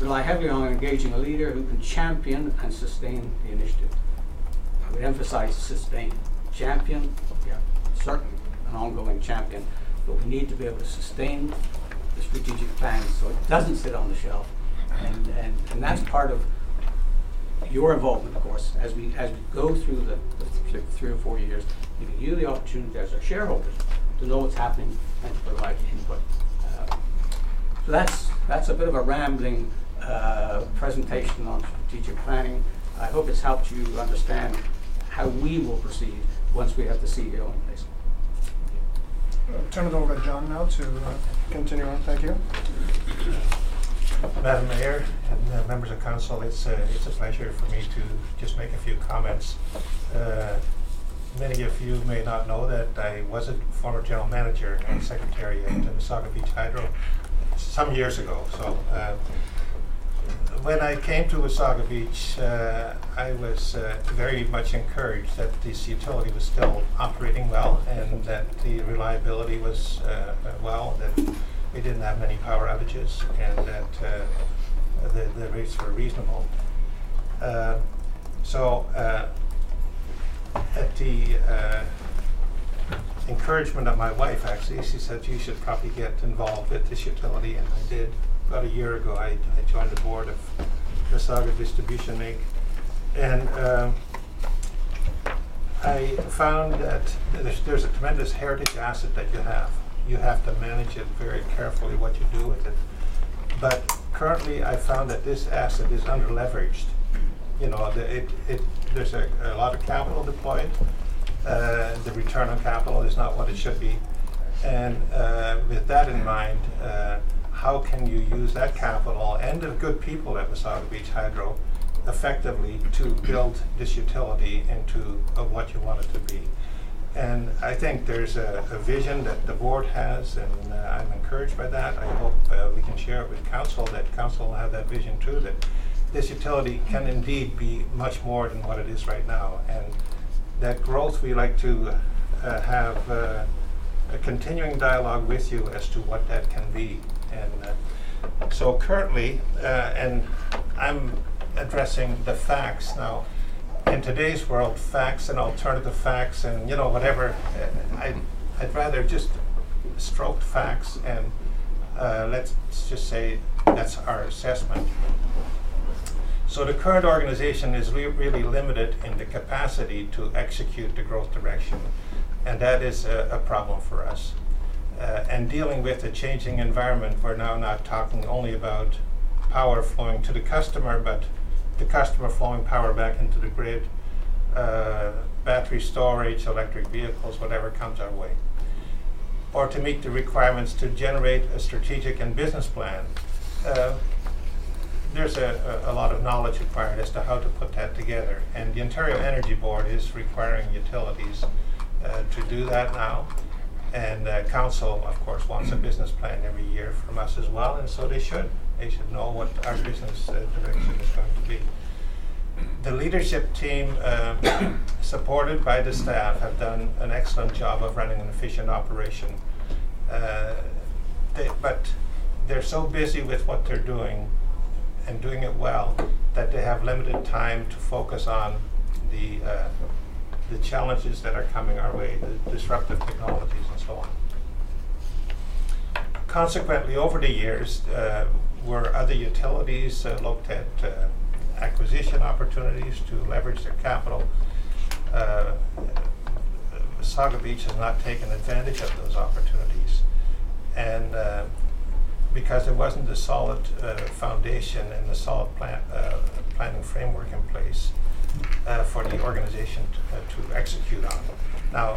rely heavily on engaging a leader who can champion and sustain the initiative. I would emphasize sustain. Champion, yeah, certainly an ongoing champion, but we need to be able to sustain the strategic plan so it doesn't sit on the shelf. And that's part of your involvement, of course, as we go through the 3 or 4 years, giving you the opportunity as our shareholders to know what's happening and to provide input. So that's a bit of a rambling presentation on strategic planning. I hope it's helped you understand how we will proceed once we have the CEO in place. I'll turn it over to John now to continue on. Thank you. Madam Mayor and members of council, it's a pleasure for me to just make a few comments. Many of you may not know that I was a former general manager and secretary at Wasaga Beach Hydro some years ago. So when I came to Wasaga Beach, I was very much encouraged that this utility was still operating well and that the reliability was well, that we didn't have many power outages, and that the rates were reasonable. So at the encouragement of my wife, actually, she said you should probably get involved with this utility, and I did. About a year ago, I joined the board of Wasaga Distribution Inc. And I found that there's a tremendous heritage asset that you have. You have to manage it very carefully, what you do with it. But currently, I found that this asset is under-leveraged. You know, there's a lot of capital deployed. The return on capital is not what it should be. And with that in mind, how can you use that capital and the good people at Wasaga Beach Hydro effectively to build this utility into what you want it to be? And I think there's a vision that the board has, and I'm encouraged by that. I hope we can share it with council, that council will have that vision too, that this utility can indeed be much more than what it is right now. And that growth, we like to have a continuing dialogue with you as to what that can be. And so currently, and I'm addressing the facts now. In today's world, facts and alternative facts and, you know, whatever, I'd rather just stroke facts and let's just say that's our assessment. So the current organization is really limited in the capacity to execute the growth direction, and that is a problem for us. And dealing with a changing environment, we're now not talking only about power flowing to the customer, but the customer flowing power back into the grid, battery storage, electric vehicles, whatever comes our way. Or to meet the requirements to generate a strategic and business plan. There's a lot of knowledge required as to how to put that together. And the Ontario Energy Board is requiring utilities to do that now. And council, of course, wants a business plan every year from us as well, and so they should. They should know what our business direction is going to be. The leadership team, supported by the staff, have done an excellent job of running an efficient operation. But they're so busy with what they're doing and doing it well that they have limited time to focus on the challenges that are coming our way, the disruptive technologies and so on. Consequently, over the years, where other utilities looked at acquisition opportunities to leverage their capital. Wasaga Beach has not taken advantage of those opportunities. And because there wasn't a solid foundation and a solid planning framework in place for the organization to execute on. Now,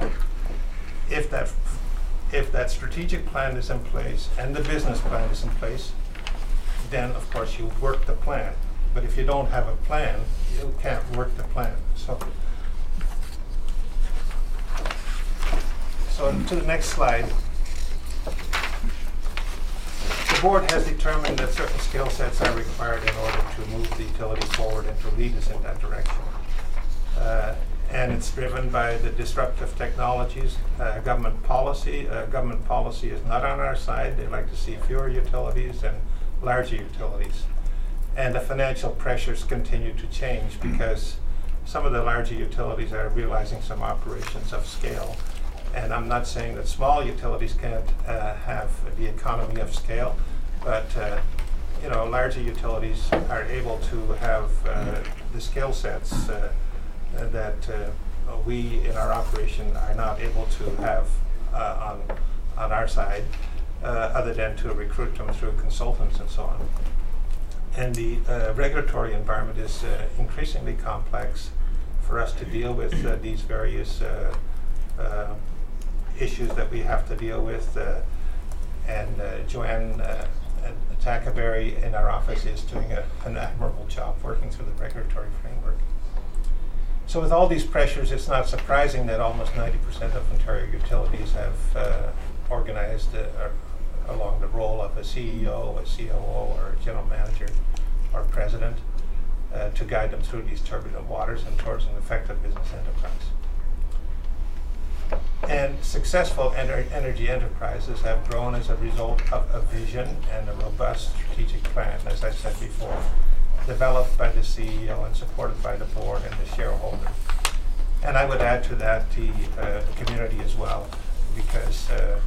if that strategic plan is in place and the business plan is in place, then of course you work the plan. But if you don't have a plan, you can't work the plan. So to the next slide. The board has determined that certain skill sets are required in order to move the utility forward and to lead us in that direction. And it's driven by the disruptive technologies, government policy. Government policy is not on our side. They like to see fewer utilities and larger utilities. And the financial pressures continue to change because some of the larger utilities are realizing some operations of scale. And I'm not saying that small utilities can't have the economy of scale, but larger utilities are able to have the skill sets that we in our operation are not able to have on our side, other than to recruit them through consultants and so on. And the regulatory environment is increasingly complex for us to deal with these various issues that we have to deal with. And Joanne Tackaberry in our office is doing an admirable job working through the regulatory framework. So with all these pressures, it's not surprising that almost 90% of Ontario utilities have organized along the role of a CEO, a COO, or a general manager or president to guide them through these turbulent waters and towards an effective business enterprise. And successful energy enterprises have grown as a result of a vision and a robust strategic plan, as I said before, developed by the CEO and supported by the board and the shareholders. And I would add to that the community as well, because the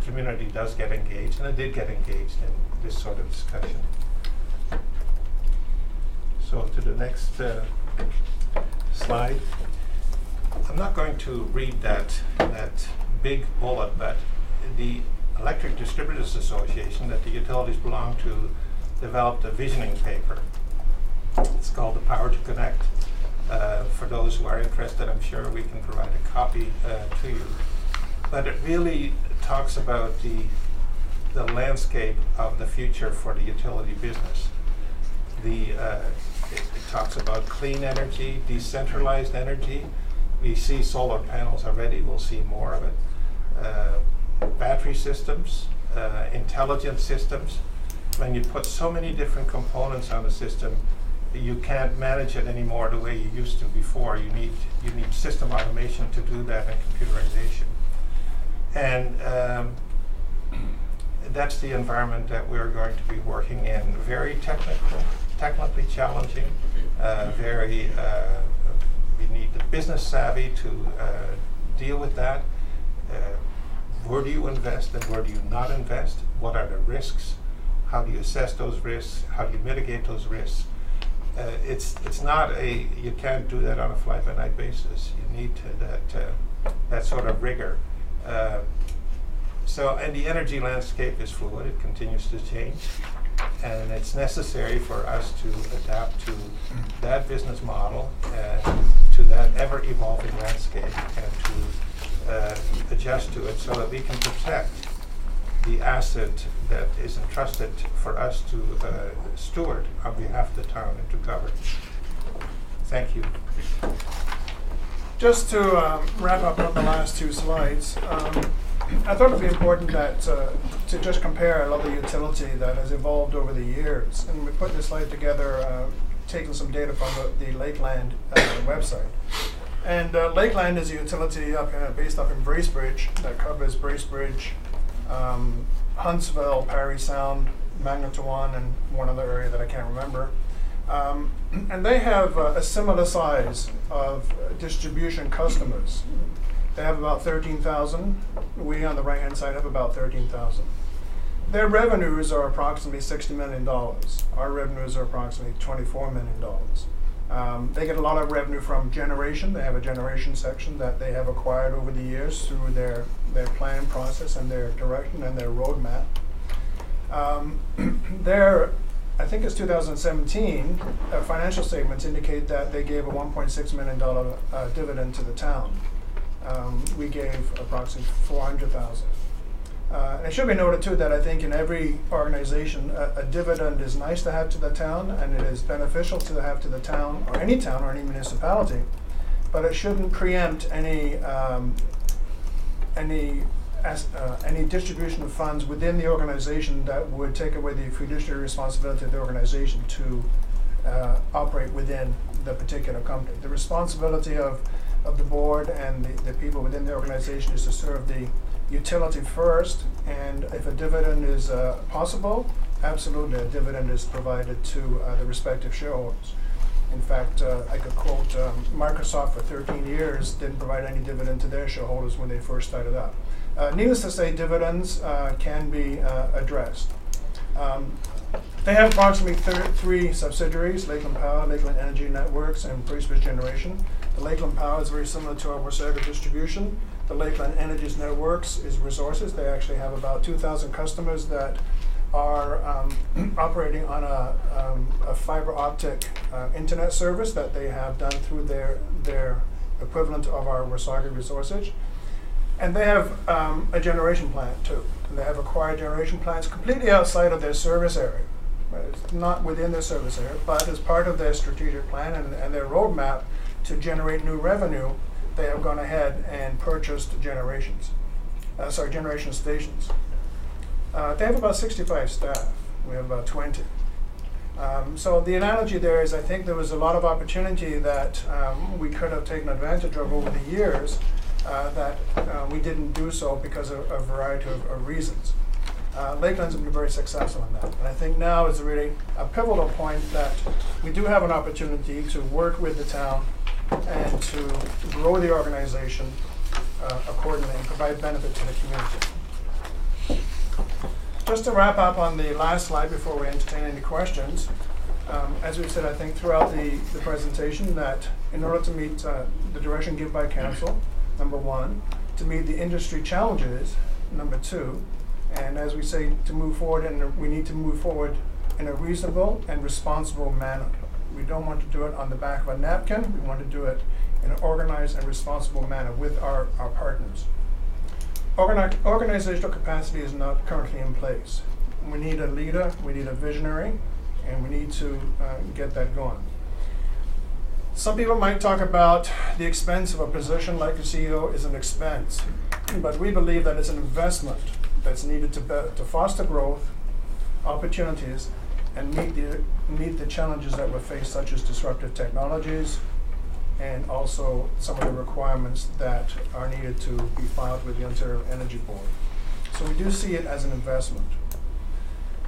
community does get engaged, and it did get engaged in this sort of discussion. So to the next slide. I'm not going to read that big bullet, but the Electric Distributors Association that the utilities belong to developed a visioning paper. It's called The Power to Connect. For those who are interested, I'm sure we can provide a copy to you. But it really talks about the landscape of the future for the utility business. It talks about clean energy, decentralized energy. We see solar panels already, we'll see more of it. Battery systems, intelligent systems. When you put so many different components on a system, you can't manage it anymore the way you used to before. You need system automation to do that and computerization. And that's the environment that we're going to be working in. Very technically challenging, we need the business savvy to deal with that. Where do you invest and where do you not invest? What are the risks? How do you assess those risks? How do you mitigate those risks? It's not you can't do that on a fly-by-night basis. You need that sort of rigor. And the energy landscape is fluid. It continues to change. And it's necessary for us to adapt to that business model, to that ever-evolving landscape, and to adjust to it so that we can protect the asset that is entrusted for us to steward on behalf of the town and to govern. Thank you. Just to wrap up on the last two slides, I thought it would be important that to just compare another utility that has evolved over the years. And we put this slide together, taking some data from the Lakeland website. And Lakeland is a utility based up in Bracebridge that covers Bracebridge, Huntsville, Parry Sound, Manitowoc, and one other area that I can't remember. And they have a similar size of distribution customers. They have about 13,000. We on the right-hand side have about 13,000. their revenues are approximately $60 million. Our revenues are approximately $24 million. They get a lot of revenue from generation. They have a generation section that they have acquired over the years through their planning process and their direction and their roadmap. I think it's 2017, financial statements indicate that they gave a $1.6 million dividend to the town. We gave approximately $400,000. And it should be noted too that I think in every organization, a dividend is nice to have to the town, and it is beneficial to have to the town or any municipality, but it shouldn't preempt any distribution of funds within the organization that would take away the fiduciary responsibility of the organization to operate within the particular company. The responsibility of the board and the people within the organization is to serve the utility first, and if a dividend is possible, absolutely a dividend is provided to the respective shareholders. In fact, I could quote Microsoft for 13 years didn't provide any dividend to their shareholders when they first started up. Needless to say, dividends can be addressed. They have approximately 3 subsidiaries: Lakeland Power, Lakeland Energy Networks, and Priestbridge Generation. The Lakeland Power is very similar to our Wasaga distribution. The Lakeland Energy's Networks is resources. They actually have about 2,000 customers that are operating on a fiber optic internet service that they have done through their equivalent of our Wasaga resources. And they have a generation plant too. And they have acquired generation plants completely outside of their service area. Right? It's not within their service area, but as part of their strategic plan and their roadmap to generate new revenue, they have gone ahead and purchased generation stations. They have about 65 staff. We have about 20. So the analogy there is, I think there was a lot of opportunity that we could have taken advantage of over the years that we didn't do so because of a variety of reasons. Lakeland's been very successful in that. And I think now is really a pivotal point that we do have an opportunity to work with the town and to grow the organization accordingly and provide benefit to the community. Just to wrap up on the last slide before we entertain any questions, as we said, I think throughout the presentation that in order to meet the direction given by council, number 1, to meet the industry challenges, number 2, and as we say, to move forward, and we need to move forward in a reasonable and responsible manner. We don't want to do it on the back of a napkin. We want to do it in an organized and responsible manner with our partners. Organizational capacity is not currently in place. We need a leader, we need a visionary, and we need to get that going. Some people might talk about the expense of a position like a CEO is an expense, but we believe that it's an investment that's needed to foster growth, opportunities, and meet the challenges that we face, such as disruptive technologies, and also some of the requirements that are needed to be filed with the Ontario Energy Board. So we do see it as an investment.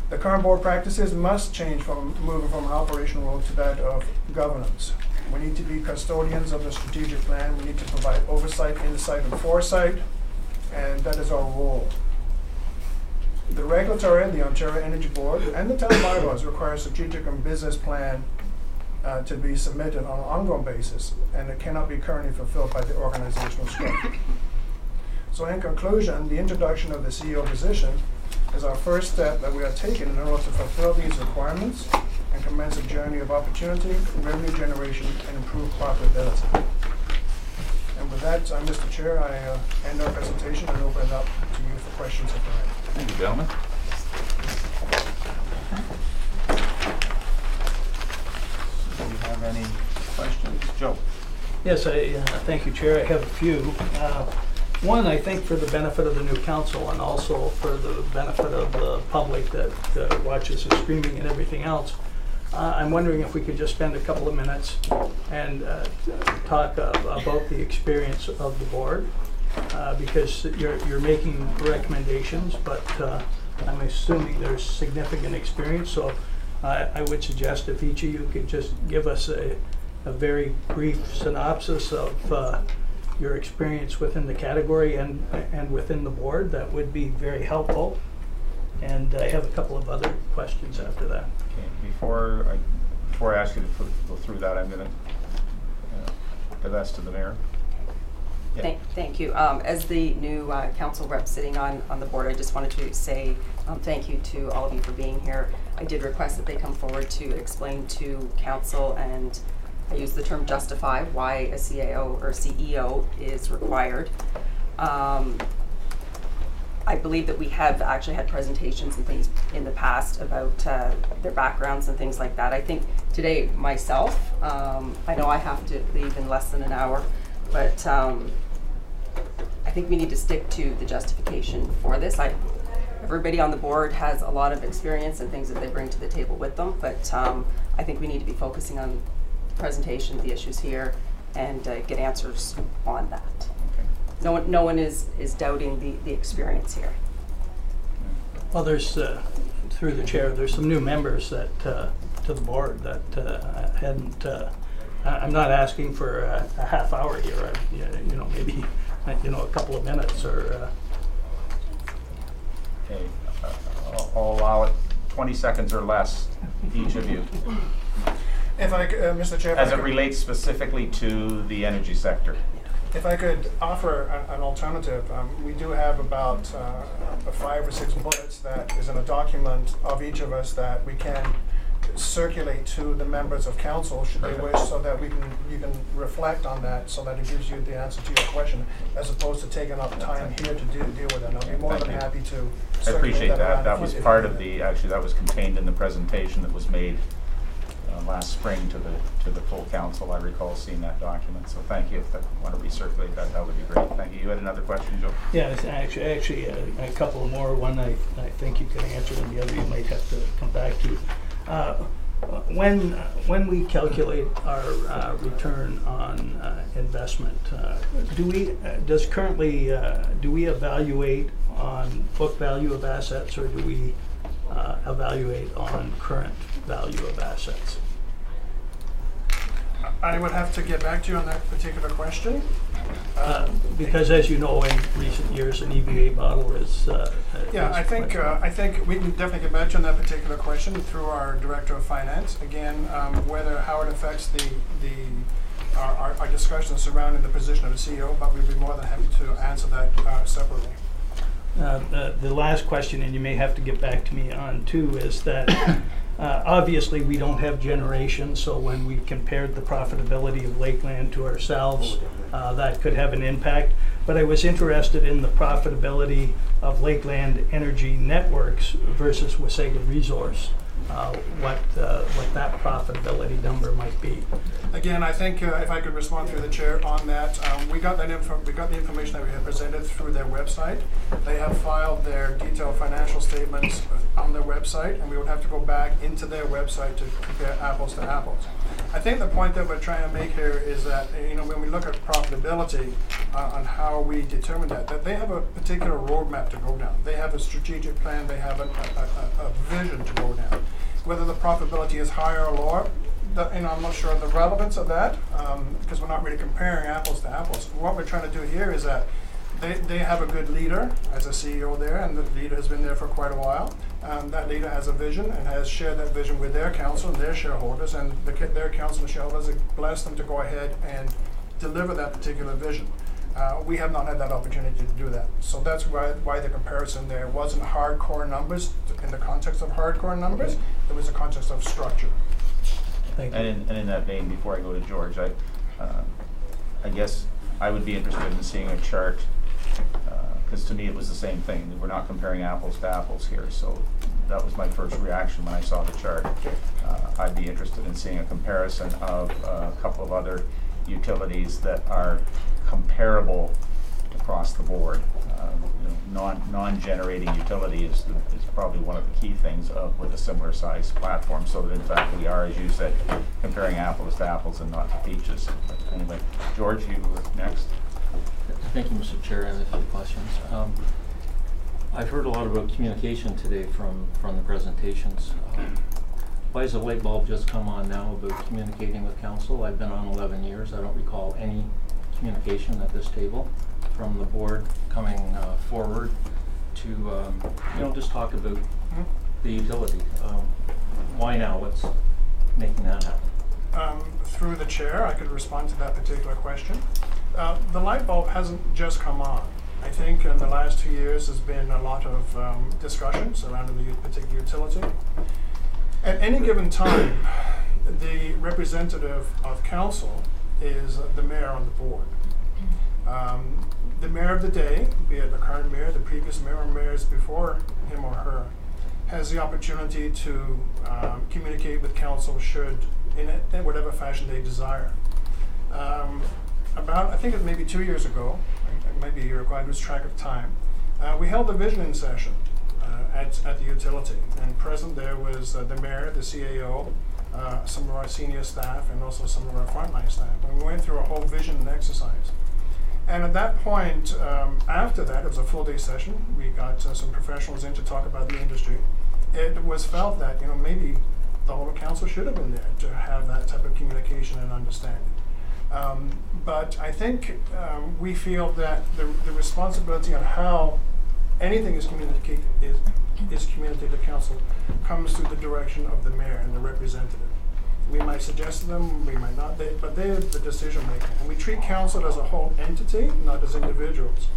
The current board practices must change from moving from an operational role to that of governance. We need to be custodians of the strategic plan. We need to provide oversight, insight, and foresight, and that is our role. The regulatory, the Ontario Energy Board, and the town bylaws require a strategic and business plan to be submitted on an ongoing basis, and it cannot be currently fulfilled by the organizational structure. So in conclusion, the introduction of the CEO position is our first step that we are taking in order to fulfill these requirements and commence a journey of opportunity, revenue generation, and improved profitability. And with that, Mr. Chair, I end our presentation and open it up to you for questions if there are any. Thank you, gentlemen. Do you have any questions? Joe? Yes, thank you, Chair. I have a few. One, I think for the benefit of the new council and also for the benefit of the public that watches the streaming and everything else, I'm wondering if we could just spend a couple of minutes and talk about the experience of the board, because you're making recommendations, but I'm assuming there's significant experience. So I would suggest if each of you could just give us a very brief synopsis of your experience within the category and within the board, that would be very helpful. And I have a couple of other questions after that. Okay, before I ask you to go through that, I'm going to give that to the mayor. Yeah. Thank you. As the new council rep sitting on the board, I just wanted to say thank you to all of you for being here. I did request that they come forward to explain to council, and I use the term justify, why a CAO or CEO is required. I believe that we have actually had presentations and things in the past about their backgrounds and things like that. I think today myself, I know I have to leave in less than an hour, but I think we need to stick to the justification for this. Everybody on the board has a lot of experience and things that they bring to the table with them, but I think we need to be focusing on the presentation, the issues here, and get answers on that. No one is doubting the experience here. Well, there's, through the chair, there's some new members that to the board that hadn't. I'm not asking for a half hour here. You know, maybe a couple of minutes or. Okay, I'll allow it 20 seconds or less, each of you. If I could, Mr. Chair, as it relates specifically to the energy sector. If I could offer an alternative, we do have about 5 or 6 bullets that is in a document of each of us that we can circulate to the members of council should they wish, so that you can reflect on that, so that it gives you the answer to your question, as opposed to taking up time here to deal with it. I'll be more than happy to. I appreciate that. That was part of the, actually that was contained in the presentation that was made last spring to the full council. I recall seeing that document, so thank you. If you want to recirculate that, that would be great. Thank you. You had another question, Joe? Yeah, it's actually a couple more. One I think you can answer, and the other you might have to come back to. When we calculate our return on investment, do we evaluate on book value of assets, or do we evaluate on current value of assets? I would have to get back to you on that particular question. Because as you know, in recent years, an EVA model is yeah, I think we can definitely get back to you on that particular question through our Director of Finance. Again, how it affects our discussion surrounding the position of the CEO, but we'd be more than happy to answer that separately. The last question, and you may have to get back to me on too, is that obviously we don't have generation, so when we compared the profitability of Lakeland to ourselves, that could have an impact. But I was interested in the profitability of Lakeland Energy Networks versus Wasaga Resource, what that profitability number might be. Again, I think if I could respond through the chair on that, we got the information that we had presented through their website. They have filed their detailed financial statements on their website, and we would have to go back into their website to compare apples to apples. I think the point that we're trying to make here is that when we look at profitability on how we determine that they have a particular roadmap to go down. They have a strategic plan. They have a vision to go down. Whether the profitability is higher or lower, I'm not sure of the relevance of that, because we're not really comparing apples to apples. What we're trying to do here is that they have a good leader as a CEO there, and the leader has been there for quite a while. That leader has a vision and has shared that vision with their council and their shareholders, and their council and shareholders have blessed them to go ahead and deliver that particular vision. We have not had that opportunity to do that. So that's why the comparison there wasn't hardcore numbers in the context of hardcore numbers. It was a context of structure. Thank you. And in that vein, before I go to George, I guess I would be interested in seeing a chart, because to me it was the same thing. We're not comparing apples to apples here, so that was my first reaction when I saw the chart. I'd be interested in seeing a comparison of a couple of other utilities that are comparable across the board. Non-generating utility is probably one of the key things with a similar size platform, so that in fact we are, as you said, comparing apples to apples and not to peaches. But anyway, George, you were next. Thank you, Mr. Chair. I have a few questions. I've heard a lot about communication today from the presentations. Why has the light bulb just come on now about communicating with council? I've been on 11 years. I don't recall any communication at this table from the board coming forward to, just talk about the utility. Why now? What's making that happen? Through the chair, I could respond to that particular question. The light bulb hasn't just come on. I think in the last 2 years there's been a lot of discussion surrounding the particular utility. At any given time, the representative of council is the mayor on the board. The mayor of the day, be it the current mayor, the previous mayor, or mayors before him or her, has the opportunity to communicate with council should, in whatever fashion they desire. I think it was maybe 2 years ago, it might be a year ago, I lose track of time, we held a visioning session at the utility, and present there was the mayor, the CAO, some of our senior staff, and also some of our frontline staff. And we went through a whole vision exercise. And at that point, after that, it was a full day session. We got some professionals in to talk about the industry. It was felt that maybe the whole council should have been there to have that type of communication and understanding. But I think we feel that the responsibility on how anything is communicated to council comes through the direction of the mayor and the representative. We might suggest to them, we might not, but they're the decision maker. And we treat council as a whole entity, not as individuals.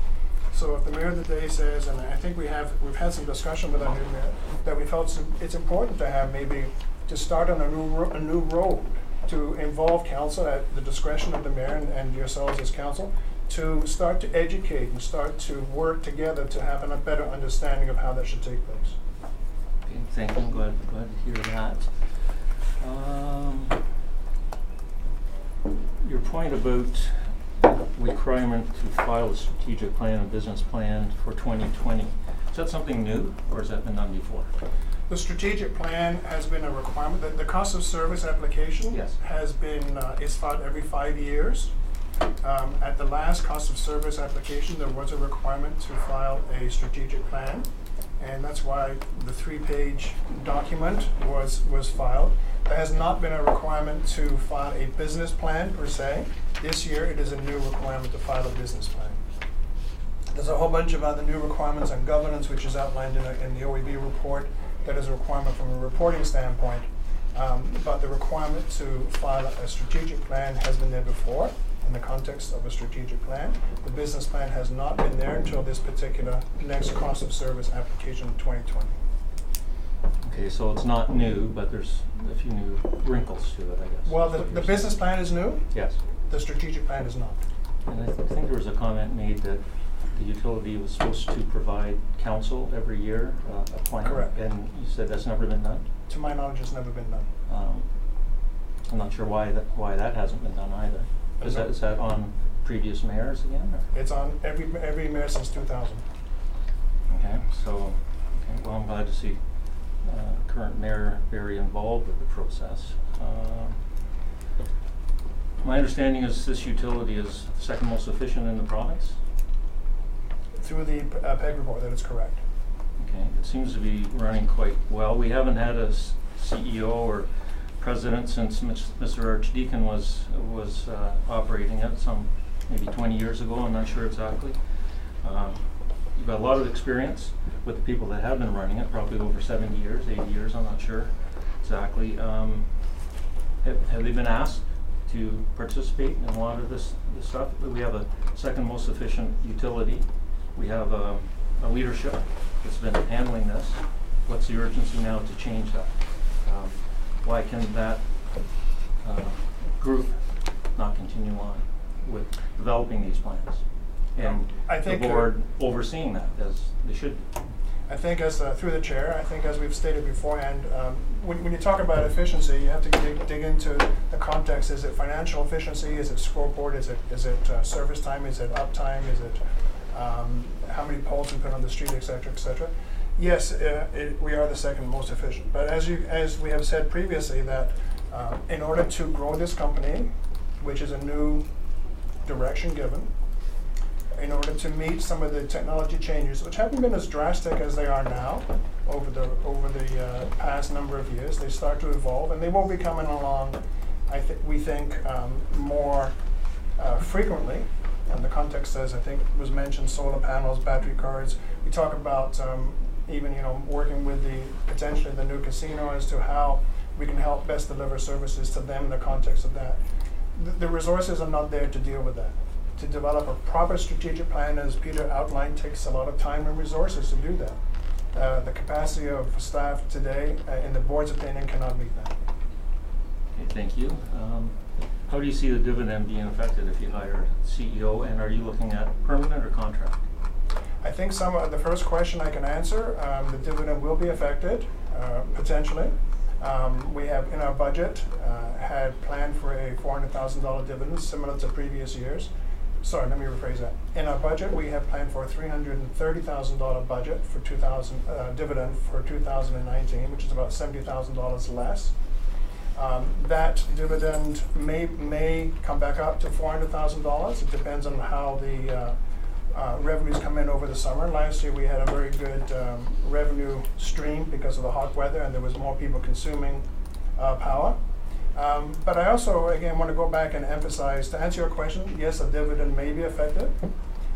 So if the mayor of the day says, and I think we've had some discussion with our new mayor, that we felt it's important to have maybe to start on a new road to involve council at the discretion of the mayor and yourselves as council, to start to educate and start to work together to have a better understanding of how that should take place. Okay, thank you. Glad to hear that. Your point about requirement to file a strategic plan and business plan for 2020, is that something new, or has that been done before? The strategic plan has been a requirement. The cost of service application has been is filed every 5 years. At the last cost of service application, there was a requirement to file a strategic plan, and that's why the 3-page document was filed. There has not been a requirement to file a business plan per se. This year, it is a new requirement to file a business plan. There's a whole bunch of other new requirements on governance, which is outlined in the OEB report. That is a requirement from a reporting standpoint. But the requirement to file a strategic plan has been there before in the context of a strategic plan. The business plan has not been there until this particular next cost of service application in 2020. Okay, so it's not new, but there's a few new wrinkles to it, I guess. Well, the business plan is new. Yes. The strategic plan is not. And I think there was a comment made that the utility was supposed to provide council every year a plan. Correct. And you said that's never been done? To my knowledge, it's never been done. I'm not sure why that hasn't been done either. Is that on previous mayors again? Or? It's on every mayor since 2000. Okay, so well, I'm glad to see current mayor very involved with the process. My understanding is this utility is the second most efficient in the province? Through the PEG report, that is correct. Okay, it seems to be running quite well. We haven't had a CEO or president since Mr. Archdeacon was operating it some maybe 20 years ago. I'm not sure exactly. You've got a lot of experience with the people that have been running it, probably over 70 years, 80 years, I'm not sure exactly. Have they been asked to participate in a lot of this stuff? We have a second most efficient utility. We have a leadership that's been handling this. What's the urgency now to change that? Why can that group not continue on with developing these plans? And I think the board overseeing that, as they should. I think as through the chair, I think as we've stated beforehand, when you talk about efficiency, you have to dig into the context. Is it financial efficiency? Is it scoreboard? Is it service time? Is it uptime? Is it how many poles we put on the street, et cetera, et cetera? Yes, we are the second most efficient. But as we have said previously, that in order to grow this company, which is a new direction given, in order to meet some of the technology changes, which haven't been as drastic as they are now over the past number of years, they start to evolve, and they will be coming along. We think more frequently and the context says, I think was mentioned, solar panels, battery cards. We talk about even, working with potentially the new casino as to how we can help best deliver services to them in the context of that. The resources are not there to deal with that. To develop a proper strategic plan, as Peter outlined, takes a lot of time and resources to do that. The capacity of staff today, in the board's opinion, cannot meet that. Okay, thank you. How do you see the dividend being affected if you hire a CEO, and are you looking at permanent or contract? I think the first question I can answer, the dividend will be affected, potentially. We have in our budget had planned for a $400,000 dividend similar to previous years. Sorry, let me rephrase that. In our budget, we have planned for a $330,000 budget for dividend for 2019, which is about $70,000 less. That dividend may come back up to $400,000. It depends on how the revenues come in over the summer. Last year we had a very good revenue stream because of the hot weather, and there was more people consuming power. But I also, again, want to go back and emphasize, to answer your question, yes, a dividend may be affected,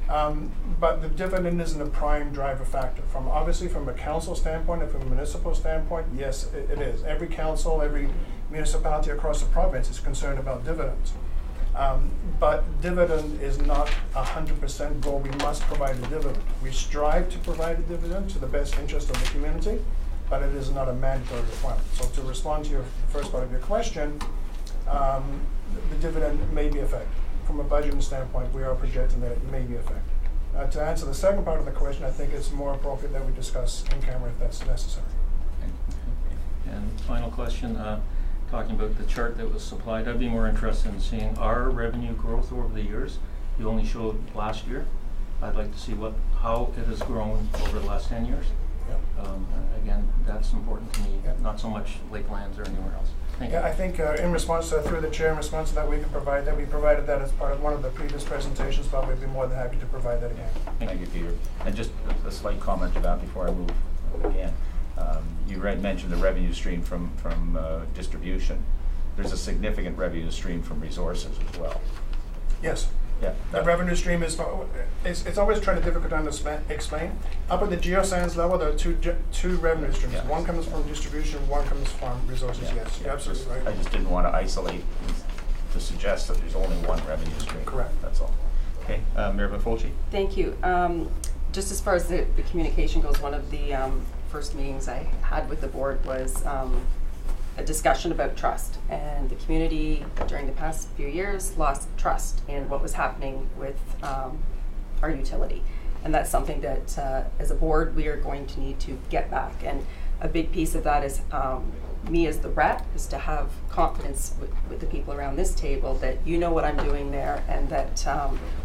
but the dividend isn't a prime driver factor. Obviously from a council standpoint and from a municipal standpoint, yes, it is. Every council, every municipality across the province is concerned about dividends. But dividend is not 100% goal. We must provide a dividend. We strive to provide a dividend to the best interest of the community, but it is not a mandatory requirement. So to respond to your first part of your question, the dividend may be affected. From a budgeting standpoint, we are projecting that it may be affected. To answer the second part of the question, I think it's more appropriate that we discuss in camera if that's necessary. Okay. And final question, talking about the chart that was supplied, I'd be more interested in seeing our revenue growth over the years. You only showed last year. I'd like to see how it has grown over the last 10 years. Yep. Again, that's important to me, yep. Not so much Lakelands or anywhere else. Thank you. I think in response to, through the chair, in response to that, we can provide that. We provided that as part of one of the previous presentations, but we'd be more than happy to provide that again. Thank you, Peter. And just a slight comment to that before I move again. You mentioned the revenue stream from distribution. There's a significant revenue stream from resources as well. Yes. Yeah. The revenue stream is, it's always difficult to explain. Up at the geoscience level, there are two revenue streams. Yeah. One comes from distribution, one comes from resources, Yeah. yes. You're absolutely right. I just didn't want to isolate to suggest that there's only one revenue stream. Correct. That's all. Okay, Mayor Bafolchi. Thank you. Just as far as the communication goes, one of the first meetings I had with the board was a discussion about trust, and the community during the past few years lost trust in what was happening with our utility, and that's something that as a board we are going to need to get back. And a big piece of that is me as the rep is to have confidence with the people around this table that you know what I'm doing there, and that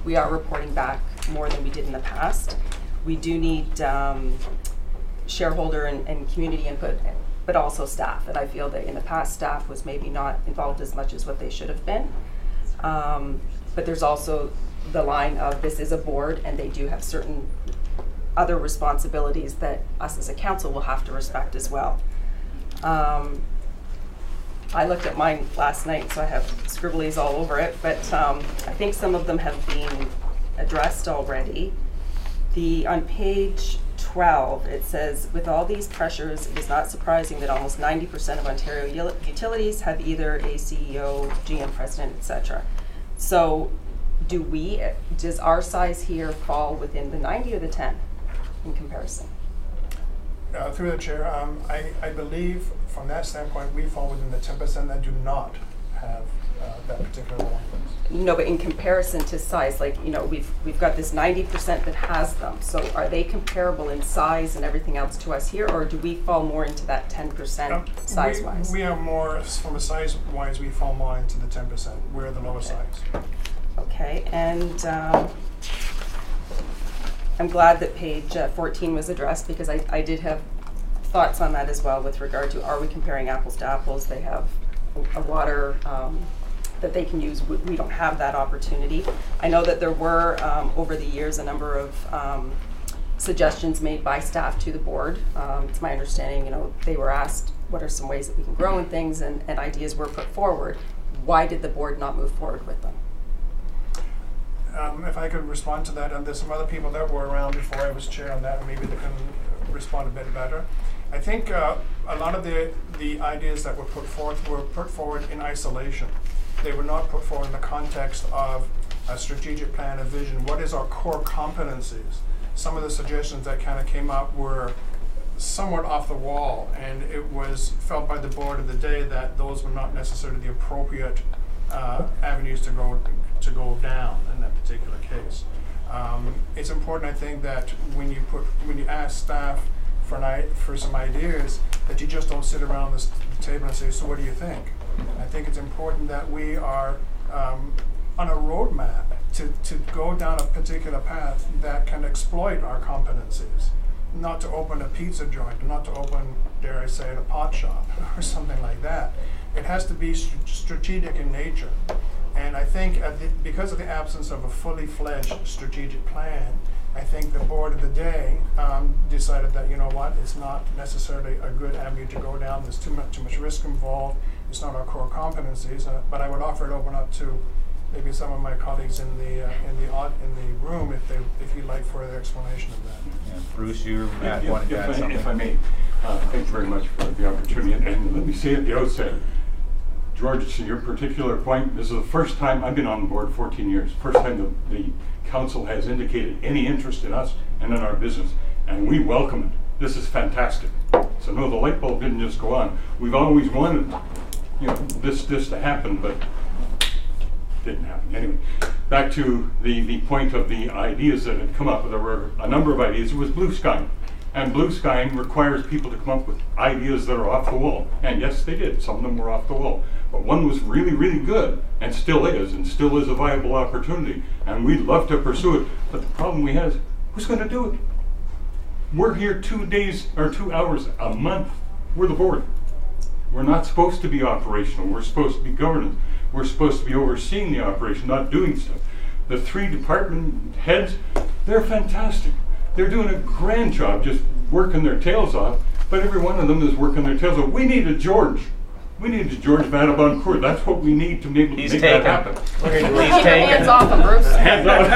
we are reporting back more than we did in the past. We do need shareholder and community input, but also staff. And I feel that in the past, staff was maybe not involved as much as what they should have been. But there's also the line of this is a board, and they do have certain other responsibilities that us as a council will have to respect as well. I looked at mine last night, so I have scribblies all over it, but I think some of them have been addressed already. On page 12, it says, with all these pressures, it is not surprising that almost 90% of Ontario utilities have either a CEO, GM president, etc. So does our size here fall within the 90 or the 10 in comparison? Through the chair, I believe from that standpoint, we fall within the 10% that do not have that particular one. No, but in comparison to size, like, you know, we've got this 90% that has them. So are they comparable in size and everything else to us here, or do we fall more into that 10% size-wise? We are more, from a size-wise, we fall more into the 10%. We're the lower size. Okay, and I'm glad that page 14 was addressed, because I did have thoughts on that as well with regard to, are we comparing apples to apples? They have a water that they can use. We don't have that opportunity. I know that there were, over the years, a number of suggestions made by staff to the board. It's my understanding, you know, they were asked what are some ways that we can grow in things, and ideas were put forward. Why did the board not move forward with them? if I could respond to that, and there's some other people that were around before I was chair on that, and maybe they can respond a bit better. I think a lot of the ideas that were put forward in isolation. They were not put forward in the context of a strategic plan, a vision. What is our core competencies? Some of the suggestions that kind of came up were somewhat off the wall, and it was felt by the board of the day that those were not necessarily the appropriate avenues to go down in that particular case. It's important, I think, that when you ask staff for some ideas, that you just don't sit around the table and say, so what do you think? I think it's important that we are on a roadmap to go down a particular path that can exploit our competencies. Not to open a pizza joint, not to open, dare I say it, a pot shop or something like that. It has to be strategic in nature. And I think because of the absence of a fully fledged strategic plan, I think the board of the day decided that, you know what, it's not necessarily a good avenue to go down. There's too much risk involved. It's not our core competencies. But I would offer it open up to maybe some of my colleagues in the room if you'd like further explanation of that. Yeah. Bruce, you wanted to add something. If I may, thank you very much for the opportunity. And let me say at the outset, George, to your particular point, this is the first time I've been on the board 14 years. First time the council has indicated any interest in us and in our business, and we welcome it. This is fantastic. So no, the light bulb didn't just go on. We've always wanted, this to happen, but didn't happen. Anyway, back to the point of the ideas that had come up. There were a number of ideas. It was blue sky. And blue sky requires people to come up with ideas that are off the wall. And yes, they did. Some of them were off the wall. But one was really, really good, and still is a viable opportunity. And we'd love to pursue it. But the problem we have is, who's going to do it? We're here 2 days or 2 hours a month. We're the board. We're not supposed to be operational. We're supposed to be governance. We're supposed to be overseeing the operation, not doing stuff. The 3 department heads, they're fantastic. They're doing a grand job just working their tails off, but every one of them is working their tails off. We need a George. We need a George Madaboncourt. That's what we need to make that happen. He's taken. Hands off him, Bruce. Hands off.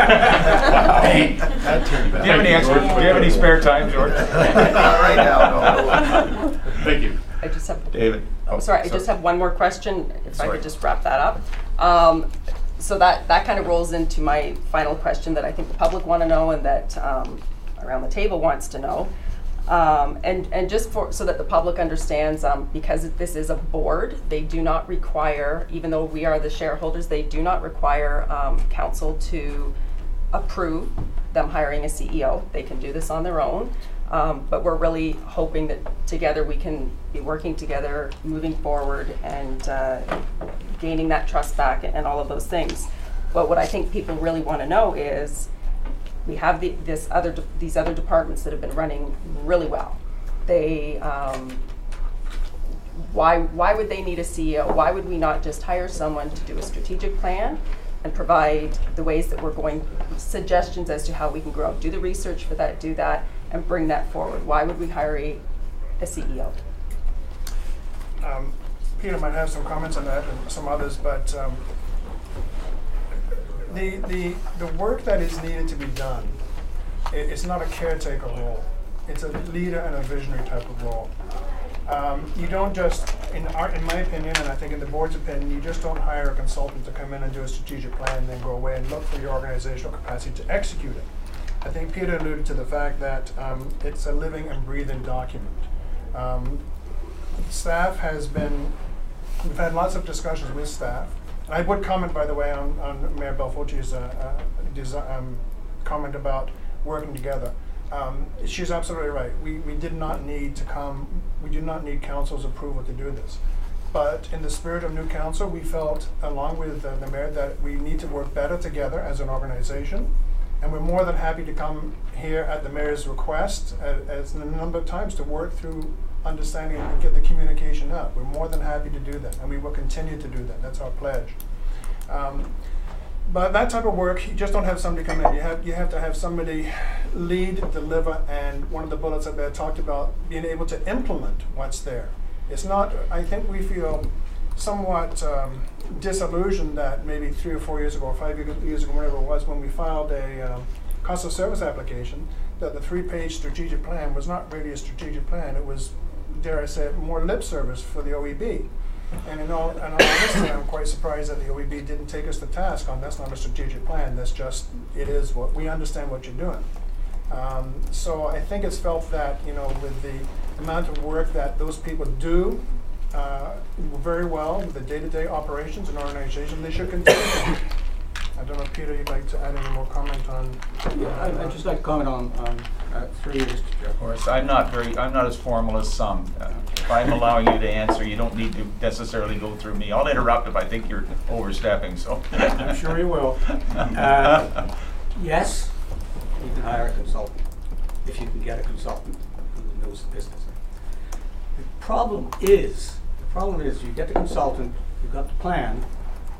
That turned bad. Do you have any spare time, George? Not right now, no. Thank you. I just have David. I just have one more question, if I Sorry. could just wrap that up. So that kind of rolls into my final question that I think the public want to know and that around the table wants to know. And just so that the public understands, because this is a board, they do not require, even though we are the shareholders, they do not require council to approve them hiring a CEO. They can do this on their own. But we're really hoping that together we can be working together, moving forward, and gaining that trust back and all of those things. But what I think people really want to know is, we have these other departments that have been running really well. They, why would they need a CEO? Why would we not just hire someone to do a strategic plan and provide the ways that we're going, suggestions as to how we can grow, do the research for that, do that, and bring that forward? Why would we hire a CEO? Peter might have some comments on that and some others, but the work that is needed to be done, it's not a caretaker role. It's a leader and a visionary type of role. You don't just, in my opinion, and I think in the board's opinion, you just don't hire a consultant to come in and do a strategic plan and then go away and look for your organizational capacity to execute it. I think Peter alluded to the fact that it's a living and breathing document. Staff has been, we've had lots of discussions with staff. And I would comment, by the way, on Mayor Belfocci's comment about working together. She's absolutely right. We did not need to come, we do not need council's approval to do this. But in the spirit of new council, we felt, along with the mayor, that we need to work better together as an organization. And we're more than happy to come here at the mayor's request, as a number of times, to work through understanding and get the communication up. We're more than happy to do that, and we will continue to do that. That's our pledge. But that type of work, you just don't have somebody come in. You have to have somebody lead, deliver, and one of the bullets that I talked about, being able to implement what's there. It's not, I think we feel somewhat disillusioned that maybe 3 or 4 years ago, or 5 years ago, whatever it was, when we filed a cost of service application, that the 3-page strategic plan was not really a strategic plan. It was, dare I say, more lip service for the OEB. And in all honesty, I'm quite surprised that the OEB didn't take us to task on that's not a strategic plan. That's just, it is what we understand what you're doing. So I think it's felt that, you know, with the amount of work that those people do very well with the day-to-day operations and organization, they should continue. I don't know, Peter, you'd like to add any more comment on? I'd just like to comment on 3 years, Mr. Chair. Of course, I'm not as formal as some. If I'm allowing you to answer, you don't need to necessarily go through me. I'll interrupt if I think you're overstepping, so. I'm sure you will. Yes, you can hire a consultant, if you can get a consultant who knows the business. The problem is you get the consultant, you've got the plan.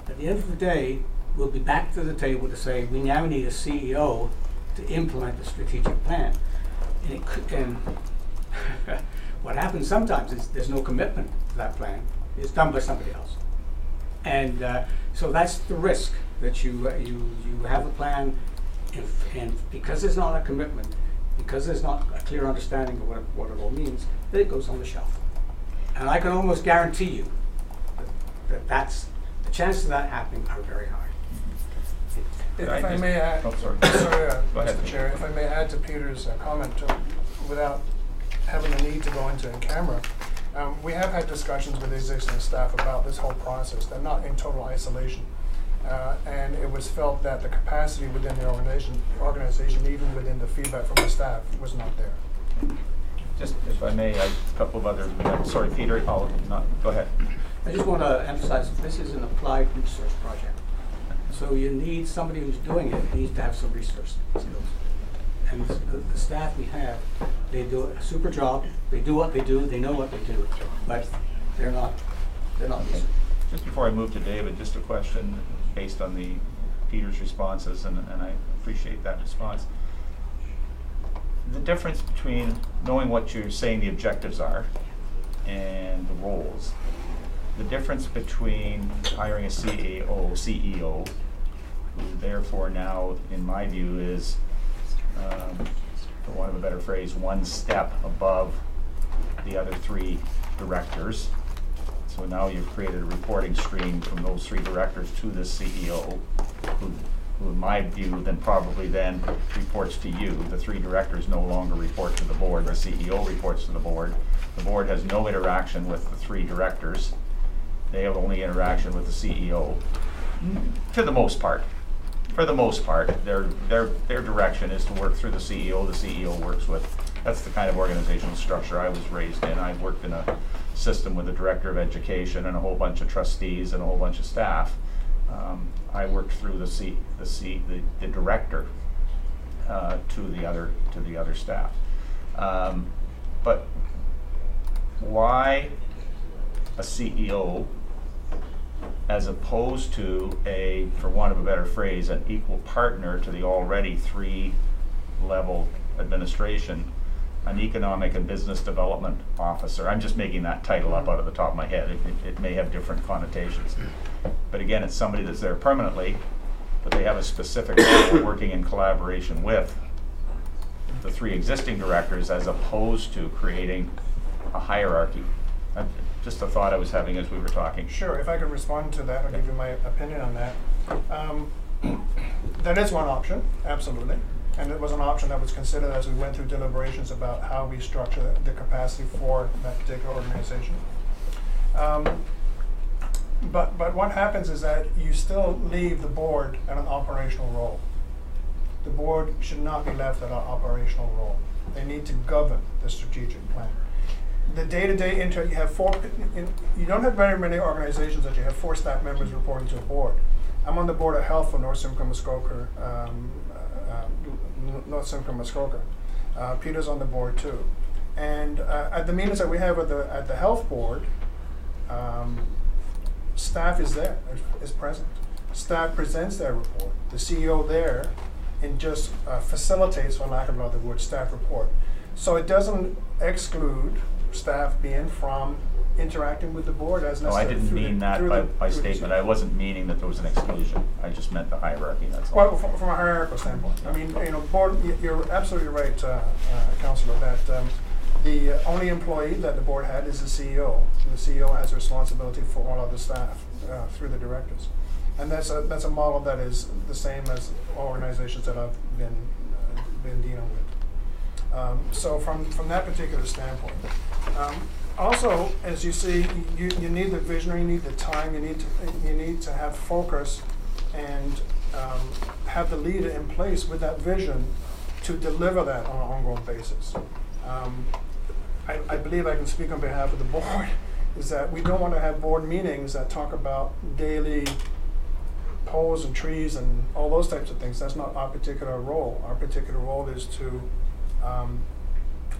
At the end of the day, we'll be back to the table to say, we now need a CEO to implement the strategic plan. And what happens sometimes is there's no commitment to that plan. It's done by somebody else. And so that's the risk, that you have a plan, and because there's not a commitment, because there's not a clear understanding of what it all means, then it goes on the shelf. And I can almost guarantee you that's the chances of that happening are very high. If I may add, Mr. Chair, if I may add to Peter's comment, without having the need to go into in camera, we have had discussions with existing staff about this whole process. They're not in total isolation. And it was felt that the capacity within the organization, even within the feedback from the staff, was not there. Just, if I may, a couple of other, sorry, Peter, go ahead. I just want to emphasize this is an applied research project. So you need somebody who's doing it needs to have some research skills. And the staff we have, they do a super job. They do what they do. They know what they do, but they're not research. Just before I move to David, just a question based on Peter's responses, and I appreciate that response. The difference between knowing what you're saying the objectives are and the roles, the difference between hiring a CEO, who therefore now, in my view, is, for want of a better phrase, one step above the other 3 directors. So now you've created a reporting stream from those 3 directors to the CEO, who in my view then probably then reports to you. The 3 directors no longer report to the board. The CEO reports to the board. The board has no interaction with the 3 directors. They have only interaction with the CEO, to the most part. For the most part, their direction is to work through the CEO. The CEO works with. That's the kind of organizational structure I was raised in. I worked in a system with a director of education and a whole bunch of trustees and a whole bunch of staff. I worked through the director to the other staff. But why a CEO as opposed to a, for want of a better phrase, an equal partner to the already 3-level administration, an economic and business development officer? I'm just making that title up out of the top of my head. It may have different connotations. But again, it's somebody that's there permanently, but they have a specific role working in collaboration with the 3 existing directors, as opposed to creating a hierarchy. Just a thought I was having as we were talking. Sure, if I could respond to that, I'll give you my opinion on that. That is one option, absolutely. And it was an option that was considered as we went through deliberations about how we structure the capacity for that particular organization. But what happens is that you still leave the board at an operational role. The board should not be left at an operational role. They need to govern the strategic plan. The day-to-day you have 4, you don't have very many organizations that you have 4 staff members reporting to a board. I'm on the board of health for North Simcoe Muskoka. Peter's on the board too. And at the meetings that we have at the health board, staff is there, is present. Staff presents their report. The CEO there and just facilitates, for lack of another word, staff report. So it doesn't exclude staff being from interacting with the board as No, necessary. I didn't through the- mean that through by, the- by through the statement. I wasn't meaning that there was an exclusion. I just meant the hierarchy, that's all. Well, from a hierarchical standpoint, I mean, board, you're absolutely right, Councillor, that the only employee that the board had is the CEO. The CEO has responsibility for all of the staff through the directors. And that's a model that is the same as organizations that I've been dealing with. So from that particular standpoint. Also, as you see, you need the visionary, you need the time, you need to have focus and have the leader in place with that vision to deliver that on an ongoing basis. I believe I can speak on behalf of the board, is that we don't want to have board meetings that talk about daily poles and trees and all those types of things. That's not our particular role. Our particular role is to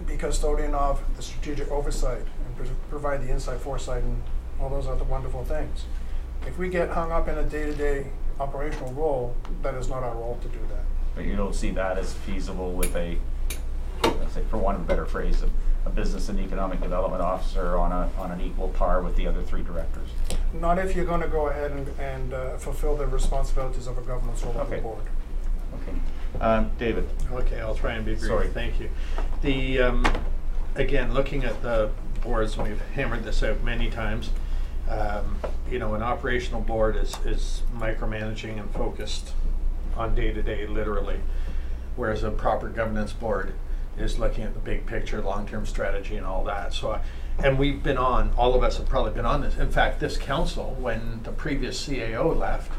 be custodian of the strategic oversight and provide the insight, foresight, and all those other wonderful things. If we get hung up in a day-to-day operational role, that is not our role to do that. But you don't see that as feasible with a, let's say, for want of a better phrase, a business and economic development officer on an equal par with the other three directors? Not if you're going to go ahead and fulfill the responsibilities of a governance role of the board. Okay. David. Okay, I'll try and be brief. Sorry. Thank you. The again, looking at the boards, and we've hammered this out many times. An operational board is micromanaging and focused on day-to-day, literally, whereas a proper governance board is looking at the big picture, long-term strategy, and all that. So, and we've been on, all of us have probably been on this. In fact, this council, when the previous CAO left,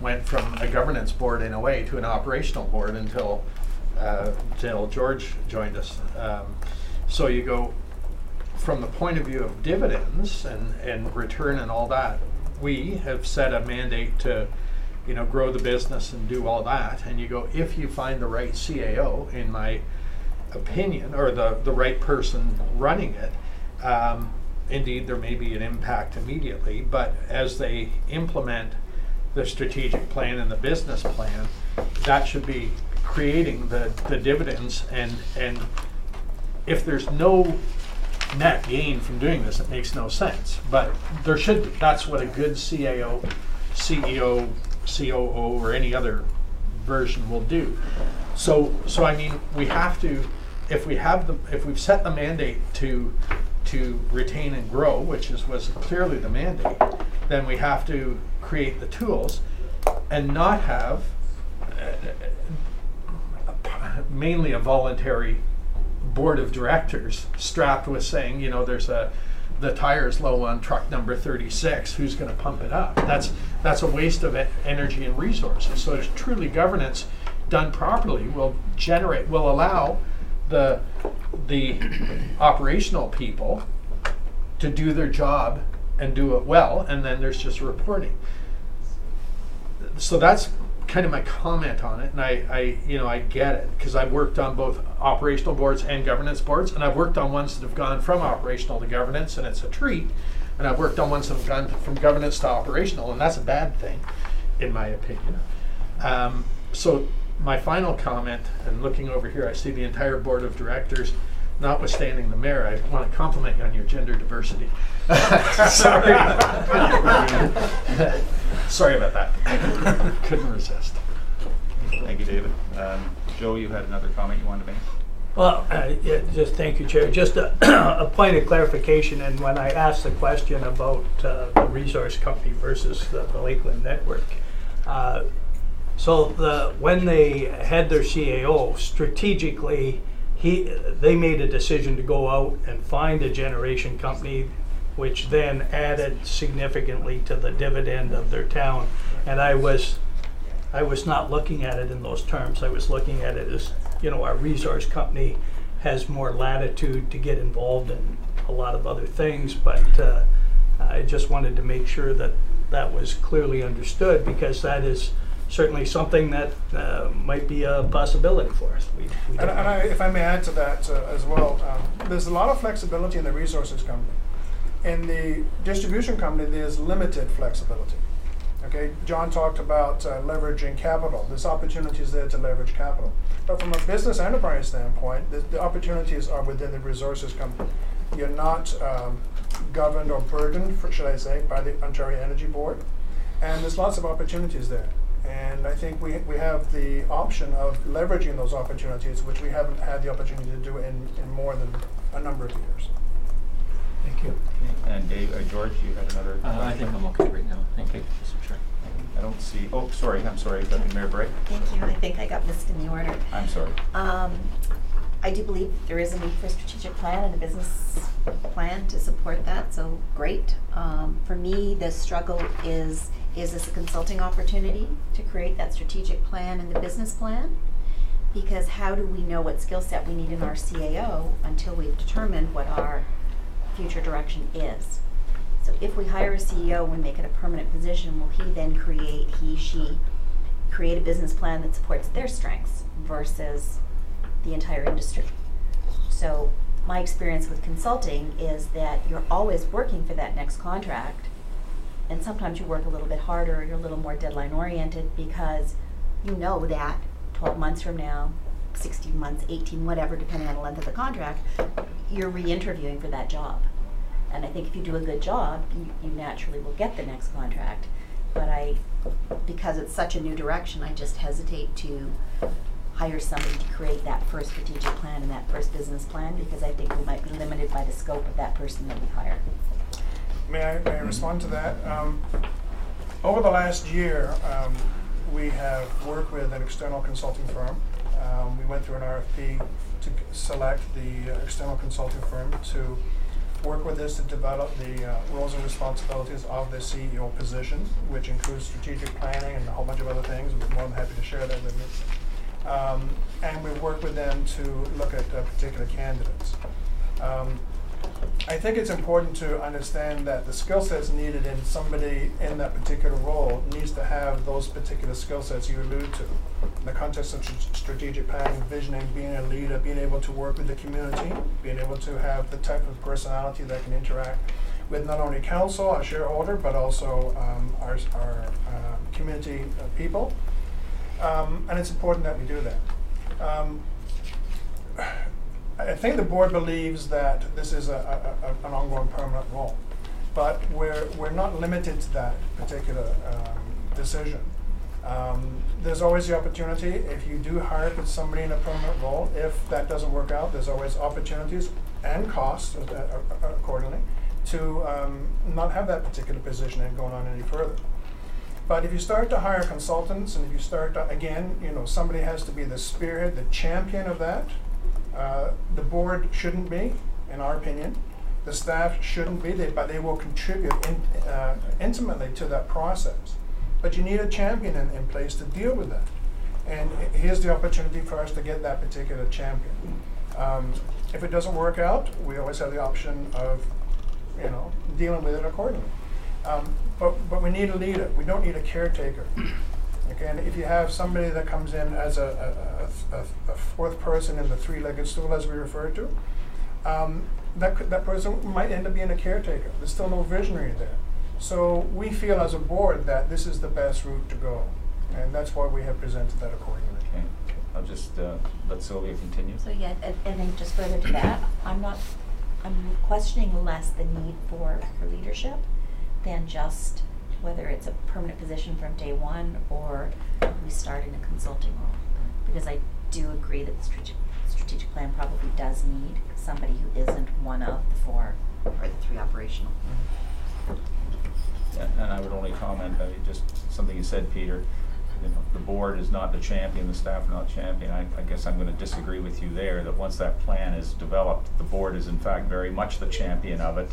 went from a governance board in a way to an operational board until George joined us. So you go from the point of view of dividends and return and all that. We have set a mandate to, grow the business and do all that. And you go, if you find the right CAO, in my opinion, or the right person running it, indeed there may be an impact immediately, but as they implement the strategic plan and the business plan, that should be creating the dividends, and if there's no net gain from doing this, it makes no sense. But there should be. That's what a good CAO, CEO, COO, or any other version will do. So I mean, we have to, if we've set the mandate to retain and grow, which was clearly the mandate, then we have to create the tools and not have mainly a voluntary board of directors strapped with saying, there's the tire's low on truck number 36, who's going to pump it up? That's a waste of energy and resources. So truly governance done properly will allow the operational people to do their job and do it well, and then there's just reporting. So that's kind of my comment on it, and I get it, because I've worked on both operational boards and governance boards, and I've worked on ones that have gone from operational to governance, and it's a treat, and I've worked on ones that have gone from governance to operational, and that's a bad thing, in my opinion. So my final comment, and looking over here, I see the entire board of directors, notwithstanding the mayor. I want to compliment you on your gender diversity. Sorry. Sorry about that. Couldn't resist. Thank you, David. Joe, you had another comment you wanted to make? Well, just thank you, Chair. Just a point of clarification, and when I asked the question about the resource company versus the Lakeland network, when they had their CAO, strategically, they made a decision to go out and find a generation company, which then added significantly to the dividend of their town. And I was not looking at it in those terms. I was looking at it as, our resource company has more latitude to get involved in a lot of other things, but I just wanted to make sure that that was clearly understood, because that is certainly something that might be a possibility for us. If I may add to that as well, there's a lot of flexibility in the resources company. In the distribution company, there's limited flexibility. Okay, John talked about leveraging capital. There's opportunities there to leverage capital. But from a business enterprise standpoint, the opportunities are within the resources company. You're not governed or burdened, should I say, by the Ontario Energy Board. And there's lots of opportunities there. And I think we have the option of leveraging those opportunities, which we haven't had the opportunity to do in more than a number of years. Thank you. And Dave, George, you had another question? I think I'm okay right now. Thank you, Mr. Chair. I don't see, oh, sorry, I'm sorry, Deputy Mayor Bray. Thank you. I think I got missed in the order. I'm sorry. I do believe there is a need for a strategic plan and a business plan to support that, so great. For me, the struggle is this a consulting opportunity to create that strategic plan and the business plan? Because how do we know what skill set we need in our CAO until we've determined what our future direction is? So if we hire a CEO and make it a permanent position, will he then she create a business plan that supports their strengths versus the entire industry? So my experience with consulting is that you're always working for that next contract, and sometimes you work a little bit harder, you're a little more deadline oriented because you know that 12 months from now, 16 months, 18, whatever, depending on the length of the contract, you're re-interviewing for that job. And I think if you do a good job, you naturally will get the next contract. But because it's such a new direction, I just hesitate to hire somebody to create that first strategic plan and that first business plan, because I think we might be limited by the scope of that person that we hire. May I respond to that? Over the last year, we have worked with an external consulting firm. We went through an RFP to select the external consulting firm to work with us to develop the roles and responsibilities of the CEO position, which includes strategic planning and a whole bunch of other things. We're more than happy to share that with you. And we work with them to look at particular candidates. I think it's important to understand that the skill sets needed in somebody in that particular role needs to have those particular skill sets you allude to. In the context of strategic planning, visioning, being a leader, being able to work with the community, being able to have the type of personality that can interact with not only council, our shareholder, but also our community people. And it's important that we do that. I think the board believes that this is an ongoing permanent role, but we're not limited to that particular decision. There's always the opportunity, if you do hire somebody in a permanent role, if that doesn't work out, there's always opportunities and costs accordingly to not have that particular position and going on any further. But if you start to hire consultants, and if you start to, again, somebody has to be the spearhead, the champion of that. The board shouldn't be, in our opinion. The staff shouldn't be, but they will contribute intimately to that process. But you need a champion in place to deal with that. And here's the opportunity for us to get that particular champion. If it doesn't work out, we always have the option of, dealing with it accordingly. But we need a leader. We don't need a caretaker. Okay, and if you have somebody that comes in as a fourth person in the three-legged stool, as we refer to, that person might end up being a caretaker. There's still no visionary there. So we feel as a board that this is the best route to go, and that's why we have presented that accordingly. Okay, I'll just let Sylvia continue. So yeah, and then just further to that, I'm questioning less the need for leadership than just whether it's a permanent position from day one or we start in a consulting role. Because I do agree that the strategic plan probably does need somebody who isn't one of the four or the three operational. Yeah, and I would only comment, just something you said, Peter, the board is not the champion, the staff are not champion. I guess I'm going to disagree with you there, that once that plan is developed, the board is in fact very much the champion of it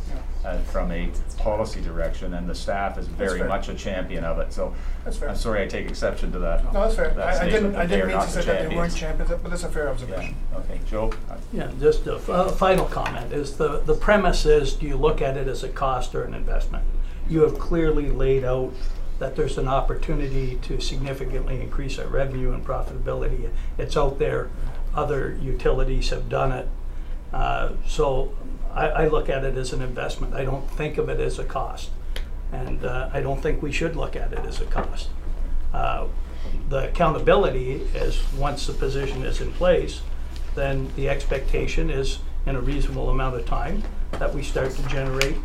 from a policy direction, and the staff is very much a champion of it. So I'm sorry, I take exception to that. No, that's fair. I didn't mean to say that they weren't champions, but that's a fair observation. Yeah. Okay, Joe? Yeah, just a final comment is the premise is, do you look at it as a cost or an investment? You have clearly laid out that there's an opportunity to significantly increase our revenue and profitability. It's out there. Other utilities have done it. So I look at it as an investment. I don't think of it as a cost. And I don't think we should look at it as a cost. The accountability is once the position is in place, then the expectation is in a reasonable amount of time that we start to generate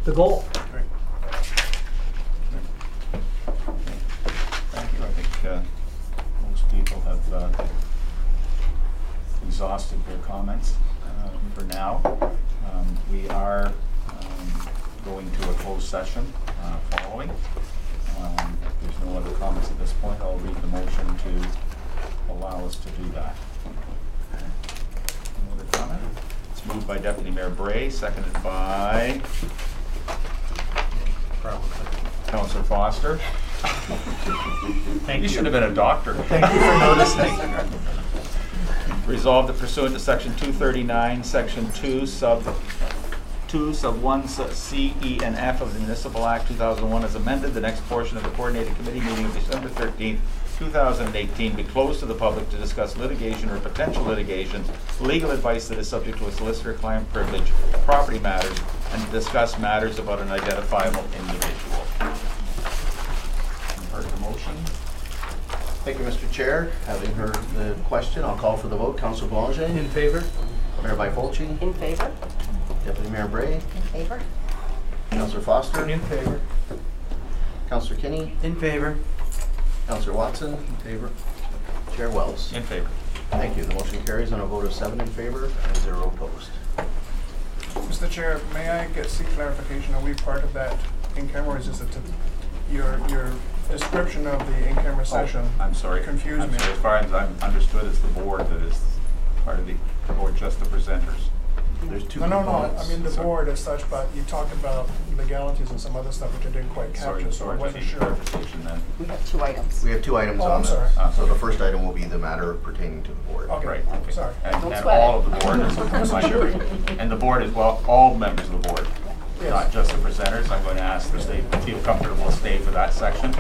the goal. Thank you. I think most people have exhausted their comments for now. We are going to a closed session following. If there's no other comments at this point, I'll read the motion to allow us to do that. No other comment? It's moved by Deputy Mayor Bray, seconded by Councillor Foster. Thank You should have been a doctor. Thank you for noticing. Resolved that pursuant to section 239, section 2, sub 1, C, E, and F of the Municipal Act 2001 as amended, the next portion of the Coordinated Committee meeting of December 13th, 2018 be closed to the public to discuss litigation or potential litigation, legal advice that is subject to a solicitor-client privilege, property matters, and to discuss matters about an identifiable individual. You've heard the motion. Thank you, Mr. Chair. Having heard the question, I'll call for the vote. Councillor Boulanger? In favor? Mayor Byfolchi? In favor? Deputy Mayor Bray? In favor? Councillor Foster? In favor. Councillor Kinney? In favor. Councillor Watson? In favor. Chair Wells? In favor. Thank you. The motion carries on a vote of 7 in favor and 0 opposed. Mr. Chair, may I seek clarification? Are we part of that in-camera, or is this your description of the in-camera session? I'm sorry. Confused me. As far as I'm understood, it's the board that is part of the board, just the presenters. There's two No, components. I mean the Sorry. board as such, but you talked about legalities and some other stuff which I didn't quite capture, so I wasn't just need sure. clarification then. We have two items. We have 2 items Oh, on I'm this. sorry. So the first item will be the matter pertaining to the board. Okay, Right, okay. sorry. And Don't and sweat all it. of the board is, and the board as well, all members of the board, Yes. not just the presenters. I'm going to ask if they feel comfortable to stay for that section.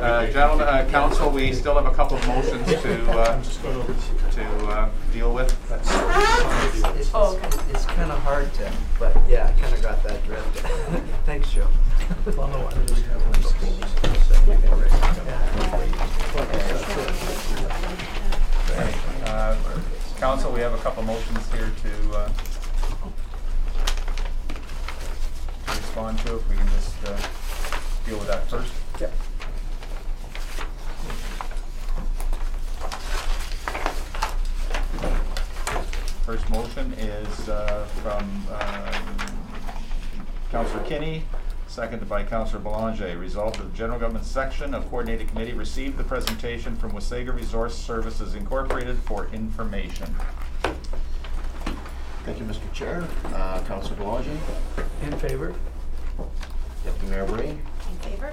Gentlemen, council, we still have a couple of motions to deal with. It's kind of hard to, but yeah, I kind of got that drift. Thanks, Joe. Council, we have a couple motions here to respond to. If we can just deal with that first. Yep. First motion is from Councillor Kinney, seconded by Councillor Belanger. Resolved that the General Government section of Coordinated Committee received the presentation from Wasaga Resource Services Incorporated for information. Thank you, Mr. Chair. Councillor Belanger. In favor? Deputy Mayor Bray. In favor?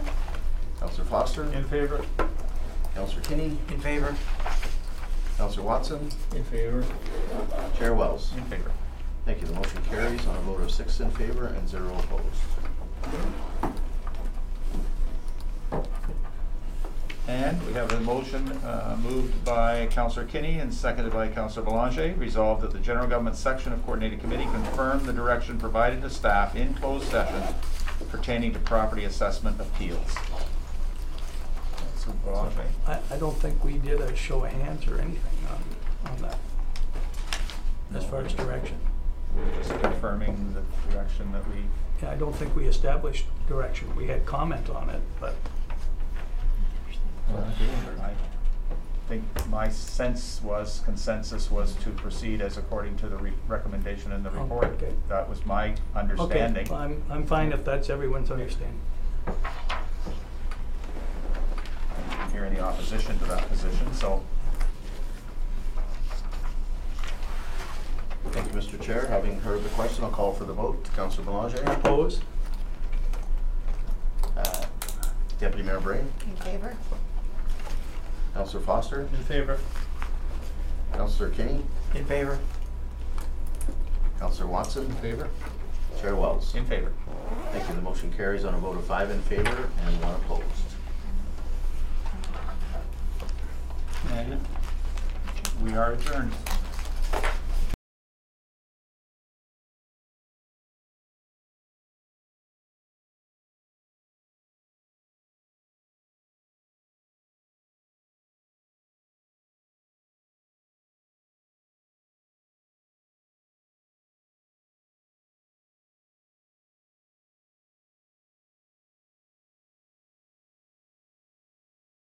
Councillor Foster. In favor. Councillor Kinney. In favor? Councillor Watson. In favor. Chair Wells. In favor. Thank you. The motion carries on a vote of 6 in favor and 0 opposed. And we have a motion moved by Councillor Kinney and seconded by Councillor Belanger. Resolved that the General Government section of Coordinated Committee confirm the direction provided to staff in closed session pertaining to property assessment appeals. Councillor Belanger. I don't think we did a show of hands or anything on that, as far as direction. Just confirming the direction that we... Yeah, I don't think we established direction. We had comment on it, but I think my sense was, consensus was to proceed as according to the recommendation in the report. Okay. That was my understanding. okay, I'm fine if that's everyone's understanding. I didn't hear any opposition to that position, so. Thank you, Mr. Chair. Having heard the question, I'll call for the vote. Councillor Belanger. Opposed? Deputy Mayor Bray. In favor? Councillor Foster. In favor. Councillor Kinney. In favor? Councillor Watson. In favor. Chair Wells. In favor. Thank you. The motion carries on a vote of 5 in favor and 1 opposed. And we are adjourned.